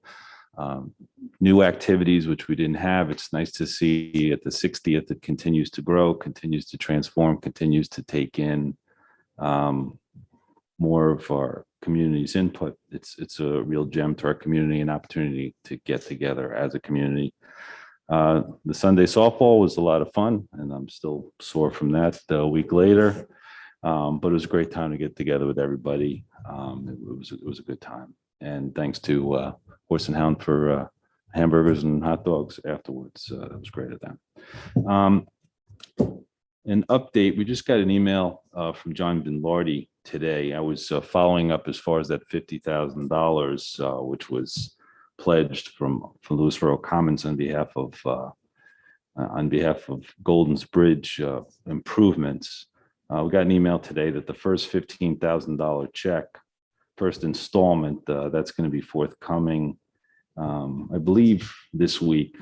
New activities, which we didn't have. It's nice to see at the 60th, it continues to grow, continues to transform, continues to take in more of our community's input. It's a real gem to our community, an opportunity to get together as a community. The Sunday softball was a lot of fun, and I'm still sore from that a week later. But it was a great time to get together with everybody. It was a good time. And thanks to Horse and Hound for hamburgers and hot dogs afterwards. It was great of them. An update, we just got an email from John Binlardi today. I was following up as far as that $50,000, which was pledged from Lewisborough Commons on behalf of Golden's Bridge improvements. We got an email today that the first $15,000 check, first installment, that's going to be forthcoming, I believe this week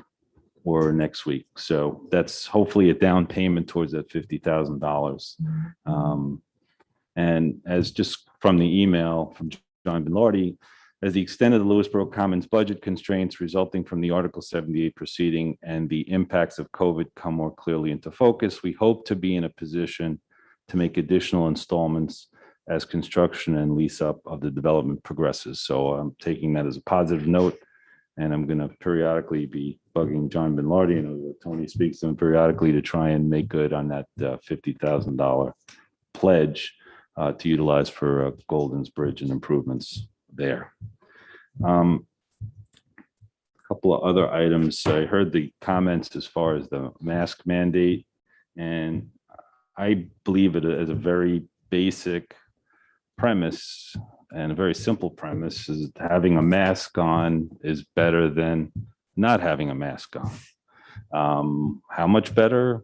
or next week. So that's hopefully a down payment towards that $50,000. And as just from the email from John Binlardi, as the extent of the Lewisborough Commons budget constraints resulting from the Article 78 proceeding and the impacts of COVID come more clearly into focus, we hope to be in a position to make additional installments as construction and lease up of the development progresses. So I'm taking that as a positive note, and I'm going to periodically be bugging John Binlardi, and Tony speaks to him periodically to try and make good on that $50,000 pledge to utilize for Golden's Bridge and improvements there. A couple of other items. I heard the comments as far as the mask mandate And I believe it as a very basic premise and a very simple premise is having a mask on is better than not having a mask on. How much better?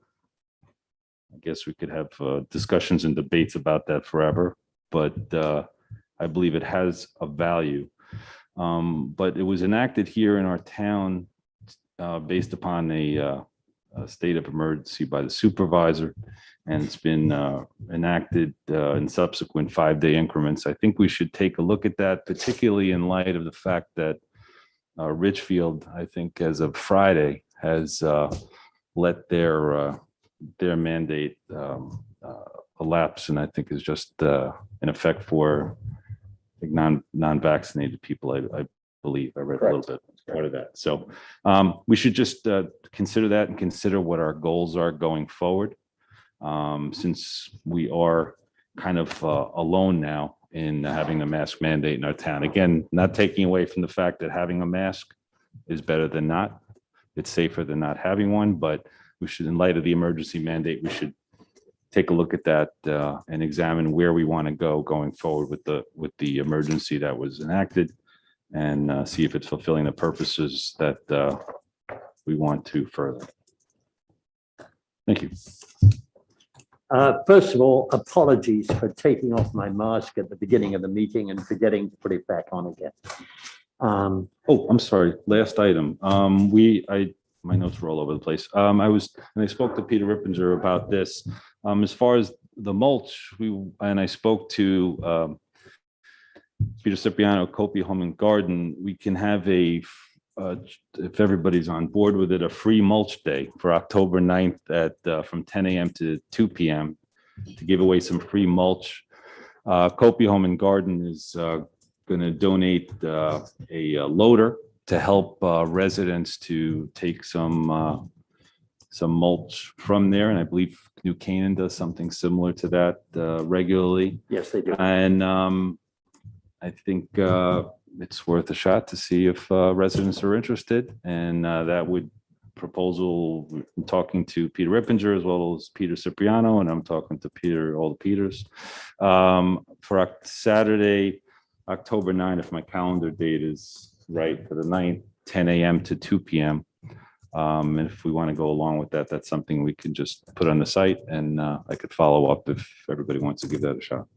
I guess we could have discussions and debates about that forever, but I believe it has a value. But it was enacted here in our town based upon a state of emergency by the supervisor, and it's been enacted in subsequent 5-day increments. I think we should take a look at that, particularly in light of the fact that Richfield, I think as of Friday, has let their mandate elapse, and I think is just in effect for non-vaccinated people, I believe. I read a little bit part of that. So we should just consider that and consider what our goals are going forward. Since we are kind of alone now in having a mask mandate in our town. Again, not taking away from the fact that having a mask is better than not. It's safer than not having one, but we should, in light of the emergency mandate, we should take a look at that and examine where we want to go going forward with the emergency that was enacted, and see if it's fulfilling the purposes that we want to further. Thank you. First of all, apologies for taking off my mask at the beginning of the meeting and forgetting to put it back on again. Oh, I'm sorry. Last item. My notes were all over the place. I spoke to Peter Rippinger about this. As far as the mulch, I spoke to Peter Cipriano, Copi Home and Garden. We can have if everybody's on board with it, a free mulch day for October 9th at from 10 a.m. to 2 p.m. to give away some free mulch. Copi Home and Garden is going to donate a loader to help residents to take some mulch from there. And I believe New Canaan does something similar to that regularly. Yes, they do. And I think it's worth a shot to see if residents are interested. And that would proposal, I'm talking to Peter Rippinger as well as Peter Cipriano, and I'm talking to all the Peters. For Saturday, October 9th, if my calendar date is right, for the 9th, 10 a.m. to 2 p.m. And if we want to go along with that, that's something we can just put on the site, and I could follow up if everybody wants to give that a shot.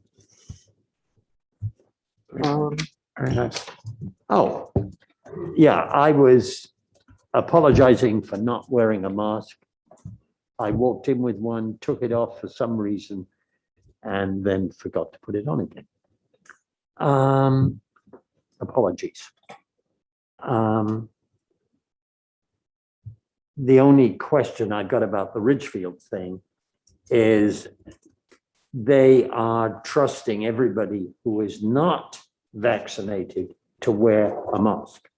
Very nice. Oh, yeah, I was apologizing for not wearing a mask. I walked in with one, took it off for some reason, and then forgot to put it on again. Apologies. The only question I got about the Ridgefield thing is they are trusting everybody who is not vaccinated to wear a mask.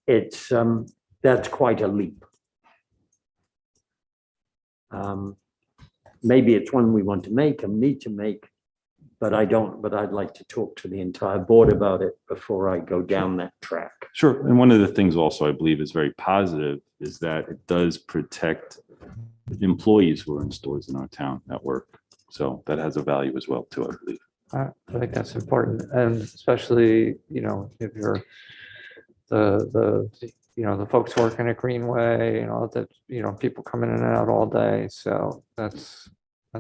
It's that's quite a leap. Maybe it's one we want to make and need to make, but I don't, but I'd like to talk to the entire board about it before I go down that track. Sure. And one of the things also I believe is very positive is that it does protect employees who are in stores in our town at work. So that has a value as well too, I believe. I think that's important, and especially, if you're the folks working at Greenway and all that, people coming in and out all day. So I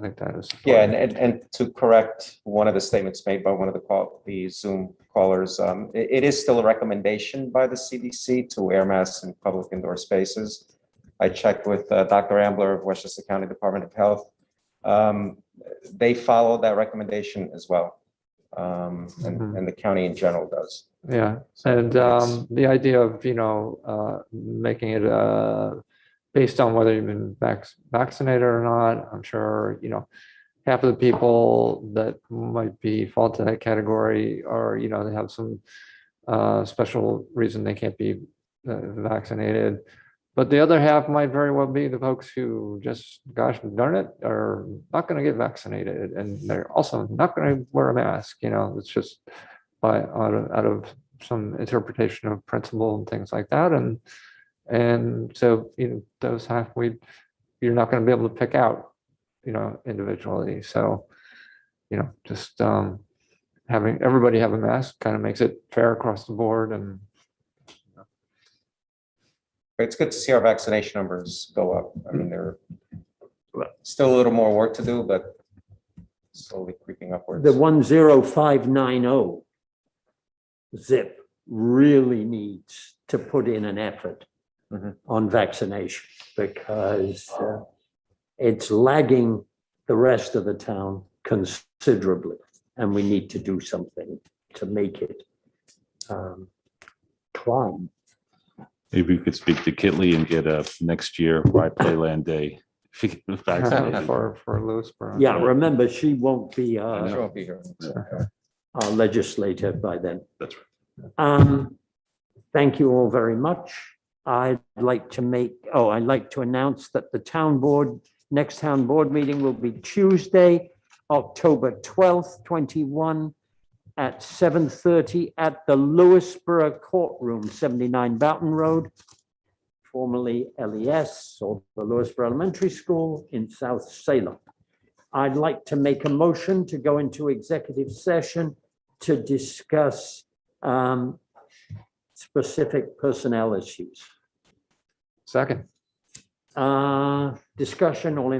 think that is. Yeah, and to correct one of the statements made by one of the Zoom callers, it is still a recommendation by the CDC to wear masks in public indoor spaces. I checked with Dr. Ambler of Westchester County Department of Health. They follow that recommendation as well, and the county in general does. Yeah, and the idea of making it based on whether you've been vaccinated or not, I'm sure half of the people that might fall into that category are they have some special reason they can't be vaccinated. But the other half might very well be the folks who just, gosh darn it, are not going to get vaccinated, and they're also not going to wear a mask. It's just out of some interpretation of principle and things like that. And so those half we you're not going to be able to pick out, individually. So, just having everybody have a mask kind of makes it fair across the board. And It's good to see our vaccination numbers go up. I mean, they're still a little more work to do, but slowly creeping upwards. The 10590 zip really needs to put in an effort on vaccination because it's lagging the rest of the town considerably, and we need to do something to make it climb. Maybe we could speak to Kitley and get a next year Rye Playland Day vaccinated. for Lewisboro. Yeah, remember, she won't be She won't be here. our legislator by then. That's right. Thank you all very much. I'd like to announce that the next town board meeting will be Tuesday, October 12th, 21 at 7:30 at the Lewisborough Courtroom, 79 Boughton Road, formerly LES or the Lewisborough Elementary School in South Salem. I'd like to make a motion to go into executive session to discuss specific personnel issues. Second. Discussion, all in